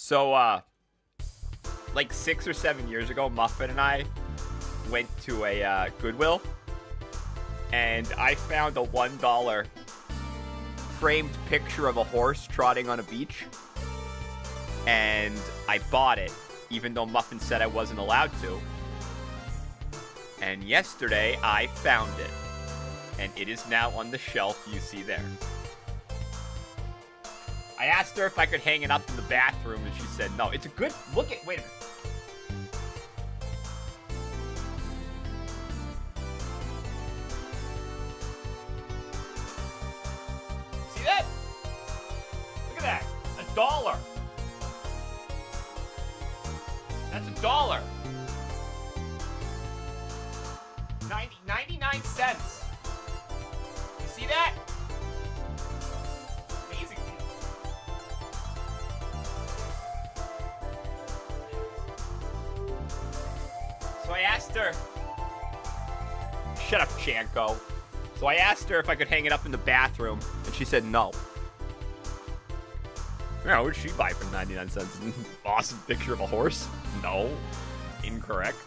So, like 6 or 7 years ago, Muffin and I went to a Goodwill, and I found a $1 framed picture of a horse trotting on a beach, and I bought it, even though Muffin said I wasn't allowed to. And yesterday, I found it, and it is now on the shelf you see there. I asked her if I could hang it up in the bathroom, and she said no. It's a good... Look at... Wait a minute. See that? Look at that. $1. That's $1. 99 cents. You see that? Amazing deal. So I asked her... Shut up, Chanko. So I asked her if I could hang it up in the bathroom, and she said no. Yeah, what did she buy for 99 cents? An awesome picture of a horse? No. Incorrect.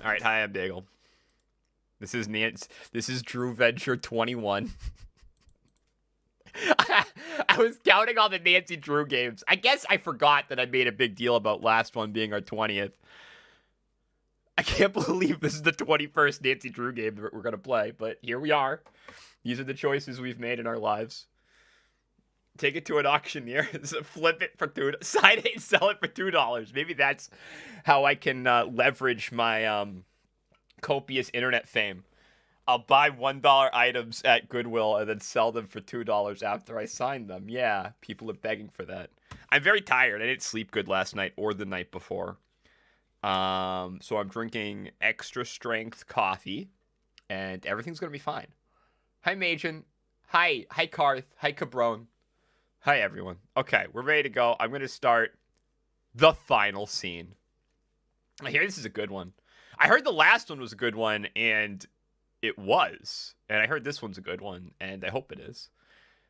Alright, hi, I'm Daigle. This is Nance. This is Drew Venture 21. I was counting all the Nancy Drew games. I guess I forgot that I made a big deal about last one being our 20th. I can't believe this is the 21st Nancy Drew game that we're going to play, but here we are. These are the choices we've made in our lives. Take it to an auctioneer, flip it for $2, side it and sell it for $2. Maybe that's how I can leverage my copious internet fame. I'll buy $1 items at Goodwill and then sell them for $2 after I sign them. Yeah, people are begging for that. I'm very tired. I didn't sleep good last night or the night before. So I'm drinking extra strength coffee, and everything's gonna be fine. Hi, Majin. Hi, Karth. Hi, Cabron. Hi, everyone. Okay, we're ready to go. I'm gonna start the final scene. I hear this is a good one. I heard the last one was a good one, and it was. And I heard this one's a good one, and I hope it is.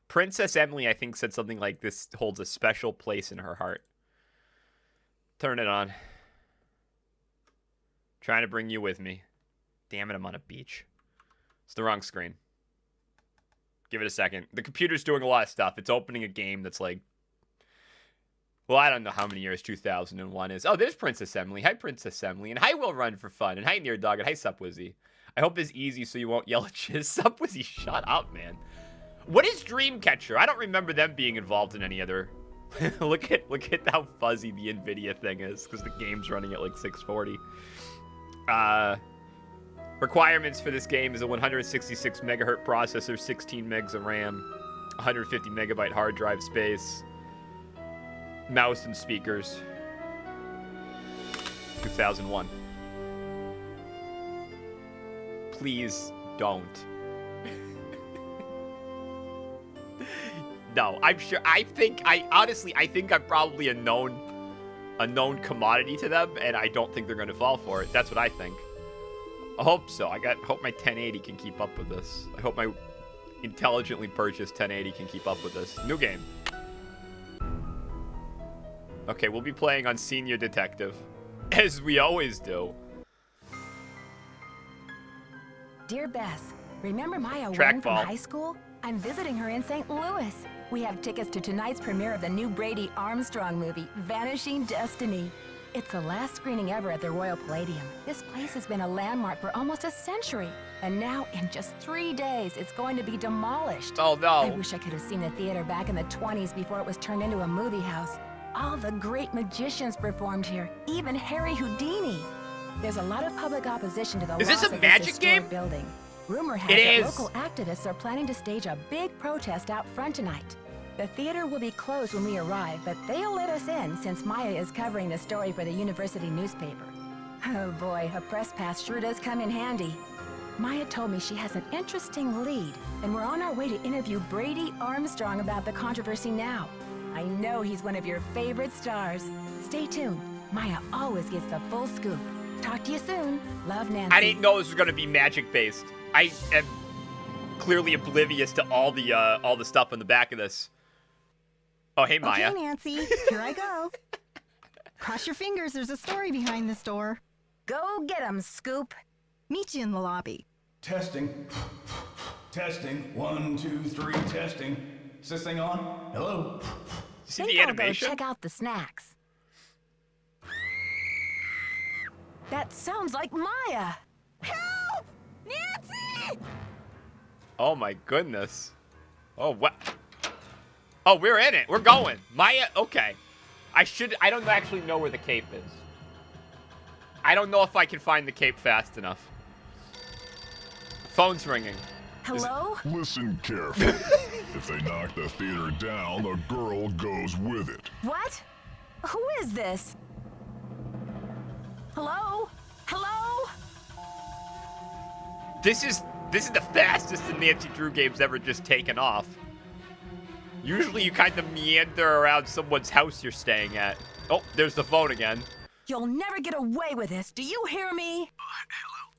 Princess Emily, I think, said something like this holds a special place in her heart. Turn it on. Trying to bring you with me. Damn it, I'm on a beach. It's the wrong screen. Give it a second. The computer's doing a lot of stuff. It's opening a game that's like... Well, I don't know how many years 2001 is. Oh, there's Princess Emily. Hi, Princess Emily. And hi, Will Run for Fun. And hi, Near Dog. And hi, Supwizzy. I hope it's easy so you won't yell at Chiz. Supwizzy, shut up, man. What is Dreamcatcher? I don't remember them being involved in any other... look at how fuzzy the NVIDIA thing is, because the game's running at like 640. Requirements for this game is a 166 megahertz processor, 16 megs of RAM, 150 megabyte hard drive space, mouse and speakers. 2001. Please don't. No, I'm sure. I think I'm probably a known commodity to them, and I don't think they're going to fall for it. That's what I think. I hope so. Hope my 1080 can keep up with this. I hope my intelligently purchased 1080 can keep up with this. New game. Okay, we'll be playing on Senior Detective, as we always do. Dear Bess, remember Maya Track Wynn from ball. high school? I'm visiting her in St. Louis. We have tickets to tonight's premiere of the new Brady Armstrong movie, Vanishing Destiny. It's the last screening ever at the Royal Palladium. This place has been a landmark for almost a century. And now, in just 3 days, it's going to be demolished. Oh, no. I wish I could have seen the theater back in the 20s before it was turned into a movie house. All the great magicians performed here, even Harry Houdini. There's a lot of public opposition to the Is this loss a of magic this historic game? building. Rumor has It that is. local activists are planning to stage a big protest out front tonight. The theater will be closed when we arrive, but they'll let us in since Maya is covering the story for the university newspaper. Oh boy, a press pass sure does come in handy. Maya told me she has an interesting lead, and we're on our way to interview Brady Armstrong about the controversy now. I know he's one of your favorite stars. Stay tuned. Maya always gets the full scoop. Talk to you soon. Love, Nancy. I didn't know this was going to be magic-based. I am clearly oblivious to all the stuff on the back of this. Oh, hey, Maya. Okay, Nancy, here I go. Cross your fingers, there's a story behind this door. Go get 'em, Scoop. Meet you in the lobby. Testing. Testing. 1, 2, 3, testing. Is this thing on? Hello? See Think the I'll go animation? check out the snacks. That sounds like Maya. Help! Nancy! Oh my goodness. Oh, what? Oh, we're in it. We're going. Maya, okay. I don't actually know where the cape is. I don't know if I can find the cape fast enough. Phone's ringing. Hello? Listen carefully. If they knock the theater down, the girl goes with it. What? Who is this? Hello? Hello? This is the fastest the Nancy Drew game's ever just taken off. Usually you kind of meander around someone's house you're staying at. Oh, there's the phone again. You'll never get away with this. Do you hear me? Hello?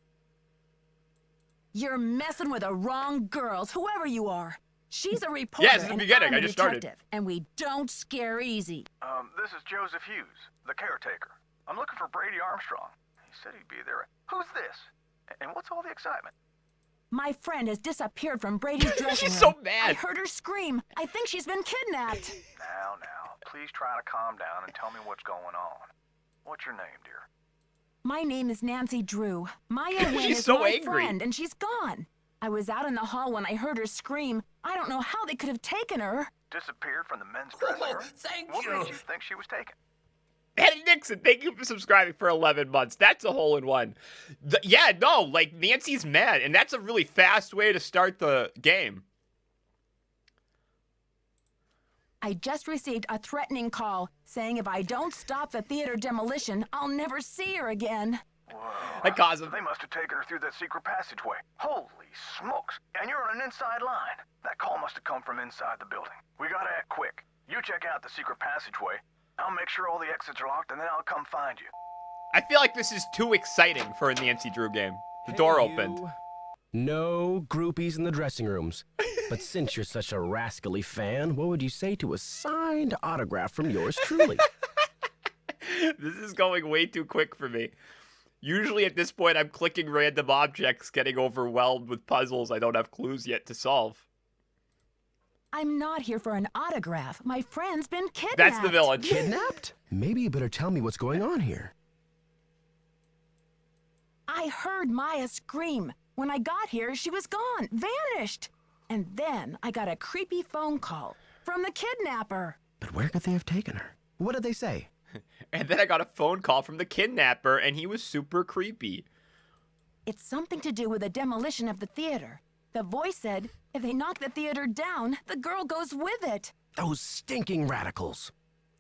You're messing with the wrong girls, whoever you are. She's a reporter. Yeah, it's the and beginning. I'm a I just started. detective, and we don't scare easy. This is Joseph Hughes, the caretaker. I'm looking for Brady Armstrong. He said he'd be there. Who's this? And what's all the excitement? My friend has disappeared from Brady's dressing room. She's so mad. I heard her scream. I think she's been kidnapped. Now, please try to calm down and tell me what's going on. What's your name, dear? My name is Nancy Drew. Maya Wynn She's is so my angry. friend, and she's gone. I was out in the hall when I heard her scream. I don't know how they could have taken her. Disappeared from the men's dressing room? Thank What made you think she was taken? Eddie Nixon, thank you for subscribing for 11 months. That's a hole in one. Yeah, no, like, Nancy's mad, and that's a really fast way to start the game. I just received a threatening call saying if I don't stop the theater demolition, I'll never see her again. Whoa. I caused him. They must have taken her through that secret passageway. Holy smokes. And you're on an inside line. That call must have come from inside the building. We gotta act quick. You check out the secret passageway. I'll make sure all the exits are locked, and then I'll come find you. I feel like this is too exciting for a Nancy Drew game. The door opened. No groupies in the dressing rooms. But since you're such a rascally fan, what would you say to a signed autograph from yours truly? This is going way too quick for me. Usually at this point, I'm clicking random objects, getting overwhelmed with puzzles I don't have clues yet to solve. I'm not here for an autograph. My friend's been kidnapped. That's the village. Kidnapped? Maybe you better tell me what's going on here. I heard Maya scream. When I got here, she was gone, vanished. And then I got a creepy phone call from the kidnapper. But where could they have taken her? What did they say? And then I got a phone call from the kidnapper, and he was super creepy. It's something to do with the demolition of the theater. The voice said, if they knock the theater down, the girl goes with it. Those stinking radicals.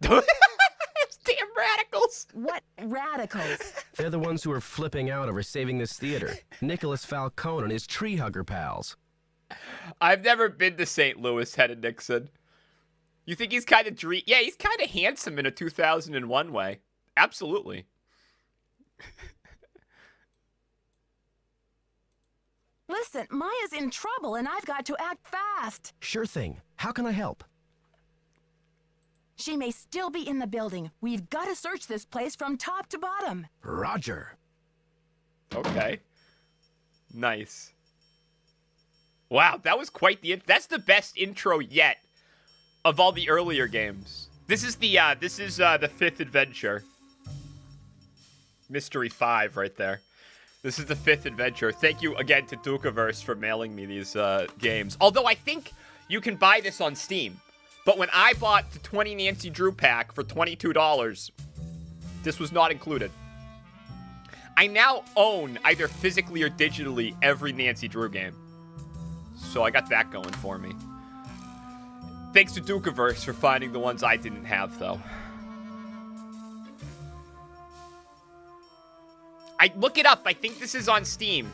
Damn radicals. What radicals? They're the ones who are flipping out over saving this theater. Nicholas Falcone and his tree hugger pals. I've never been to St. Louis, Hedda Nixon. You think he's kind of yeah, he's kind of handsome in a 2001 way. Absolutely. Listen, Maya's in trouble and I've got to act fast. Sure thing. How can I help? She may still be in the building. We've got to search this place from top to bottom. Roger. Okay. Nice. Wow, that was quite the that's the best intro yet of all the earlier games. This is the fifth adventure. Mystery 5 right there. This is the fifth adventure. Thank you again to Dukaverse for mailing me these games. Although I think you can buy this on Steam. But when I bought the 20 Nancy Drew pack for $22, this was not included. I now own, either physically or digitally, every Nancy Drew game. So I got that going for me. Thanks to Dukaverse for finding the ones I didn't have, though. I look it up. I think this is on Steam.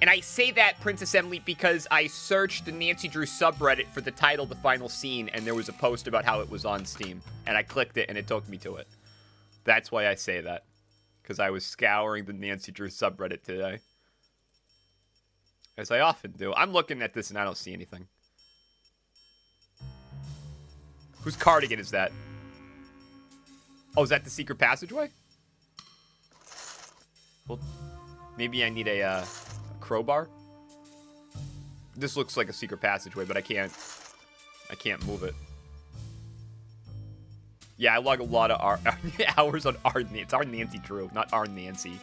And I say that, Princess Emily, because I searched the Nancy Drew subreddit for the title, The Final Scene, and there was a post about how it was on Steam. And I clicked it, and it took me to it. That's why I say that. Because I was scouring the Nancy Drew subreddit today. As I often do. I'm looking at this, and I don't see anything. Whose cardigan is that? Oh, is that the secret passageway? Well, maybe I need a crowbar. This looks like a secret passageway, but I can't move it. Yeah, I log a lot of hours on R. It's R Nancy Drew, not R Nancy.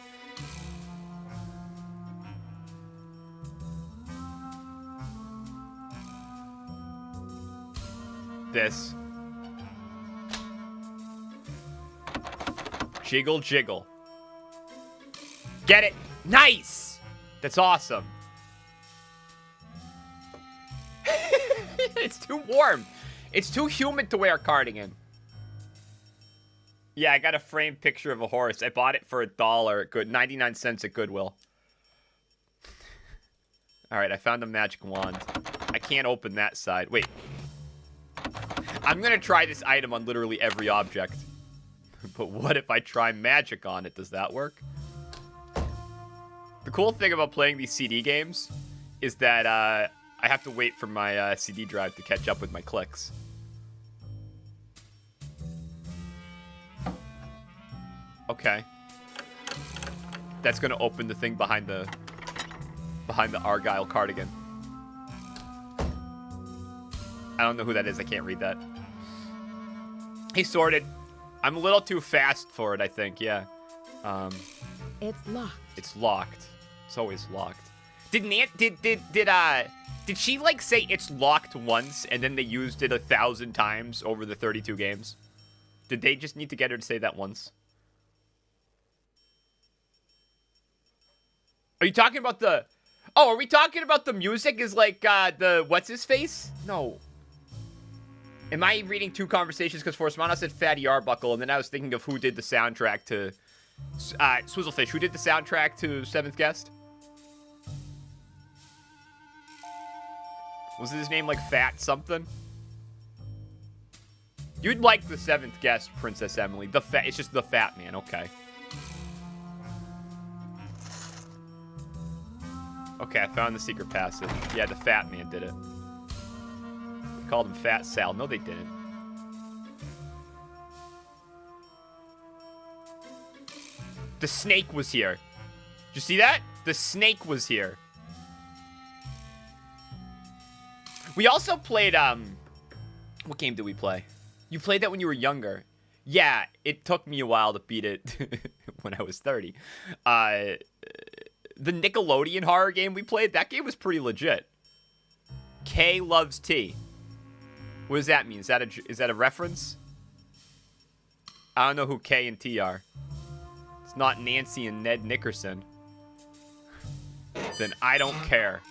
This. Jiggle, jiggle. Get it? Nice! That's awesome. It's too warm. It's too humid to wear a cardigan. Yeah, I got a framed picture of a horse. I bought it for $1 at 99 cents at Goodwill. Alright, I found a magic wand. I can't open that side. Wait. I'm gonna try this item on literally every object. But what if I try magic on it? Does that work? The cool thing about playing these CD games is that I have to wait for my CD drive to catch up with my clicks. Okay. That's gonna open the thing behind the Argyle cardigan. I don't know who that is. I can't read that. Hey, Sorted. I'm a little too fast for it, I think. Yeah. It's locked. It's locked. It's always locked. Did she like say it's locked once and then they used it 1,000 times over the 32 games? Did they just need to get her to say that once? Are you talking about the... Oh, are we talking about the music is like the... What's his face? No. Am I reading two conversations? Because Force said Fatty Arbuckle, and then I was thinking of who did the soundtrack to... Swizzlefish, who did the soundtrack to Seventh Guest? Was his name like Fat something? You'd like the Seventh Guest, Princess Emily. It's just the Fat Man, okay. Okay, I found the secret passage. Yeah, the Fat Man did it. They called him Fat Sal. No, they didn't. The snake was here. Did you see that? The snake was here. We also played, what game did we play? You played that when you were younger. Yeah, it took me a while to beat it when I was 30. The Nickelodeon horror game we played, that game was pretty legit. K loves T. What does that mean? Is that a reference? I don't know who K and T are. It's not Nancy and Ned Nickerson. Then I don't care.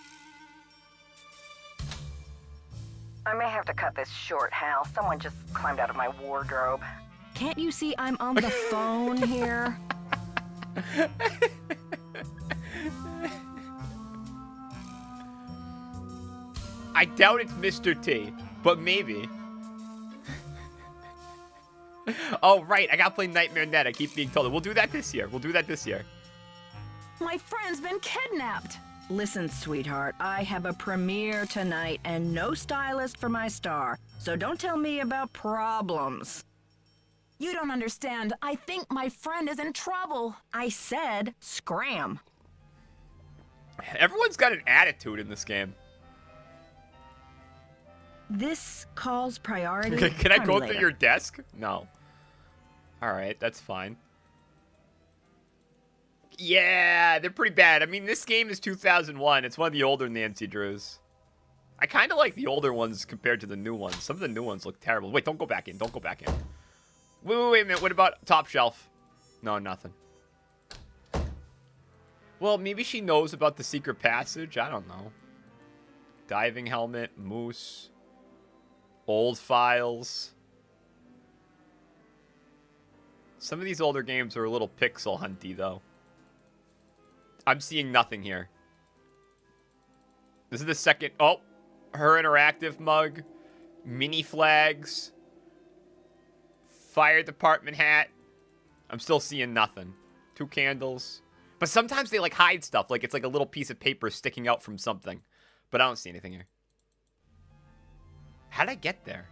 I may have to cut this short, Hal. Someone just climbed out of my wardrobe. Can't you see I'm on the phone here? I doubt it's Mr. T, but maybe. Oh, right. I gotta play Nightmare Net. I keep being told. We'll do that this year. My friend's been kidnapped. Listen, sweetheart, I have a premiere tonight and no stylist for my star, so don't tell me about problems. You don't understand. I think my friend is in trouble. I said scram. Everyone's got an attitude in this game. This calls priority. Can I Call me go later. through your desk? No. All right, that's fine. Yeah, they're pretty bad. I mean, this game is 2001. It's one of the older Nancy Drews. I kind of like the older ones compared to the new ones. Some of the new ones look terrible. Wait, don't go back in. Wait a minute. What about Top Shelf? No, nothing. Well, maybe she knows about the secret passage. I don't know. Diving helmet, moose, old files. Some of these older games are a little pixel hunty, though. I'm seeing nothing here. This is the second... Oh, her interactive mug. Mini flags. Fire department hat. I'm still seeing nothing. 2 candles. But sometimes they, like, hide stuff. Like, it's like a little piece of paper sticking out from something. But I don't see anything here. How'd I get there?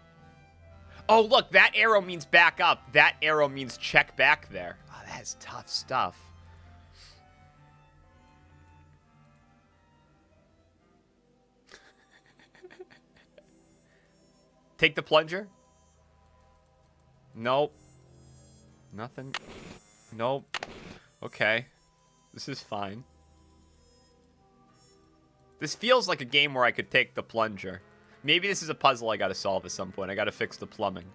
Oh, look, that arrow means back up. That arrow means check back there. Oh, that's tough stuff. Take the plunger? Nope. Nothing. Nope. Okay. This is fine. This feels like a game where I could take the plunger. Maybe this is a puzzle I gotta solve at some point. I gotta fix the plumbing.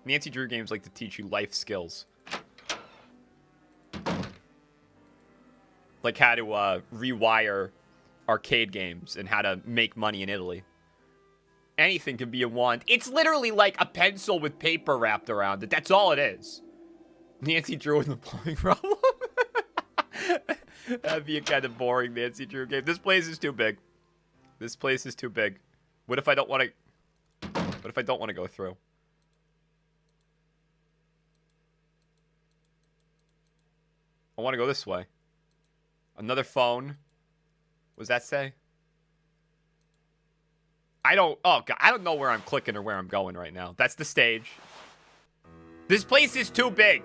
Nancy Drew games like to teach you life skills. Like how to rewire arcade games and how to make money in Italy. Anything can be a wand. It's literally like a pencil with paper wrapped around it. That's all it is. Nancy Drew and the plumbing problem. That'd be a kind of boring Nancy Drew game. This place is too big. This place is too big. What if I don't want to... What if I don't want to go through? I want to go this way. Another phone. What does that say? I don't... Oh, God. I don't know where I'm clicking or where I'm going right now. That's the stage. This place is too big.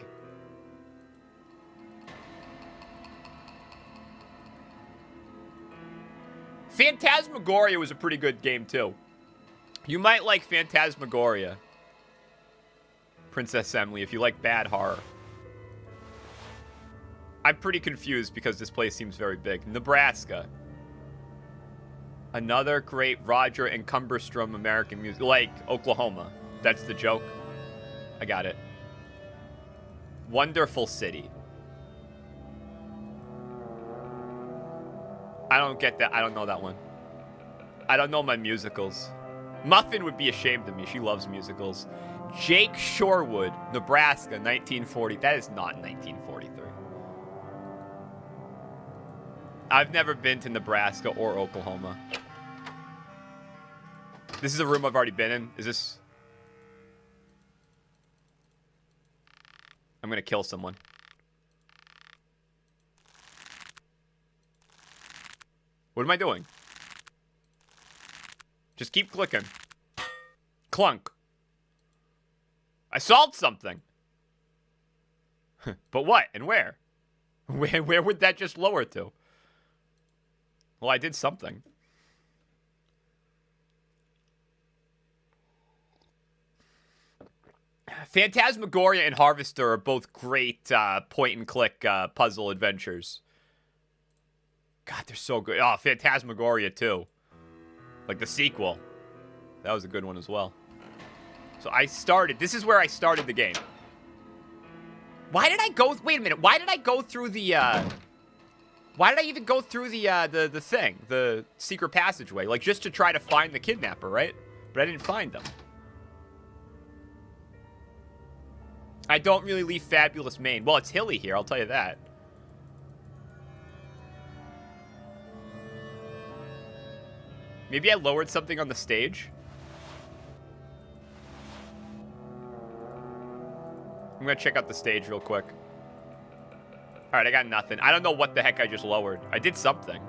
Phantasmagoria was a pretty good game, too. You might like Phantasmagoria, Princess Emily, if you like bad horror. I'm pretty confused because this place seems very big. Nebraska. Another great Roger and Cumberstrom American music. Like Oklahoma. That's the joke. I got it. Wonderful City. I don't get that. I don't know that one. I don't know my musicals. Muffin would be ashamed of me. She loves musicals. Jake Shorewood, Nebraska, 1940. That is not 1943. I've never been to Nebraska or Oklahoma. This is a room I've already been in. Is this... I'm gonna kill someone. What am I doing? Just keep clicking. Clunk. I solved something. But what and where? Where would that just lower to? Well, I did something. Phantasmagoria and Harvester are both great point-and-click puzzle adventures. God, they're so good. Oh, Phantasmagoria, too. Like the sequel. That was a good one as well. So I started... This is where I started the game. Why did I go... Wait a minute. Why did I go through the... Why did I even go through the thing? The secret passageway? Like, just to try to find the kidnapper, right? But I didn't find them. I don't really leave Fabulous Maine. Well, it's hilly here, I'll tell you that. Maybe I lowered something on the stage? I'm gonna check out the stage real quick. Alright, I got nothing. I don't know what the heck I just lowered. I did something.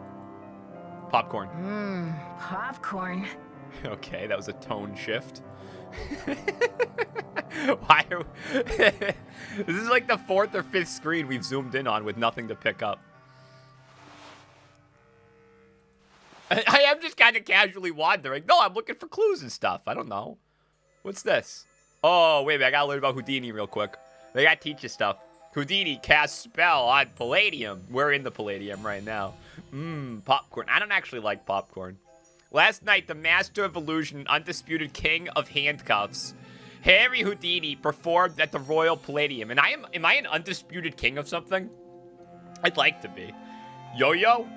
Popcorn. Popcorn. Okay, that was a tone shift. Why are we... This is like the 4th or 5th screen we've zoomed in on with nothing to pick up. I am just kind of casually wandering. No, I'm looking for clues and stuff. I don't know. What's this? Oh, wait a minute. I gotta learn about Houdini real quick. They gotta teach you stuff. Houdini casts spell on Palladium. We're in the Palladium right now. Popcorn. I don't actually like popcorn. Last night, the master of illusion, undisputed king of handcuffs, Harry Houdini, performed at the Royal Palladium. And am I an undisputed king of something? I'd like to be. Yo-yo?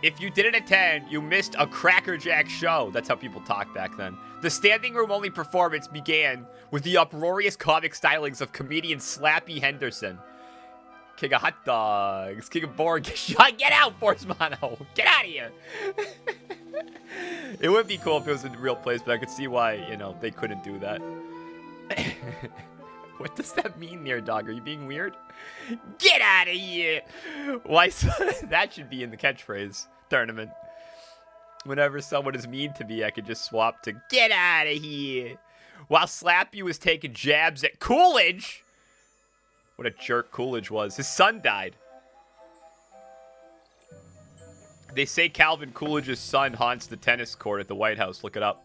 If you didn't attend, you missed a crackerjack show. That's how people talked back then. The standing room only performance began with the uproarious comic stylings of comedian Slappy Henderson. King of hot dogs, king of boring. Get out, Force Mono. Get out of here. It would be cool if it was in a real place, but I could see why, you know, they couldn't do that. What does that mean, Near Dog? Are you being weird? Get out of here! Why? That should be in the catchphrase tournament. Whenever someone is mean to me, I could just swap to get out of here. While Slappy was taking jabs at Coolidge. What a jerk Coolidge was. His son died. They say Calvin Coolidge's son haunts the tennis court at the White House. Look it up.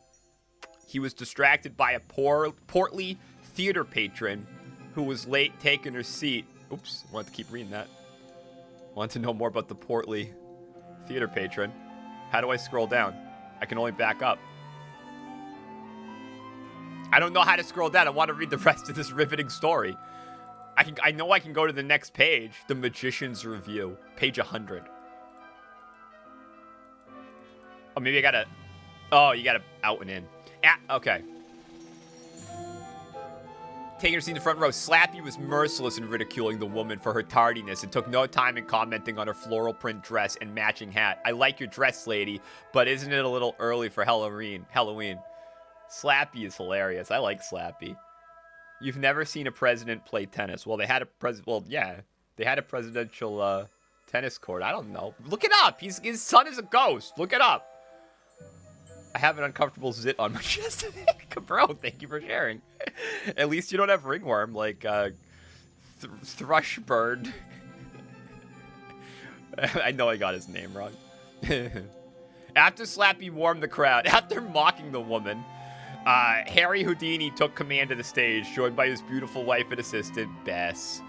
He was distracted by a portly theater patron who was late taking her seat. Oops, I wanted to keep reading that. Want to know more about the portly theater patron? How do I scroll down? I can only back up. I don't know how to scroll down. I want to read the rest of this riveting story. I know I can go to the next page. The Magician's Review. Page 100. Oh, maybe I gotta... Oh, you gotta out and in. Okay. Taking her seat in the front row, Slappy was merciless in ridiculing the woman for her tardiness and took no time in commenting on her floral print dress and matching hat. I like your dress, lady, but isn't it a little early for Halloween? Slappy is hilarious. I like Slappy. You've never seen a president play tennis. Well, they had a they had a presidential tennis court. I don't know. Look it up. His son is a ghost. Look it up. I have an uncomfortable zit on my chest. Bro, thank you for sharing. At least you don't have ringworm like Thrushbird. I know I got his name wrong. After Slappy warmed the crowd, after mocking the woman, Harry Houdini took command of the stage, joined by his beautiful wife and assistant, Bess.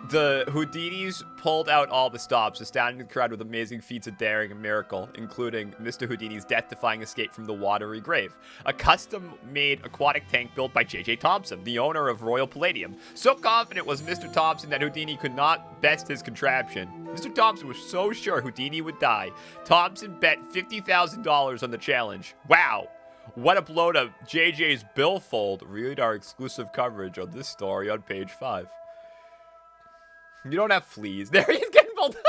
The Houdinis pulled out all the stops, astounding the crowd with amazing feats of daring and miracle, including Mr. Houdini's death-defying escape from the watery grave, a custom-made aquatic tank built by J.J. Thompson, the owner of Royal Palladium. So confident was Mr. Thompson that Houdini could not best his contraption. Mr. Thompson was so sure Houdini would die. Thompson bet $50,000 on the challenge. Wow. What a blow to JJ's billfold. Read our exclusive coverage on this story on page 5. You don't have fleas. There he is getting pulled. There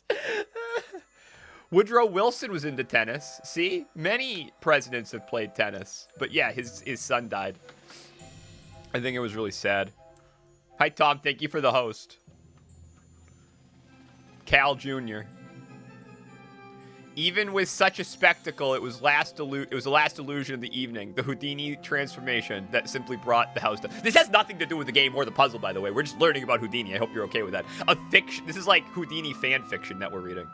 he is. Woodrow Wilson was into tennis. See? Many presidents have played tennis. But yeah, his son died. I think it was really sad. Hi, Tom. Thank you for the host. Cal Jr. Even with such a spectacle, it was the last illusion of the evening, the Houdini transformation that simply brought the house down. This has nothing to do with the game or the puzzle, by the way. We're just learning about Houdini. I hope you're okay with that. This is like Houdini fan fiction that we're reading.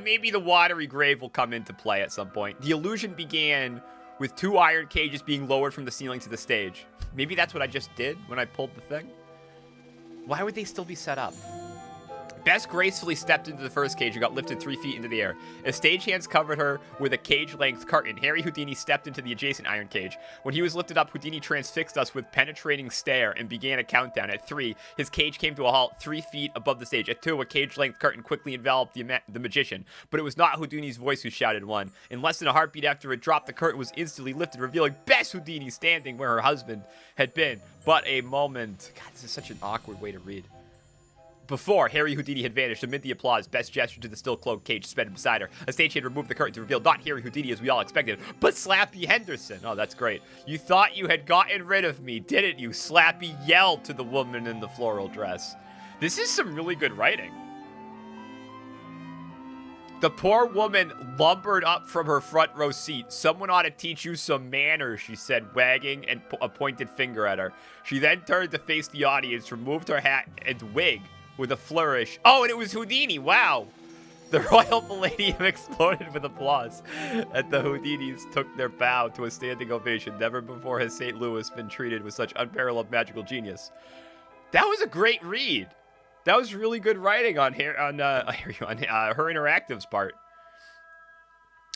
Maybe the watery grave will come into play at some point. The illusion began with 2 iron cages being lowered from the ceiling to the stage. Maybe that's what I just did when I pulled the thing. Why would they still be set up? Bess gracefully stepped into the first cage and got lifted 3 feet into the air. As stagehands covered her with a cage-length curtain, Harry Houdini stepped into the adjacent iron cage. When he was lifted up, Houdini transfixed us with penetrating stare and began a countdown. At 3, his cage came to a halt 3 feet above the stage. At 2, a cage-length curtain quickly enveloped the magician. But it was not Houdini's voice who shouted 1. In less than a heartbeat after it dropped, the curtain was instantly lifted, revealing Bess Houdini standing where her husband had been. But a moment... God, this is such an awkward way to read. Before Harry Houdini had vanished, amid the applause, Bess gestured to the still-cloaked cage suspended beside her. A stagehand removed the curtain to reveal not Harry Houdini as we all expected, but Slappy Henderson. Oh, that's great. You thought you had gotten rid of me, didn't you? Slappy yelled to the woman in the floral dress. This is some really good writing. The poor woman lumbered up from her front row seat. Someone ought to teach you some manners, she said, wagging a pointed finger at her. She then turned to face the audience, removed her hat and wig with a flourish. Oh, and it was Houdini. Wow. The Royal Palladium exploded with applause, and the Houdinis took their bow to a standing ovation. Never before has St. Louis been treated with such unparalleled magical genius. That was a great read. That was really good writing on her interactive's part.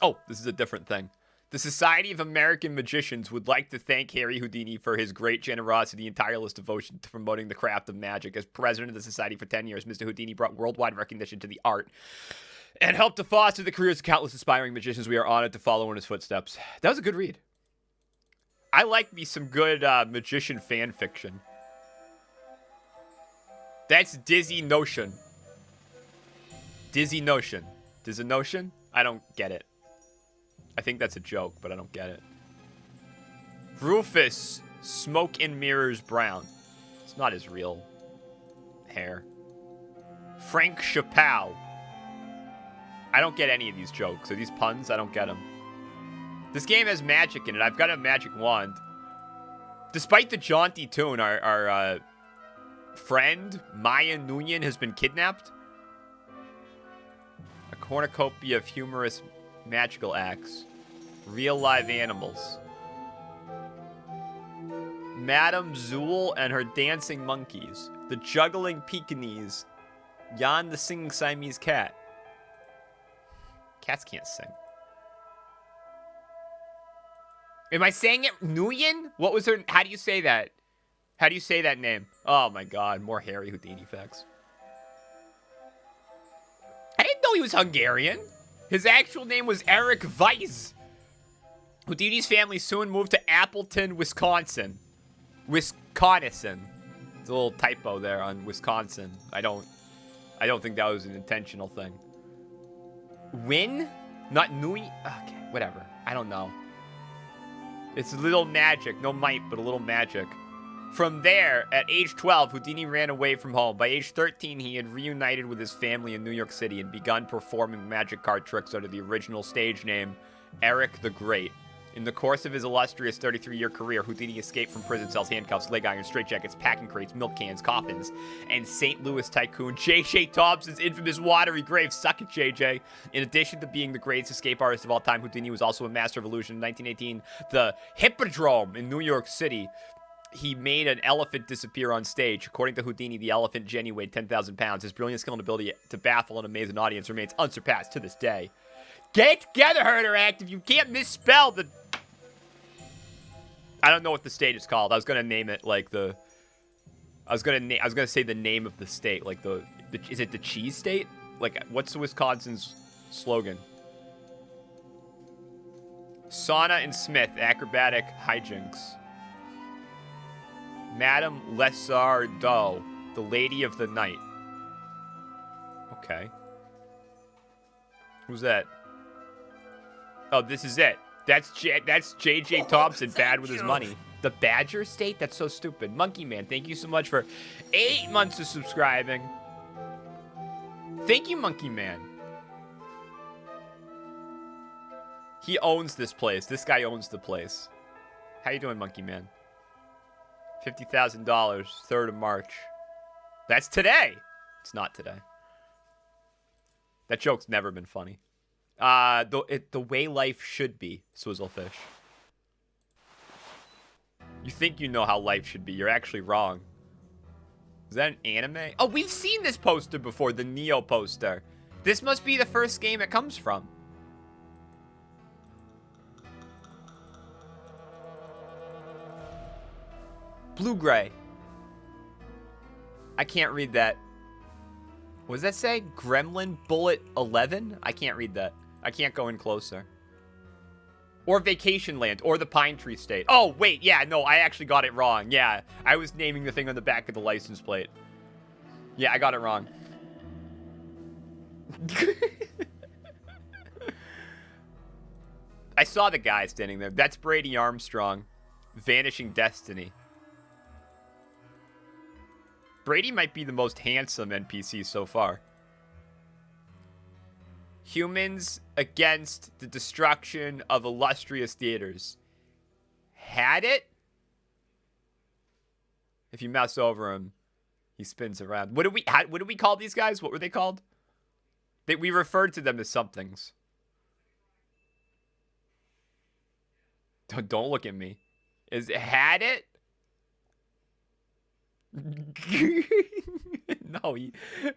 Oh, this is a different thing. The Society of American Magicians would like to thank Harry Houdini for his great generosity and tireless devotion to promoting the craft of magic. As president of the society for 10 years, Mr. Houdini brought worldwide recognition to the art and helped to foster the careers of countless aspiring magicians. We are honored to follow in his footsteps. That was a good read. I like me some good magician fan fiction. That's Dizzy Notion. Dizzy Notion. Dizzy Notion? I don't get it. I think that's a joke, but I don't get it. Rufus Smoke and Mirrors Brown. It's not his real hair. Frank Chappelle. I don't get any of these jokes. Or these puns, I don't get them. This game has magic in it. I've got a magic wand. Despite the jaunty tune, our friend, Maya Nguyen, has been kidnapped. A cornucopia of humorous magical acts. Real live animals. Madame Zool and her dancing monkeys. The juggling Pekingese. Jan the singing Siamese cat. Cats can't sing. Am I saying it? Nguyen? What was her... How do you say that? How do you say that name? Oh my god, more Harry Houdini facts. I didn't know he was Hungarian. His actual name was Eric Weiss. Houdini's family soon moved to Appleton, Wisconsin. Wisconsin. It's a little typo there on Wisconsin. I don't think that was an intentional thing. Win? Not Nui? Okay, whatever. I don't know. It's a little magic. No might, but a little magic. From there, at age 12, Houdini ran away from home. By age 13, he had reunited with his family in New York City and begun performing magic card tricks under the original stage name, Eric the Great. In the course of his illustrious 33-year career, Houdini escaped from prison cells, handcuffs, leg irons, straitjackets, packing crates, milk cans, coffins, and St. Louis tycoon J.J. Thompson's infamous watery grave. Suck it, J.J. In addition to being the greatest escape artist of all time, Houdini was also a master of illusion. In 1918, the Hippodrome in New York City, he made an elephant disappear on stage. According to Houdini, the elephant Jenny weighed 10,000 pounds. His brilliant skill and ability to baffle and amaze an audience remains unsurpassed to this day. Get it together, Herder Act. If you can't misspell the... I don't know what the state is called. I was gonna name it like the... I was gonna say the name of the state, like the is it the cheese state? Like, what's Wisconsin's slogan? Sauna and Smith, acrobatic hijinks. Madame Lesardo, the Lady of the Night. Okay. Who's that? Oh, this is it. That's J.J. Thompson, bad with his money. The Badger State? That's so stupid. Monkey Man, thank you so much for 8 months of subscribing. Thank you, Monkey Man. He owns this place. This guy owns the place. How you doing, Monkey Man? $50,000, 3rd of March. That's today. It's not today. That joke's never been funny. The way life should be, Swizzlefish. You think you know how life should be. You're actually wrong. Is that an anime? Oh, we've seen this poster before, the Neo poster. This must be the first game it comes from. Blue-gray. I can't read that. What does that say? Gremlin Bullet 11? I can't read that. I can't go in closer. Or Vacation Land, or the Pine Tree State. Oh, wait, yeah, no, I actually got it wrong. Yeah, I was naming the thing on the back of the license plate. Yeah, I got it wrong. I saw the guy standing there. That's Brady Armstrong. Vanishing Destiny. Brady might be the most handsome NPC so far. Humans against the destruction of illustrious theaters. Had it? If you mouse over him, he spins around. What do we call these guys? What were they called? We referred to them as somethings. Don't look at me. Had it?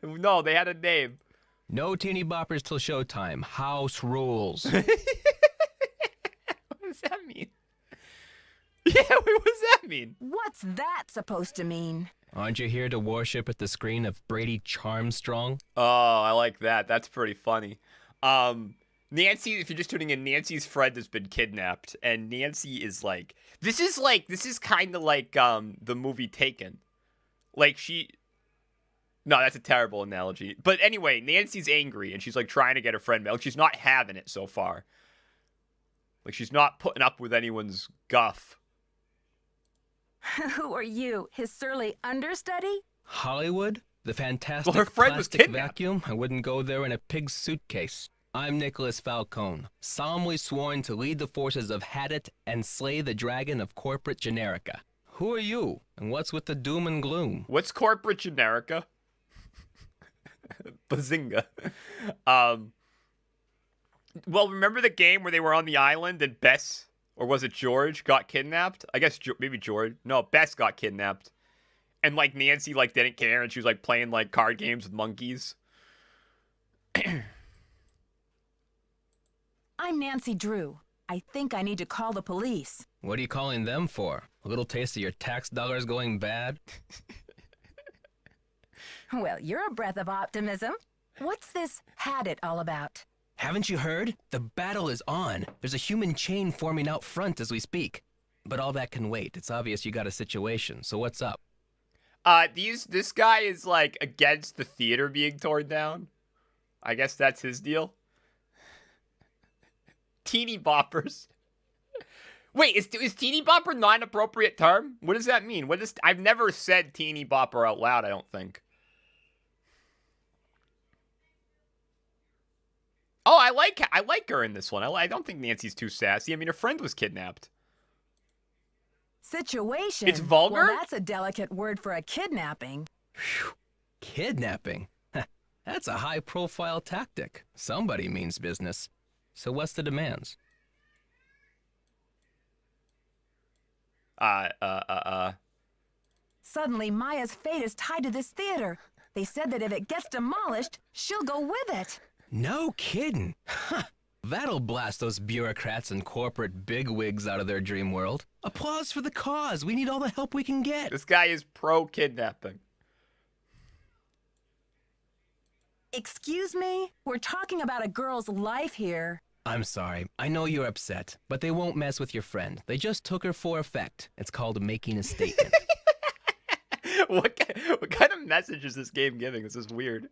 No, they had a name. No teeny boppers till showtime. House rules. What does that mean? Yeah, what does that mean? What's that supposed to mean? Aren't you here to worship at the screen of Brady Charmstrong? Oh, I like that. That's pretty funny. Nancy, if you're just tuning in, Nancy's friend has been kidnapped, and Nancy is like, this is kind of like the movie Taken. Like no, that's a terrible analogy. But anyway, Nancy's angry, and she's like trying to get her friend back. Like, she's not having it so far. Like, she's not putting up with anyone's guff. Who are you, his surly understudy? Hollywood? The fantastic Well, her friend was plastic kidnapped. vacuum? I wouldn't go there in a pig's suitcase. I'm Nicholas Falcone, solemnly sworn to lead the forces of Hadit and slay the dragon of corporate Generica. Who are you, and what's with the doom and gloom? What's corporate Generica? Bazinga. Well, remember the game where they were on the island and Bess, or was it George, got kidnapped? I guess maybe George. No, Bess got kidnapped. And, like, Nancy, like, didn't care, and she was, like, playing, like, card games with monkeys. I'm Nancy Drew. I think I need to call the police. What are you calling them for? A little taste of your tax dollars going bad? Well, you're a breath of optimism. What's this had it all about? Haven't you heard? The battle is on. There's a human chain forming out front as we speak. But all that can wait. It's obvious you got a situation, so what's up? This guy is, like, against the theater being torn down. I guess that's his deal. Teeny boppers. Wait, is teeny bopper not an appropriate term? What does that mean? I've never said teeny bopper out loud, I don't think. Oh, I like her in this one. I don't think Nancy's too sassy. I mean, her friend was kidnapped. Situation? It's vulgar? Well, that's a delicate word for a kidnapping. Whew. Kidnapping? That's a high-profile tactic. Somebody means business. So what's the demands? Suddenly, Maya's fate is tied to this theater. They said that if it gets demolished, she'll go with it. No kidding. That'll blast those bureaucrats and corporate bigwigs out of their dream world. Applause for the cause. We need all the help we can get. This guy is pro-kidnapping. Excuse me? We're talking about a girl's life here. I'm sorry. I know you're upset, but they won't mess with your friend. They just took her for effect. It's called making a statement. What kind of message is this game giving? This is weird.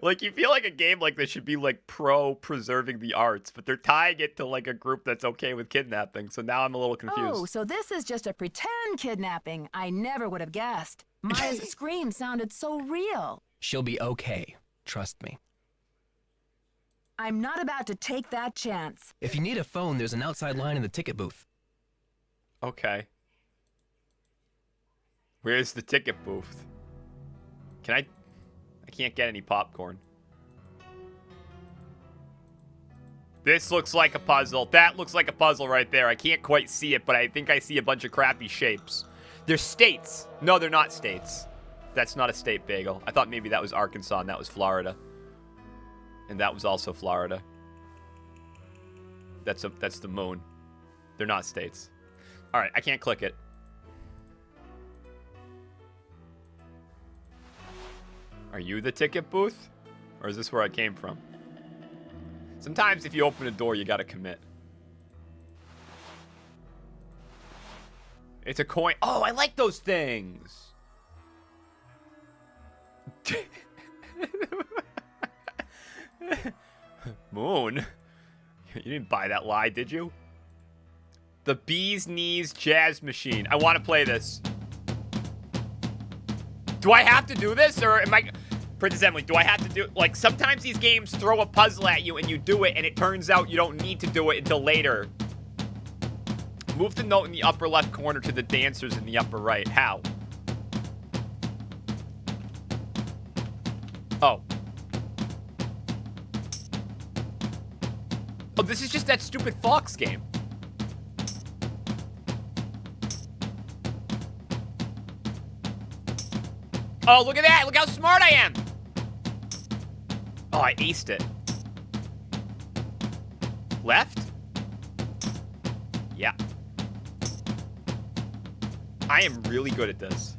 Like, you feel like a game like this should be, like, pro-preserving the arts, but they're tying it to, like, a group that's okay with kidnapping, so now I'm a little confused. Oh, so this is just a pretend kidnapping. I never would have guessed. Maya's scream sounded so real. She'll be okay. Trust me. I'm not about to take that chance. If you need a phone, there's an outside line in the ticket booth. Okay. Where's the ticket booth? I can't get any popcorn. This looks like a puzzle. That looks like a puzzle right there. I can't quite see it, but I think I see a bunch of crappy shapes. They're states. No, they're not states. That's not a state bagel. I thought maybe that was Arkansas and that was Florida. And that was also Florida. That's the moon. They're not states. All right, I can't click it. Are you the ticket booth? Or is this where I came from? Sometimes if you open a door, you gotta commit. It's a coin. Oh, I like those things. Moon? You didn't buy that lie, did you? The Bee's Knees Jazz Machine. I want to play this. Do I have to do this, or am I... Princess Emily, do I have to do... Like, sometimes these games throw a puzzle at you and you do it, and it turns out you don't need to do it until later. Move the note in the upper left corner to the dancers in the upper right. How? Oh. Oh, this is just that stupid Fox game. Oh, look at that. Look how smart I am. Oh, I aced it. Left? Yeah. I am really good at this.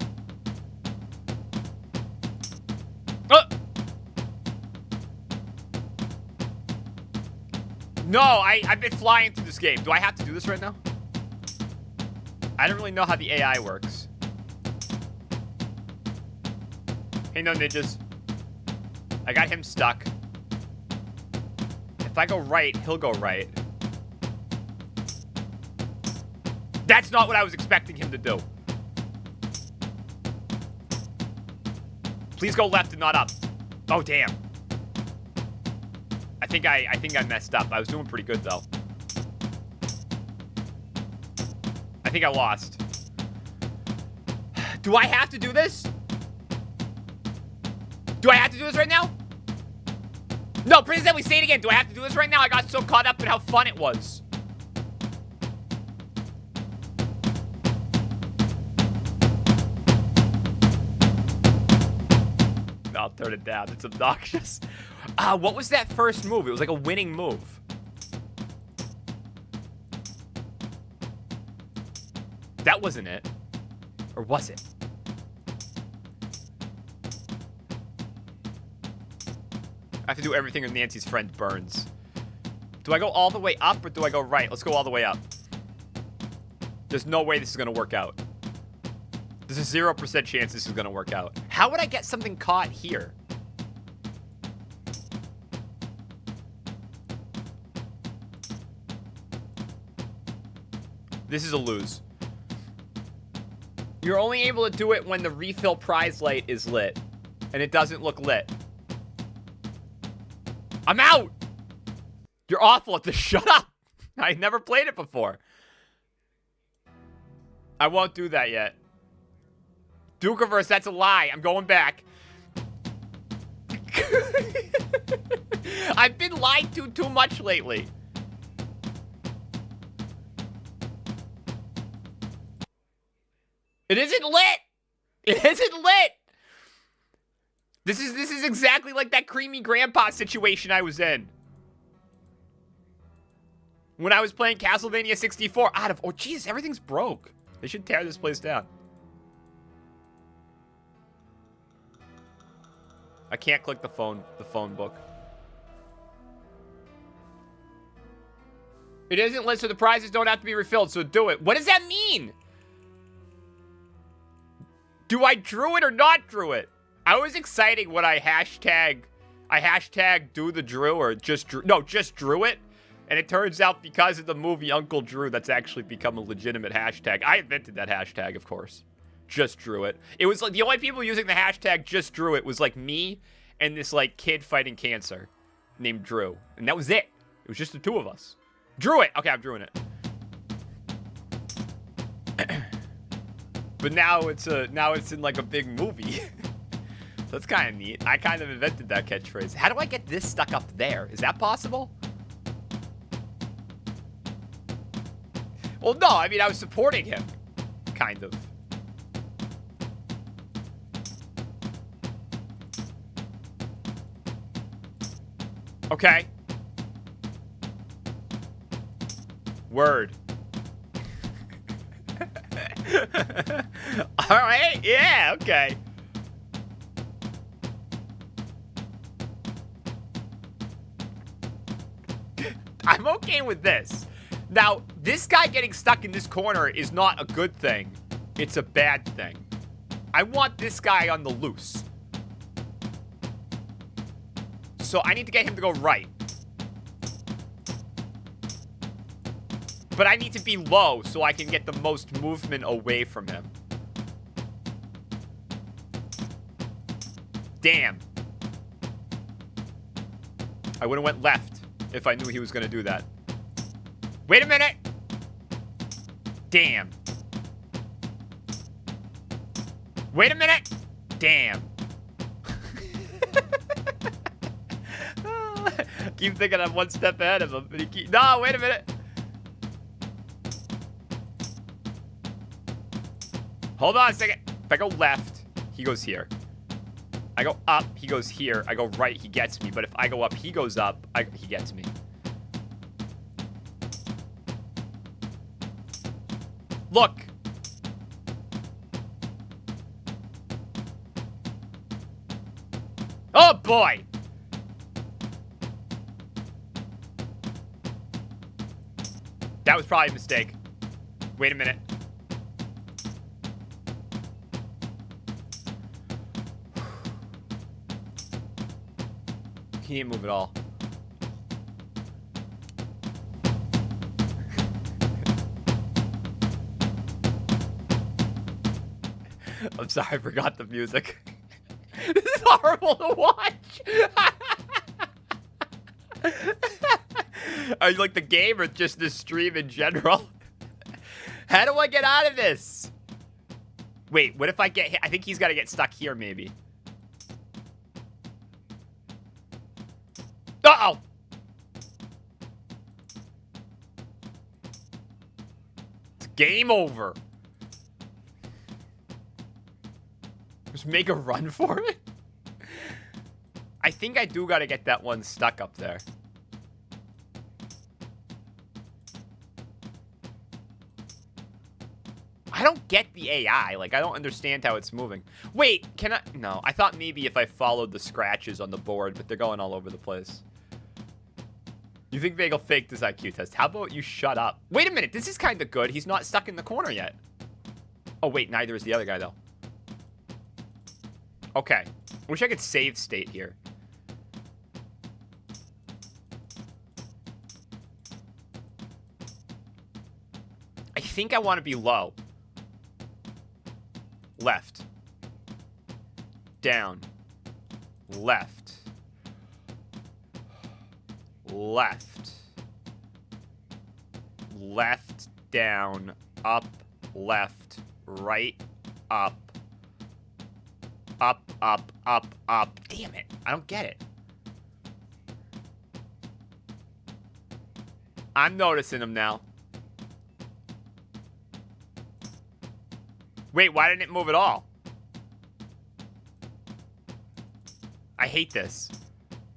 No, I've been flying through this game. Do I have to do this right now? I don't really know how the AI works. Hey, no ninjas. I got him stuck. If I go right, he'll go right. That's not what I was expecting him to do. Please go left and not up. Oh, damn. I think I messed up. I was doing pretty good though. I think I lost. Do I have to do this? Do I have to do this right now? No, Princess Emily, say it again. Do I have to do this right now? I got so caught up in how fun it was. I'll turn it down. It's obnoxious. What was that first move? It was like a winning move. That wasn't it. Or was it? I have to do everything with Nancy's friend Burns. Do I go all the way up or do I go right? Let's go all the way up. There's no way this is going to work out. There's a 0% chance this is going to work out. How would I get something caught here? This is a lose. You're only able to do it when the refill prize light is lit. And it doesn't look lit. I'm out! You're awful at this. Shut up! I never played it before. I won't do that yet. Dukeverse, that's a lie. I'm going back. I've been lied to too much lately. It isn't lit! It isn't lit! This is exactly like that creamy grandpa situation I was in. When I was playing Castlevania 64 out of... Oh, jeez, everything's broke. They should tear this place down. I can't click the phone book. It isn't lit, so the prizes don't have to be refilled, so do it. What does that mean? Do I drew it or not drew it? I was excited when I hashtag do the drew or just drew. No, just drew it. And it turns out because of the movie Uncle Drew, that's actually become a legitimate hashtag. I invented that hashtag, of course. Just drew it. It was like the only people using the hashtag just drew it was like me and this like kid fighting cancer named Drew. And that was it. It was just the two of us. Drew it. Okay, I'm drawing it. But now it's in like a big movie. That's kind of neat. I kind of invented that catchphrase. How do I get this stuck up there? Is that possible? Well, no. I mean, I was supporting him. Kind of. Okay. Word. All right. Yeah, okay. I'm okay with this. Now, this guy getting stuck in this corner is not a good thing. It's a bad thing. I want this guy on the loose. So I need to get him to go right. But I need to be low so I can get the most movement away from him. Damn. I would have went left if I knew he was going to do that. Wait a minute. Damn. Wait a minute. Damn. Keep thinking I'm one step ahead of him. But he no, wait a minute. Hold on a second. If I go left, he goes here. I go up, he goes here. I go right, he gets me. But if I go up, he goes up, he gets me. Look. Oh, boy. That was probably a mistake. Wait a minute. He didn't move at all. I'm sorry, I forgot the music. This is horrible to watch. Are you like the game or just the stream in general? How do I get out of this? Wait, what if I get hit? I think he's got to get stuck here, maybe. Uh-oh! It's game over. Just make a run for it? I think I do got to get that one stuck up there. I don't get the AI. Like, I don't understand how it's moving. Wait, can I? No, I thought maybe if I followed the scratches on the board, but they're going all over the place. You think Bagel faked this IQ test? How about you shut up? Wait a minute. This is kind of good. He's not stuck in the corner yet. Oh, wait. Neither is the other guy, though. Okay. Wish I could save state here. I think I want to be low. Left. Down. Left. Left. Left, down, up, left, right, up. Up, up, up, up. Damn it. I don't get it. I'm noticing him now. Wait, why didn't it move at all? I hate this.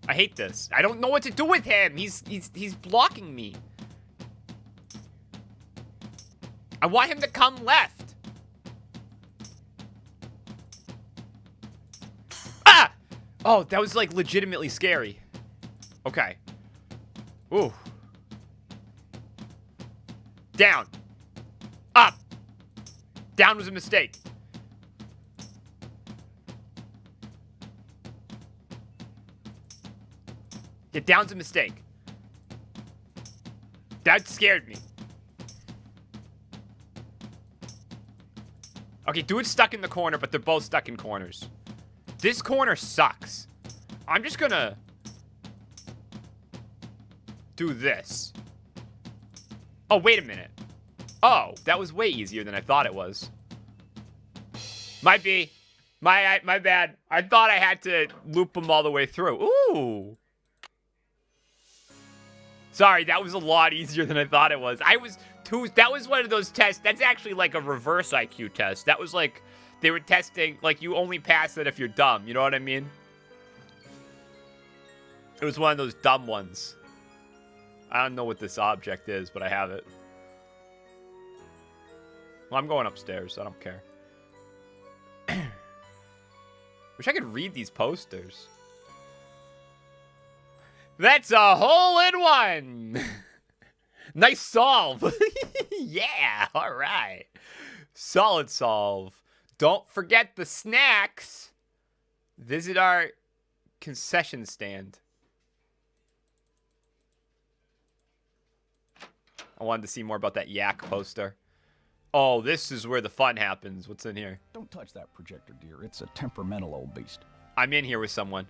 I hate this. I don't know what to do with him. He's blocking me. I want him to come left. Ah! Oh, that was like legitimately scary. Okay. Ooh. Down. Up. Down was a mistake. Yeah, down's a mistake. That scared me. Okay, dude's stuck in the corner, but they're both stuck in corners. This corner sucks. I'm just gonna do this. Oh, wait a minute. Oh, that was way easier than I thought it was. Might be. My bad. I thought I had to loop them all the way through. Ooh. Sorry, that was a lot easier than I thought it was. That was one of those tests. That's actually like a reverse IQ test. That was like, they were testing, like, you only pass it if you're dumb. You know what I mean? It was one of those dumb ones. I don't know what this object is, but I have it. Well, I'm going upstairs. I don't care. Wish I could read these posters. That's a hole in one. Nice solve. Yeah, all right. Solid solve. Don't forget the snacks. Visit our concession stand. I wanted to see more about that yak poster. Oh, this is where the fun happens. What's in here? Don't touch that projector, dear. It's a temperamental old beast. I'm in here with someone.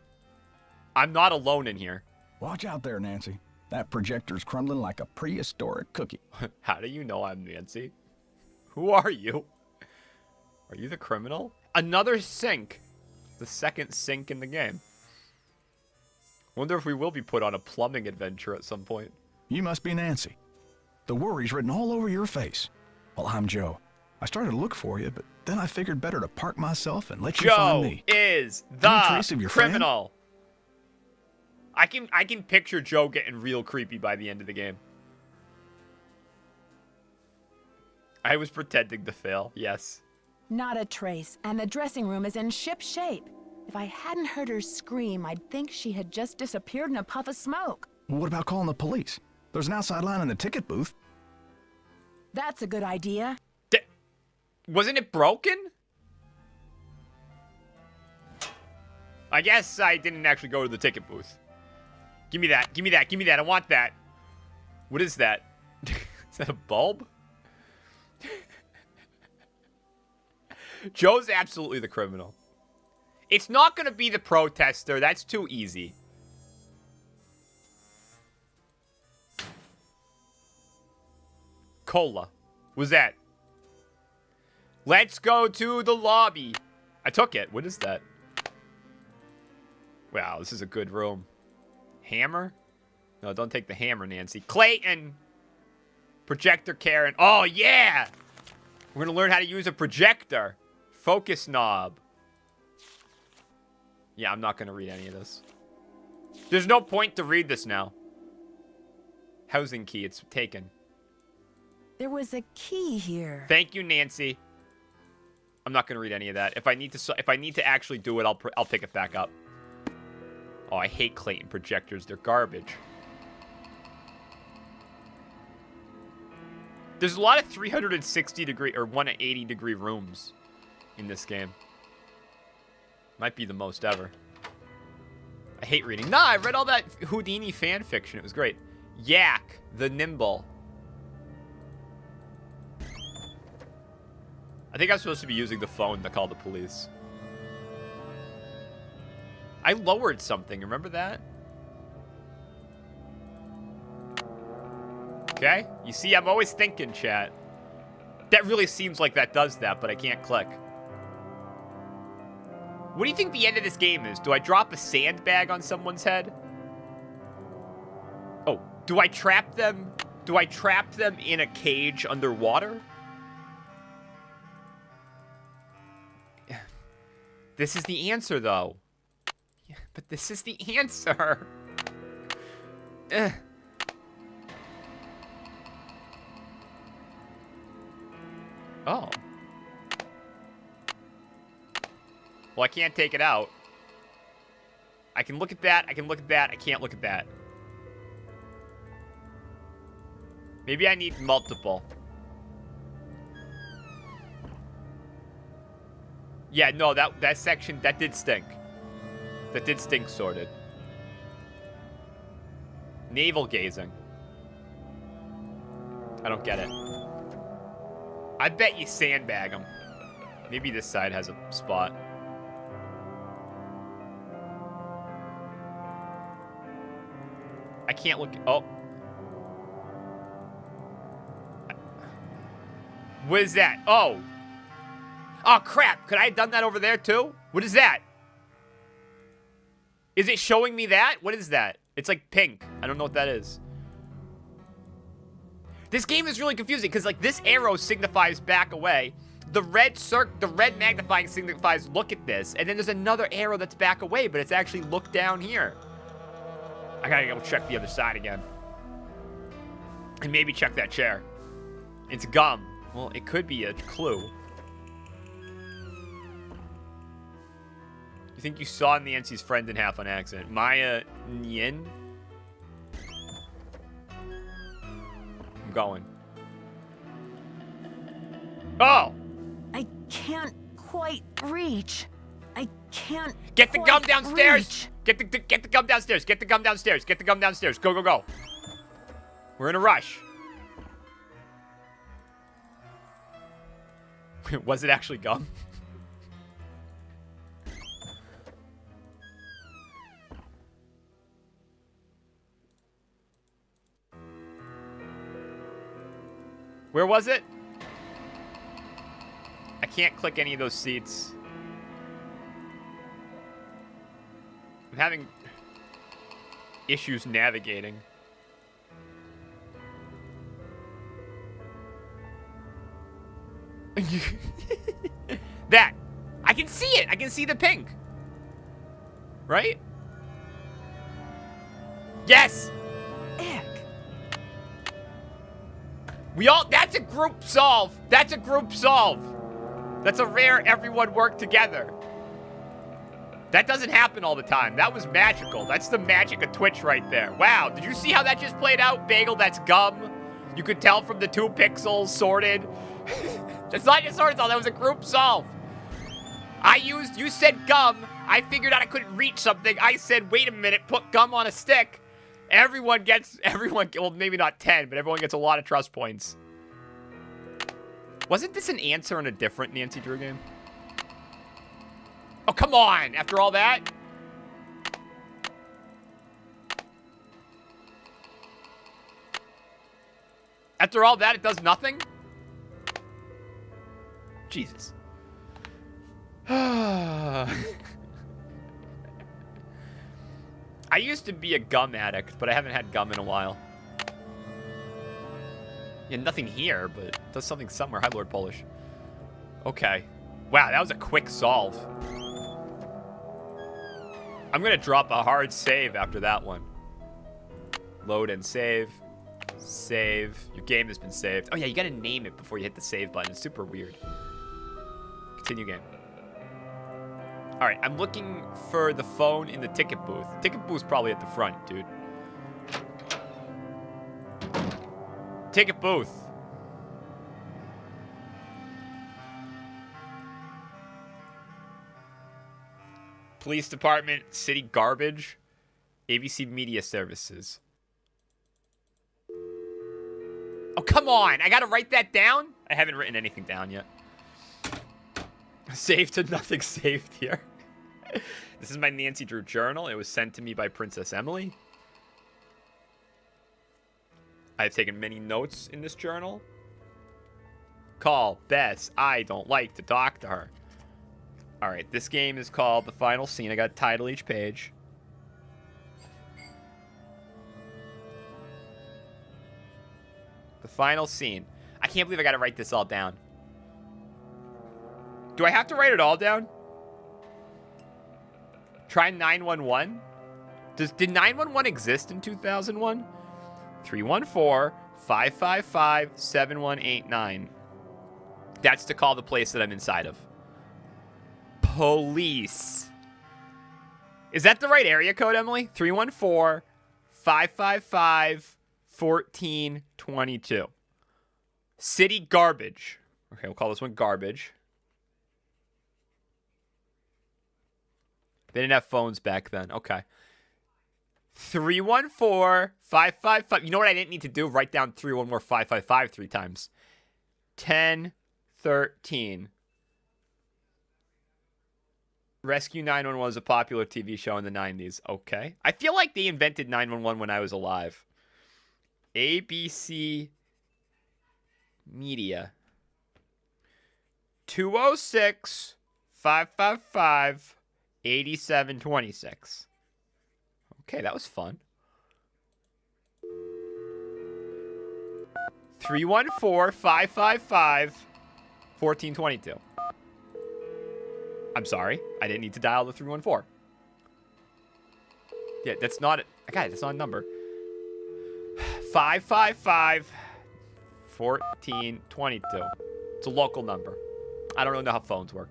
I'm not alone in here. Watch out there, Nancy. That projector's crumbling like a prehistoric cookie. How do you know I'm Nancy? Who are you? Are you the criminal? Another sink. The second sink in the game. Wonder if we will be put on a plumbing adventure at some point. You must be Nancy. The worry's written all over your face. Well, I'm Joe. I started to look for you, but then I figured better to park myself and let you find me. Joe is Any trace of the your criminal. I can picture Joe getting real creepy by the end of the game. I was pretending to fail, yes. Not a trace, and the dressing room is in ship shape. If I hadn't heard her scream, I'd think she had just disappeared in a puff of smoke. Well, what about calling the police? There's an outside line in the ticket booth. That's a good idea. Wasn't it broken? I guess I didn't actually go to the ticket booth. Give me that. Give me that. Give me that. I want that. What is that? Is that a bulb? Joe's absolutely the criminal. It's not going to be the protester. That's too easy. Cola. What's that? Let's go to the lobby. I took it. What is that? Wow, this is a good room. Hammer? No, don't take the hammer, Nancy. Clayton! Projector Karen. Oh, yeah! We're going to learn how to use a projector. Focus knob. Yeah, I'm not going to read any of this. There's no point to read this now. Housing key. It's taken. There was a key here. Thank you, Nancy. I'm not going to read any of that. If I need to actually do it, I'll pick it back up. Oh, I hate Clayton projectors. They're garbage. There's a lot of 360 degree or 180 degree rooms in this game. Might be the most ever. I hate reading. Nah, I read all that Houdini fan fiction. It was great. Yak, the Nimble. I think I'm supposed to be using the phone to call the police. I lowered something. Remember that? Okay. You see, I'm always thinking, chat. That really seems like that does that, but I can't click. What do you think the end of this game is? Do I drop a sandbag on someone's head? Oh, do I trap them? Do I trap them in a cage underwater? This is the answer, though. Yeah, but this is the answer. Ugh. Oh. Well, I can't take it out. I can look at that. I can look at that. I can't look at that. Maybe I need multiple. Yeah, no, that section, that did stink. That did stink sorted. Navel gazing. I don't get it. I bet you sandbag them. Maybe this side has a spot. I can't look. Oh. What is that? Oh. Oh, crap. Could I have done that over there, too? What is that? Is it showing me that? What is that? It's like pink. I don't know what that is. This game is really confusing because, like, this arrow signifies back away. The red magnifying signifies look at this. And then there's another arrow that's back away, but it's actually look down here. I gotta go check the other side again. And maybe check that chair. It's gum. Well, it could be a clue. You think you saw Nancy's friend in half on accident? Maya Nien? I'm going. Oh! I can't quite reach. I can't. Get the gum quite downstairs! reach. Get the gum downstairs! Get the gum downstairs! Get the gum downstairs! Go, go, go! We're in a rush. Was it actually gum? Where was it? I can't click any of those seats. I'm having issues navigating. That. I can see it. I can see the pink. Right? Yes. Ick. That's a group solve. That's a group solve. That's a rare everyone work together. That doesn't happen all the time. That was magical. That's the magic of Twitch right there. Wow, did you see how that just played out? Bagel, that's gum. You could tell from the 2 pixels sorted. That's not just sorted solve, that was a group solve. You said gum. I figured out I couldn't reach something. I said, wait a minute, put gum on a stick. Everyone, well, maybe not 10, but everyone gets a lot of trust points. Wasn't this an answer in a different Nancy Drew game? Oh, come on! After all that? After all that, it does nothing? Jesus. I used to be a gum addict, but I haven't had gum in a while. Yeah, nothing here, but it does something somewhere. Hi, Lord Polish. Okay. Wow, that was a quick solve. I'm gonna drop a hard save after that one. Load and save. Save. Your game has been saved. Oh yeah, you gotta name it before you hit the save button. It's super weird. Continue game. Alright, I'm looking for the phone in the ticket booth. Ticket booth's probably at the front, dude. Ticket booth. Police department, city garbage, ABC Media Services. Oh, come on. I gotta write that down? I haven't written anything down yet. Saved to nothing saved here. This is my Nancy Drew journal. It was sent to me by Princess Emily. I've taken many notes in this journal. Call Bess. I don't like to talk to her. Alright, this game is called The Final Scene. I got a title each page. The Final Scene. I can't believe I gotta write this all down. Do I have to write it all down? Try 911? Did 911 exist in 2001? 314-555-7189. That's to call the place that I'm inside of. Police. Is that the right area code, Emily? 314-555-1422. City garbage. Okay, we'll call this one garbage. They didn't have phones back then. Okay. 314-555. You know what I didn't need to do? Write down 314-555 3 times. 1013. Rescue 911 was a popular TV show in the 90s. Okay. I feel like they invented 911 when I was alive. ABC Media. 206-555-8726. Okay, that was fun. 314-555-1422. I'm sorry. I didn't need to dial the 314. Yeah, that's not it. I got it. That's not a number. 555-1422. It's a local number. I don't know how phones work.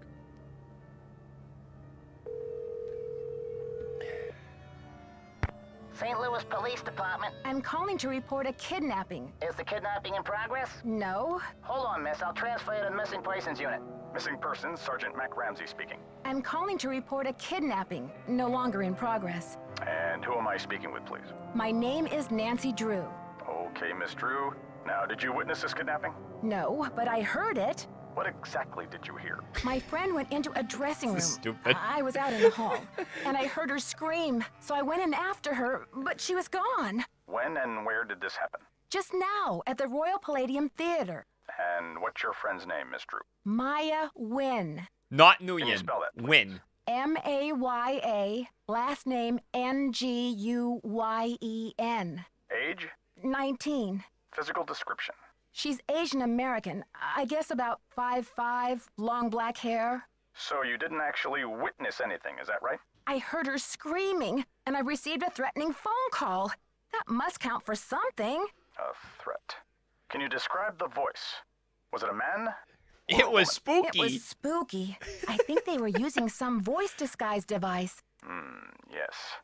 St. Louis Police Department. I'm calling to report a kidnapping. Is the kidnapping in progress? No. Hold on, miss. I'll transfer you to the Missing Persons Unit. Missing persons, Sergeant Mac Ramsey speaking. I'm calling to report a kidnapping, no longer in progress. And who am I speaking with, please? My name is Nancy Drew. Okay, Miss Drew. Now, did you witness this kidnapping? No, but I heard it. What exactly did you hear? My friend went into a dressing room. This is stupid. I was out in the hall, and I heard her scream, so I went in after her, but she was gone. When and where did this happen? Just now, at the Royal Palladium Theater. And what's your friend's name, Miss Drew? Maya Nguyen. Not Can you Nguyen. spell that, please? Win. M-A-Y-A, last name N-G-U-Y-E-N. Age? 19. Physical description? She's Asian American. I guess about 5'5", long black hair. So you didn't actually witness anything, is that right? I heard her screaming, and I received a threatening phone call. That must count for something. A threat. Can you describe the voice? Was it a man? It was spooky. It was spooky. I think they were using some voice disguise device. Yes.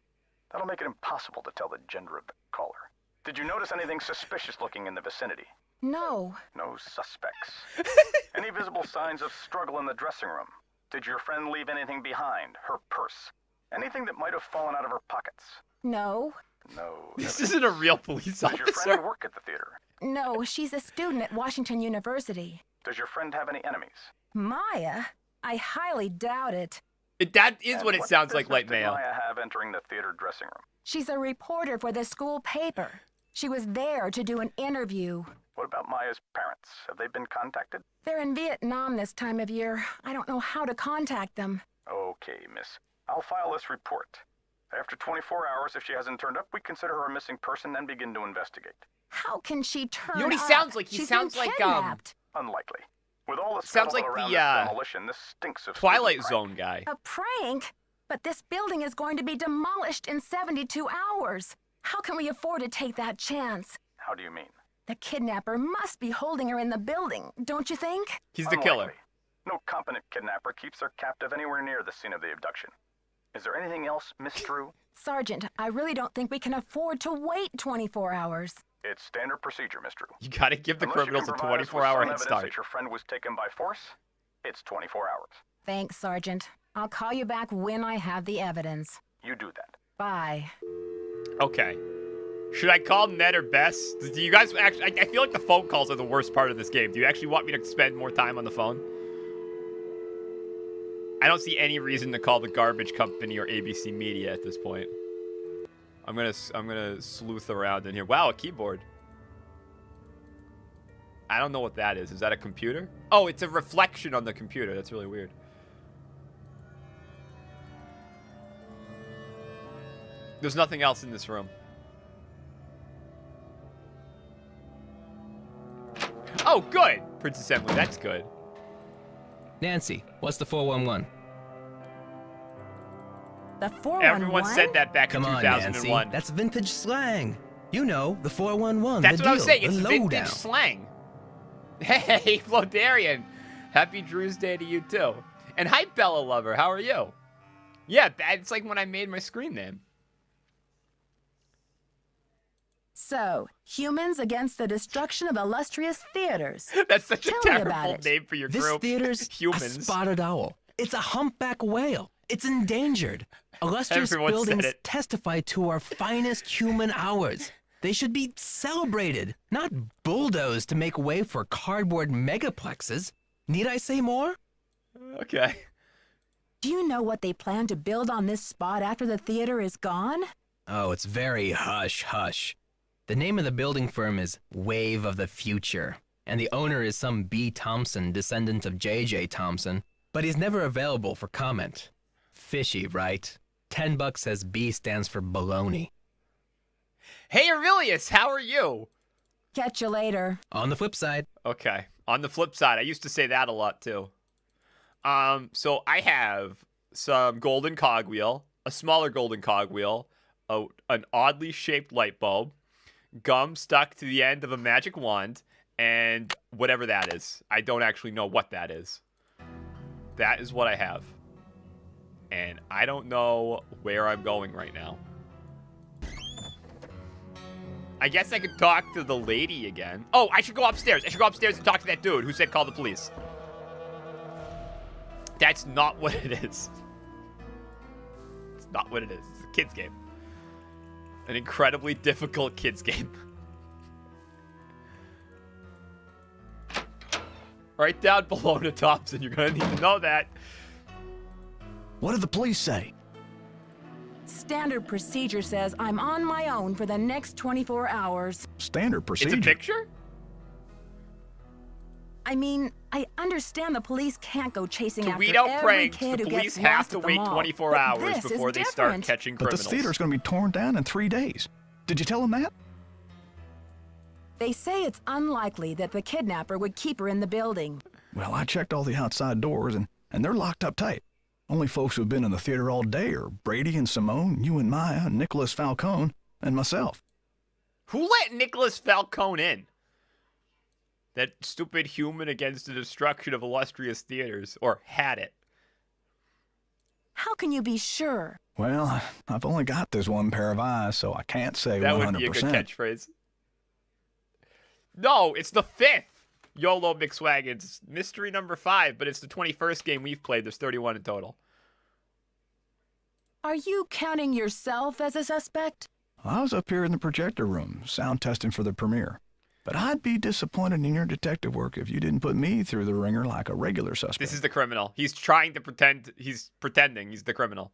That'll make it impossible to tell the gender of the caller. Did you notice anything suspicious looking in the vicinity? No. No suspects. Any visible signs of struggle in the dressing room? Did your friend leave anything behind? Her purse? Anything that might have fallen out of her pockets? No. No. This isn't a real police Does your friend officer. work at the theater? No, she's a student at Washington University. Does your friend have any enemies? Maya? I highly doubt it. That is And what it sounds like, business light did mail. Maya have entering the theater dressing room? She's a reporter for the school paper. She was there to do an interview. What about Maya's parents? Have they been contacted? They're in Vietnam this time of year. I don't know how to contact them. Okay, miss. I'll file this report. After 24 hours, if she hasn't turned up, we consider her a missing person and begin to investigate. How can she turn You know what he up? sounds like? He She's sounds been like, kidnapped. Unlikely. With all the Sounds scuttlebutt like around the, this demolition, this stinks of Twilight stupid Zone guy. A prank? But this building is going to be demolished in 72 hours. How can we afford to take that chance? How do you mean? The kidnapper must be holding her in the building, don't you think? He's the killer. Unlikely. No competent kidnapper keeps their captive anywhere near the scene of the abduction. Is there anything else, Miss Drew? Sergeant, I really don't think we can afford to wait 24 hours. It's standard procedure, Miss Drew. You gotta give the Unless you criminals a can provide us with 24-hour some head evidence start. that your friend was taken by force, it's 24 hours. Thanks, Sergeant. I'll call you back when I have the evidence. You do that. Bye. Okay. Should I call Ned or Bess? Do you guys actually... I feel like the phone calls are the worst part of this game. Do you actually want me to spend more time on the phone? I don't see any reason to call the garbage company or ABC Media at this point. I'm gonna sleuth around in here. Wow, a keyboard. I don't know what that is. Is that a computer? Oh, it's a reflection on the computer. That's really weird. There's nothing else in this room. Oh, good. Princess Emily, that's good. Nancy, what's the 411? The 411? Everyone said that back Come in on, 2001. Nancy. That's vintage slang. You know, the 411. That's the what I was deal, saying. the It's lowdown. vintage slang. Hey, Flodarian. Happy Drew's Day to you, too. And hi, Bella Lover. How are you? Yeah, that's like when I made my screen name. So, humans against the destruction of illustrious theaters. That's such Tell a me about terrible it. name for your This group. theater's Humans. a spotted owl. It's a humpback whale. It's endangered. Illustrious Everyone said buildings it. testify to our finest human hours. They should be celebrated, not bulldozed to make way for cardboard megaplexes. Need I say more? Okay. Do you know what they plan to build on this spot after the theater is gone? Oh, it's very hush-hush. The name of the building firm is Wave of the Future, and the owner is some B. Thompson, descendant of J.J. Thompson, but he's never available for comment. Fishy, right? $10 says B stands for baloney. Hey, Aurelius, how are you? Catch you later. On the flip side, Okay. On the flip side, I used to say that a lot, too. So I have some golden cogwheel, a smaller golden cogwheel, an oddly shaped light bulb, gum stuck to the end of a magic wand, and whatever that is. I don't actually know what that is. That is what I have. And I don't know where I'm going right now. I guess I could talk to the lady again. Oh, I should go upstairs. I should go upstairs and talk to that dude who said call the police. That's not what it is. It's not what it is. It's a kid's game. An incredibly difficult kid's game. Write down Bologna Thompson. You're going to need to know that. What did the police say? Standard procedure says I'm on my own for the next 24 hours. Standard procedure. It's a picture? I mean, I understand the police can't go chasing To weed after out every pranks, kid the who police gets have lost to at the wait mall. 24 But hours this is before they start different. catching But criminals. this theater's going to be torn down in 3 days. Did you tell them that? They say it's unlikely that the kidnapper would keep her in the building. Well, I checked all the outside doors, and they're locked up tight. Only folks who've been in the theater all day are Brady and Simone, you and Maya, Nicholas Falcone, and myself. Who let Nicholas Falcone in? That stupid human against the destruction of illustrious theaters. Or had it. How can you be sure? Well, I've only got this one pair of eyes, so I can't say That 100%. would be a good catchphrase. No, it's the 5th. YOLO McSwaggins. Mystery number 5, but it's the 21st game we've played. There's 31 in total. Are you counting yourself as a suspect? I was up here in the projector room, sound testing for the premiere. But I'd be disappointed in your detective work if you didn't put me through the ringer like a regular suspect. This is the criminal. He's trying to pretend. He's pretending he's the criminal.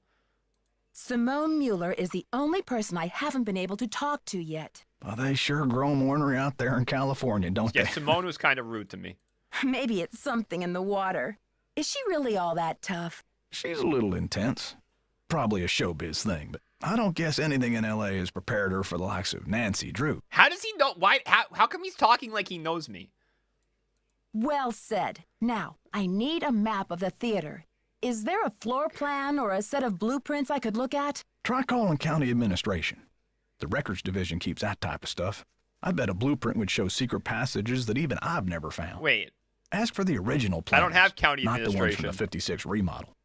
Simone Mueller is the only person I haven't been able to talk to yet. Well, they sure grow 'em ornery out there in California, don't Yeah, they? Simone was kind of rude to me. Maybe it's something in the water. Is she really all that tough? She's a little intense. Probably a showbiz thing, but I don't guess anything in L.A. has prepared her for the likes of Nancy Drew. How does he know? Why? How come he's talking like he knows me? Well said. Now, I need a map of the theater. Is there a floor plan or a set of blueprints I could look at? Try calling county administration. The records division keeps that type of stuff. I bet a blueprint would show secret passages that even I've never found. Wait. Ask for the original plans. I don't have county not administration. the ones from the 56 remodel.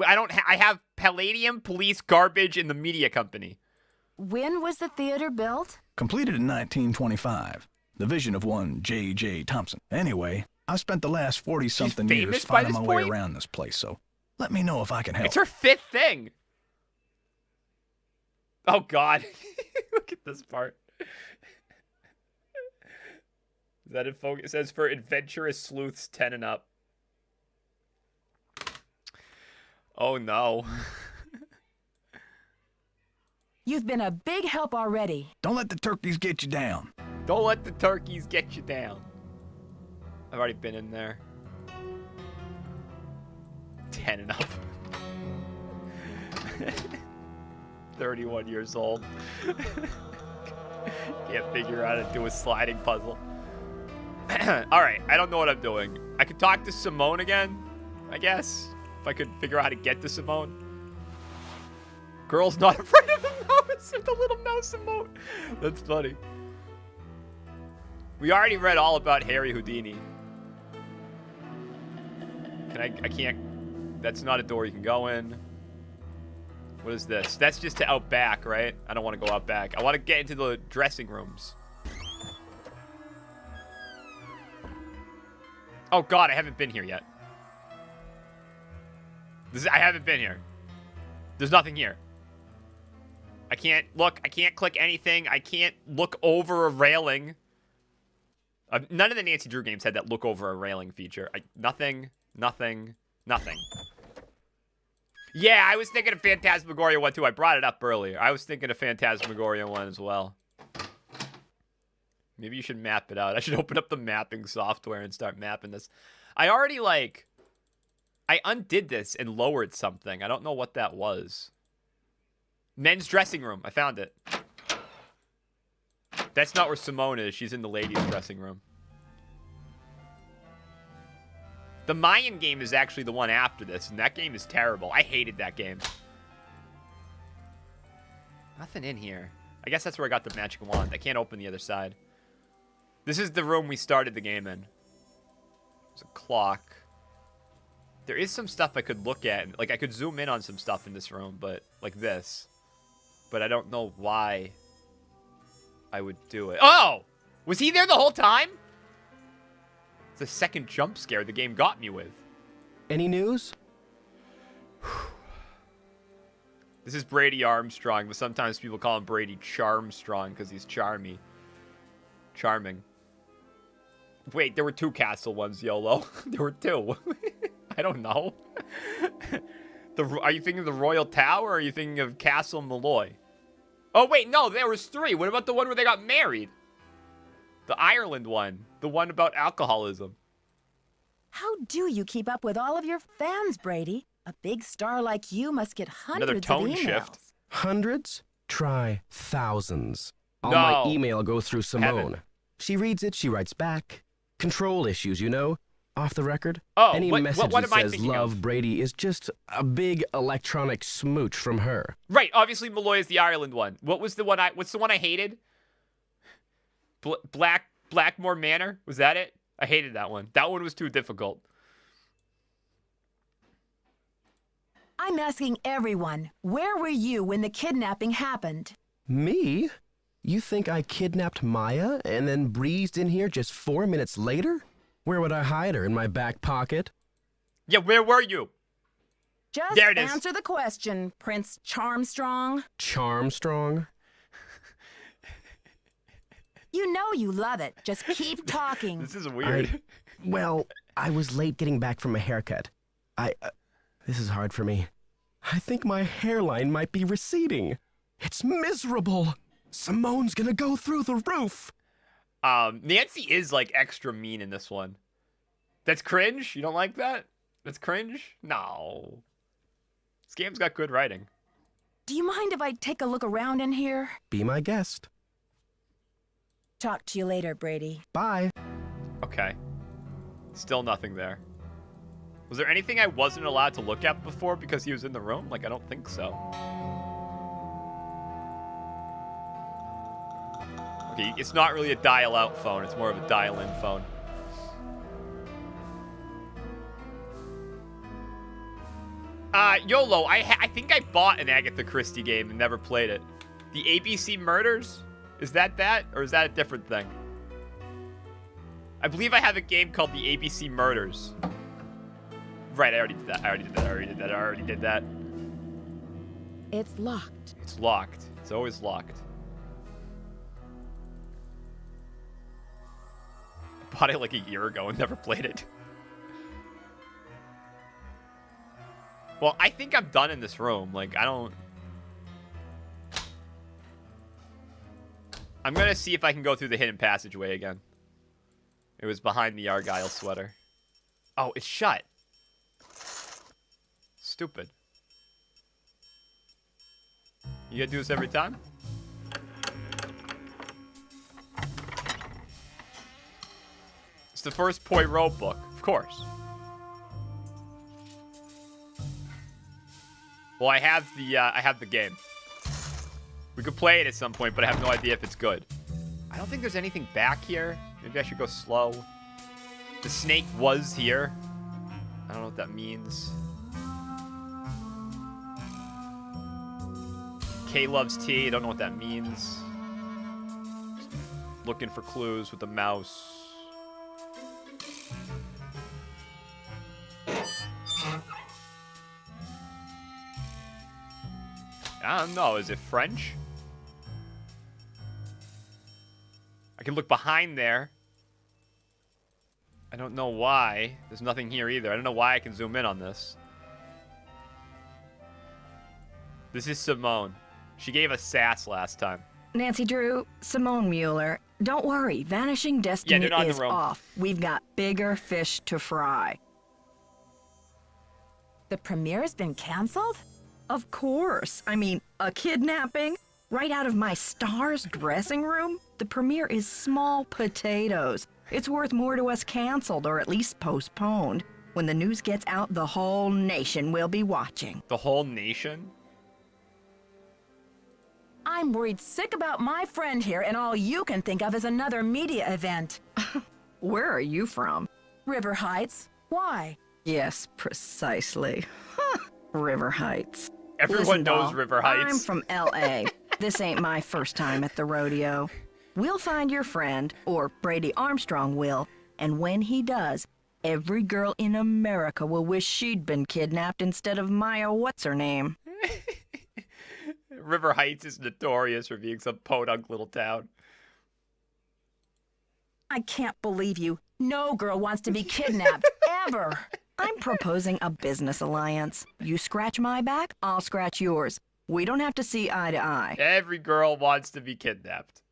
I have Palladium, Police, Garbage, and the Media Company. When was the theater built? Completed in 1925. The vision of one J.J. Thompson. Anyway, I've spent the last 40-something She's years famous by finding this my way point? around this place, so let me know if I can help. It's her 5th thing. Oh, God. Look at this part. Is that in focus? It says for adventurous sleuths 10 and up. Oh, no. You've been a big help already. Don't let the turkeys get you down. Don't let the turkeys get you down. I've already been in there. 10 and up. 31 years old. Can't figure out how to do a sliding puzzle. Alright, I don't know what I'm doing. I could talk to Simone again, I guess. If I could figure out how to get to Simone. Girl's not afraid of the mouse. The little mouse emote. That's funny. We already read all about Harry Houdini. I can't. That's not a door you can go in. What is this? That's just to out back, right? I don't want to go out back. I want to get into the dressing rooms. Oh God, I haven't been here yet. I haven't been here. There's nothing here. I can't look. I can't click anything. I can't look over a railing. None of the Nancy Drew games had that look over a railing feature. Nothing. Yeah, I was thinking of Phantasmagoria 1 too. I brought it up earlier. I was thinking of Phantasmagoria 1 as well. Maybe you should map it out. I should open up the mapping software and start mapping this. I already, I undid this and lowered something. I don't know what that was. Men's dressing room. I found it. That's not where Simone is. She's in the ladies' dressing room. The Mayan game is actually the one after this, and that game is terrible. I hated that game. Nothing in here. I guess that's where I got the magic wand. I can't open the other side. This is the room we started the game in. There's a clock. There is some stuff I could look at. Like, I could zoom in on some stuff in this room, but like this. But I don't know why I would do it. Oh! Was he there the whole time? It's the second jump scare the game got me with. Any news? This is Brady Armstrong, but sometimes people call him Brady Charmstrong because he's charming. Wait, there were 2 castle ones, YOLO. There were 2. I don't know. Are you thinking of the Royal Tower, or are you thinking of Castle Malloy? Oh, wait, no, there was 3. What about the one where they got married? The Ireland one. The one about alcoholism. How do you keep up with all of your fans, Brady? A big star like you must get hundreds Another tone of emails. shift. Hundreds? Try thousands. All No. my email goes through Simone. Heaven. She reads it, she writes back. Control issues, you know? Off the record. Oh, Any message what that am I says thinking love of? Brady is just a big electronic smooch from her. Right, obviously Malloy is the Ireland one. What's the one I hated? Blackmore Manor? Was that it? I hated that one. That one was too difficult. I'm asking everyone, where were you when the kidnapping happened? Me? You think I kidnapped Maya and then breezed in here just 4 minutes later? Where would I hide her? In my back pocket? Yeah, where were you? Just There it is. answer the question, Prince Charmstrong. Charmstrong? You know you love it. Just keep talking. This is weird. Well, I was late getting back from a haircut. This is hard for me. I think my hairline might be receding. It's miserable. Simone's gonna go through the roof. Nancy is like extra mean in this one. That's cringe? You don't like that? That's cringe? No. This game's got good writing. Do you mind if I take a look around in here? Be my guest. Talk to you later, Brady. Bye. Okay. Still nothing there. Was there anything I wasn't allowed to look at before because he was in the room? Like, I don't think so. Okay, it's not really a dial-out phone. It's more of a dial-in phone. YOLO, I think I bought an Agatha Christie game and never played it. The ABC Murders? Is that? Or is that a different thing? I believe I have a game called the ABC Murders. Right, I already did that. It's locked. It's locked. It's always locked. I bought it like a year ago and never played it. Well, I think I'm done in this room. Like, I'm gonna see if I can go through the hidden passageway again. It was behind the Argyle sweater. Oh, it's shut. Stupid. You gotta do this every time? It's the first Poirot book, of course. Well, I have the game. We could play it at some point, but I have no idea if it's good. I don't think there's anything back here. Maybe I should go slow. The snake was here. I don't know what that means. K loves tea. I don't know what that means. Looking for clues with the mouse. I don't know. Is it French? I can look behind there. I don't know why. There's nothing here either. I don't know why I can zoom in on this. This is Simone. She gave us sass last time. Nancy Drew, Simone Mueller. Don't worry, Vanishing Destiny they're not in the is room. off. We've got bigger fish to fry. The premiere's been canceled? Of course. I mean, a kidnapping? Right out of my star's dressing room? The premiere is small potatoes. It's worth more to us canceled, or at least postponed. When the news gets out, the whole nation will be watching. The whole nation? I'm worried sick about my friend here, and all you can think of is another media event. Where are you from? River Heights. Why? Yes, precisely. River Heights. Everyone Listen, knows doll, River Heights. I'm from L.A. This ain't my first time at the rodeo. We'll find your friend, or Brady Armstrong will, and when he does, every girl in America will wish she'd been kidnapped instead of Maya what's-her-name. River Heights is notorious for being some podunk little town. I can't believe you. No girl wants to be kidnapped, ever. I'm proposing a business alliance. You scratch my back, I'll scratch yours. We don't have to see eye to eye. Every girl wants to be kidnapped.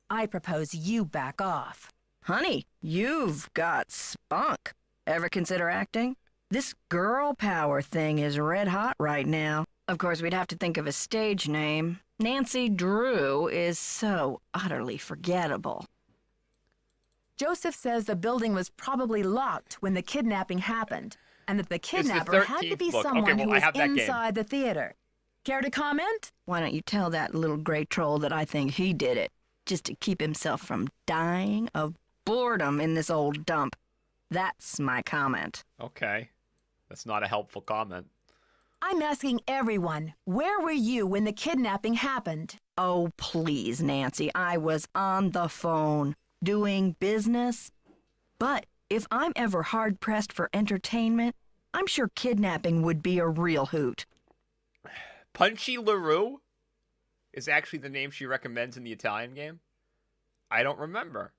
I propose you back off. Honey, you've got spunk. Ever consider acting? This girl power thing is red hot right now. Of course, we'd have to think of a stage name. Nancy Drew is so utterly forgettable. Joseph says the building was probably locked when the kidnapping happened, and that the kidnapper had to 13th be book. someone Okay, well, who I was have that game. inside the theater. Care to comment? Why don't you tell that little gray troll that I think he did it, just to keep himself from dying of boredom in this old dump. That's my comment. Okay. That's not a helpful comment. I'm asking everyone, where were you when the kidnapping happened? Oh, please, Nancy, I was on the phone, doing business. But if I'm ever hard-pressed for entertainment, I'm sure kidnapping would be a real hoot. Punchy LaRue is actually the name she recommends in the Italian game. I don't remember.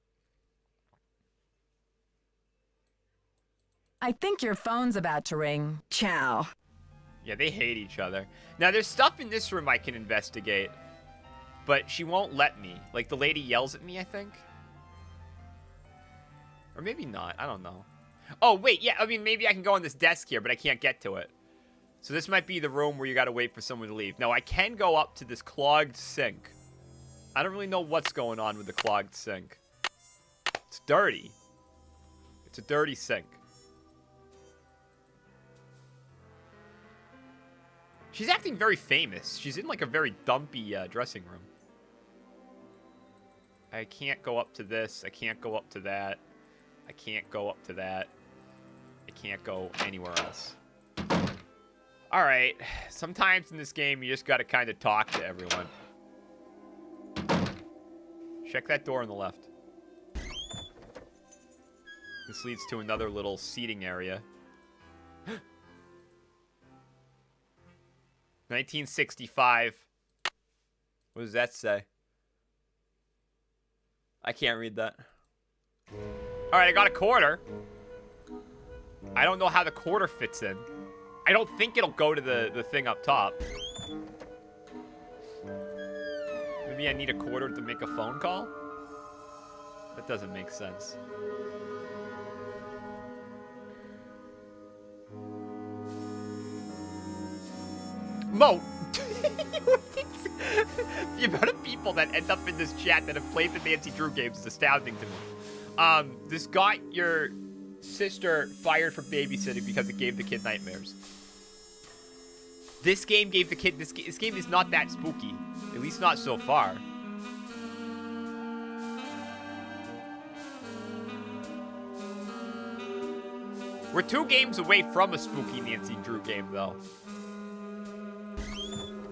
I think your phone's about to ring. Ciao. Yeah, they hate each other. Now, there's stuff in this room I can investigate, but she won't let me. Like, the lady yells at me, I think. Or maybe not. I don't know. Oh, wait. Yeah, I mean, maybe I can go on this desk here, but I can't get to it. So this might be the room where you got to wait for someone to leave. Now, I can go up to this clogged sink. I don't really know what's going on with the clogged sink. It's dirty. It's a dirty sink. She's acting very famous. She's in like a very dumpy dressing room. I can't go up to this. I can't go up to that. I can't go up to that. I can't go anywhere else. Alright. Sometimes in this game, you just gotta kind of talk to everyone. Check that door on the left. This leads to another little seating area. 1965. What does that say? I can't read that. Alright, I got a quarter. I don't know how the quarter fits in. I don't think it'll go to the thing up top. Maybe I need a quarter to make a phone call? That doesn't make sense. Mo! The amount of people that end up in this chat that have played the Nancy Drew games is astounding to me. This got your sister fired from babysitting because it gave the kid nightmares. This game gave the kid... This game is not that spooky. At least not so far. We're 2 games away from a spooky Nancy Drew game, though.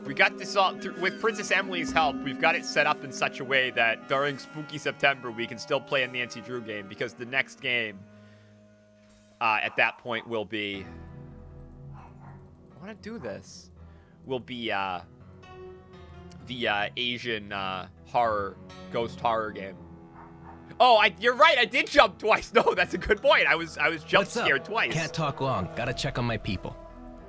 We got this all... With Princess Emily's help, we've got it set up in such a way that during Spooky September, we can still play a Nancy Drew game, because the next game at that point will be... I want to do this. Will be the Asian ghost horror game. Oh, you're right. I did jump twice. No, that's a good point. I was jump scared twice. Can't talk long. Gotta check on my people.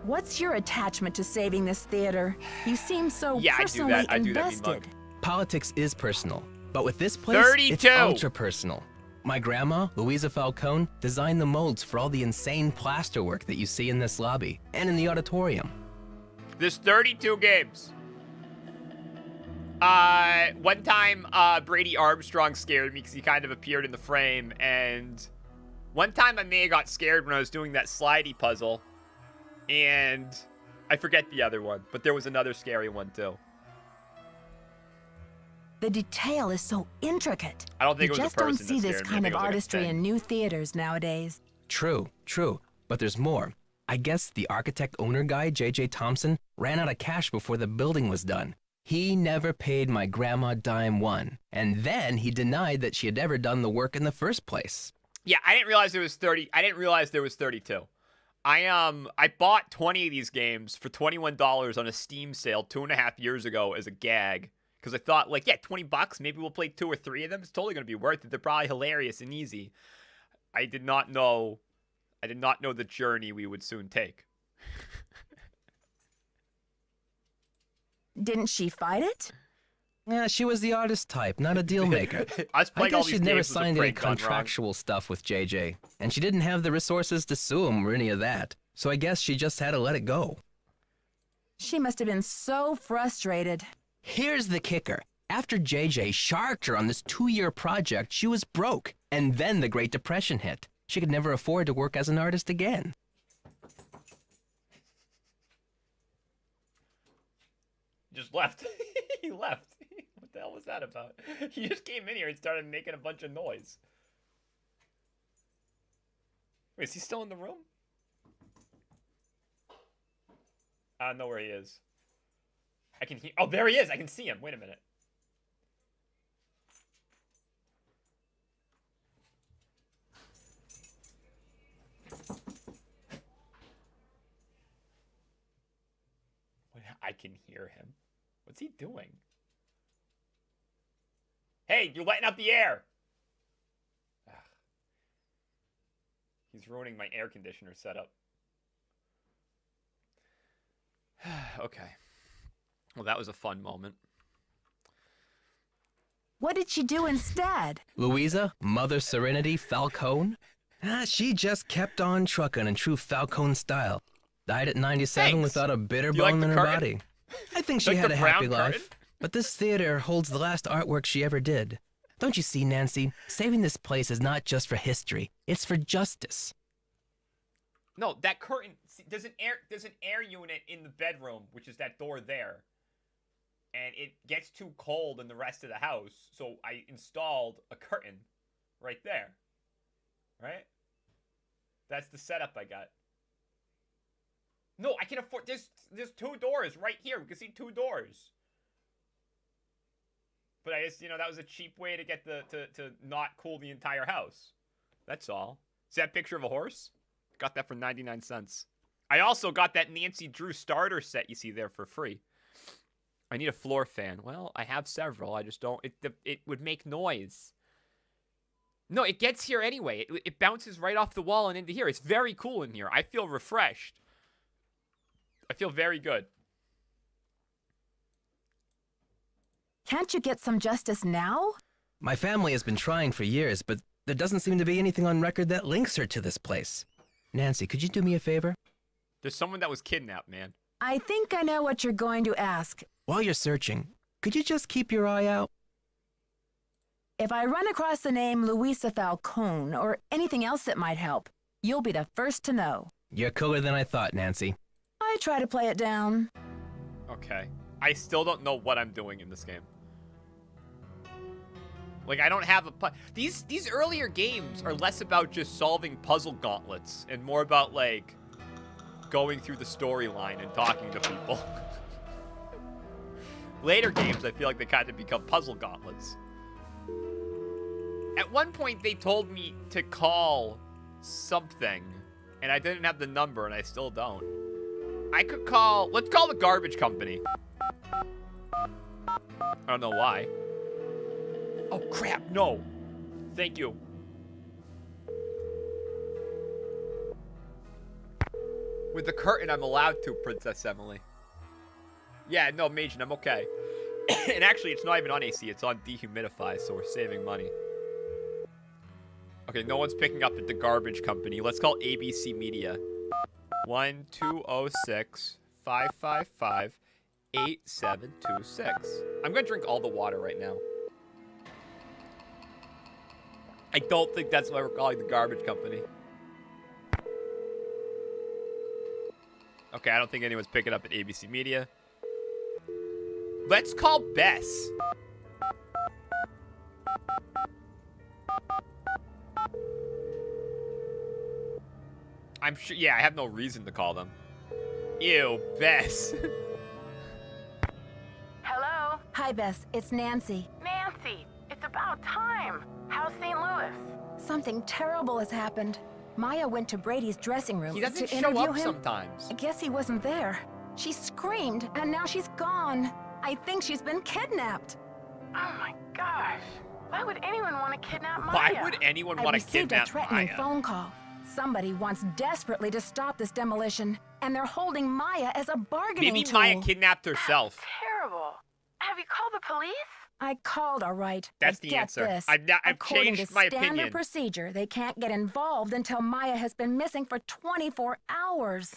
What's your attachment to saving this theater? You seem so Yeah, personally I do that. invested. Politics is personal, but with this place, 32. it's ultra personal. My grandma, Louisa Falcone, designed the molds for all the insane plasterwork that you see in this lobby and in the auditorium. There's 32 games. One time, Brady Armstrong scared me because he kind of appeared in the frame, and one time I may have got scared when I was doing that slidey puzzle, and I forget the other one, but there was another scary one too. The detail is so intricate. I don't think you it was just a person don't see that this scared me. I kind think of it was like a artistry thing. in new theaters nowadays. True, but there's more. I guess the architect-owner guy, J.J. Thompson, ran out of cash before the building was done. He never paid my grandma dime one, and then he denied that she had ever done the work in the first place. Yeah, I didn't realize there was 30. I didn't realize there was 32. I bought 20 of these games for $21 on a Steam sale 2.5 years ago as a gag. Because I thought, like, yeah, $20, maybe we'll play 2 or 3 of them. It's totally going to be worth it. They're probably hilarious and easy. I did not know the journey we would soon take. Didn't she fight it? Yeah, she was the artist type, not a deal maker. Us I playing all guess these she'd never games was a signed any prank gone wrong. contractual stuff with JJ, and she didn't have the resources to sue him or any of that. So I guess she just had to let it go. She must have been so frustrated. Here's the kicker. After JJ sharked her on this 2-year project, she was broke. And then the Great Depression hit. She could never afford to work as an artist again. Just left. He left. What the hell was that about? He just came in here and started making a bunch of noise. Wait, is he still in the room? I don't know where he is. I can hear... Oh, there he is. I can see him. Wait a minute. Wait, I can hear him. What's he doing? Hey, you're letting out the air! Ugh. He's ruining my air conditioner setup. Okay. Well, that was a fun moment. What did she do instead? Louisa, Mother Serenity Falcone? She just kept on trucking in true Falcone style. Died at 97 Thanks. without a bitter Do you like bone the in her curtain? body. I think she Like had the a brown happy curtain? life. But this theater holds the last artwork she ever did. Don't you see, Nancy? Saving this place is not just for history. It's for justice. No, that curtain. See, there's an air unit in the bedroom, which is that door there, and it gets too cold in the rest of the house. So I installed a curtain right there. Right. That's the setup I got. No, I can afford. There's 2 doors right here. We can see 2 doors. But I just, that was a cheap way to get to not cool the entire house. That's all. See that picture of a horse? Got that for 99 cents. I also got that Nancy Drew starter set you see there for free. I need a floor fan. Well, I have several. I just don't. It would make noise. No, it gets here anyway. It bounces right off the wall and into here. It's very cool in here. I feel refreshed. I feel very good. Can't you get some justice now? My family has been trying for years, but there doesn't seem to be anything on record that links her to this place. Nancy, could you do me a favor? There's someone that was kidnapped, man. I think I know what you're going to ask. While you're searching, could you just keep your eye out? If I run across the name Louisa Falcone or anything else that might help, you'll be the first to know. You're cooler than I thought, Nancy. I try to play it down. Okay. I still don't know what I'm doing in this game. Like, I don't have a... These earlier games are less about just solving puzzle gauntlets and more about, like, going through the storyline and talking to people. Later games, I feel like they kind of become puzzle gauntlets. At one point, they told me to call something, and I didn't have the number, and I still don't. I could call... Let's call the garbage company. I don't know why. Oh, crap, no. Thank you. With the curtain, I'm allowed to, Princess Emily. Yeah, no, Majin, I'm okay. And actually, it's not even on AC, it's on dehumidify, so we're saving money. Okay, no one's picking up at the garbage company. Let's call ABC Media. 1-206-555-8726. I'm gonna drink all the water right now. I don't think that's why we're calling the garbage company. Okay, I don't think anyone's picking up at ABC Media. Let's call Bess. I'm sure, yeah, I have no reason to call them. Ew, Bess. Hello? Hi, Bess. It's Nancy. Nancy, it's about time. How's St. Louis? Something terrible has happened. Maya went to Brady's dressing room He doesn't to show interview up him. sometimes. I guess he wasn't there. She screamed, and now she's gone. I think she's been kidnapped. Oh my gosh. Why would anyone want to kidnap Maya? Why would anyone I want to received a kidnap threatening Maya? phone call. Somebody wants desperately to stop this demolition, and they're holding Maya as a bargaining Maybe tool. Maya kidnapped herself. Terrible. Have you called the police? I called, all right. That's but the get answer. This. I've According changed to my standard opinion. procedure, they can't get involved until Maya has been missing for 24 hours.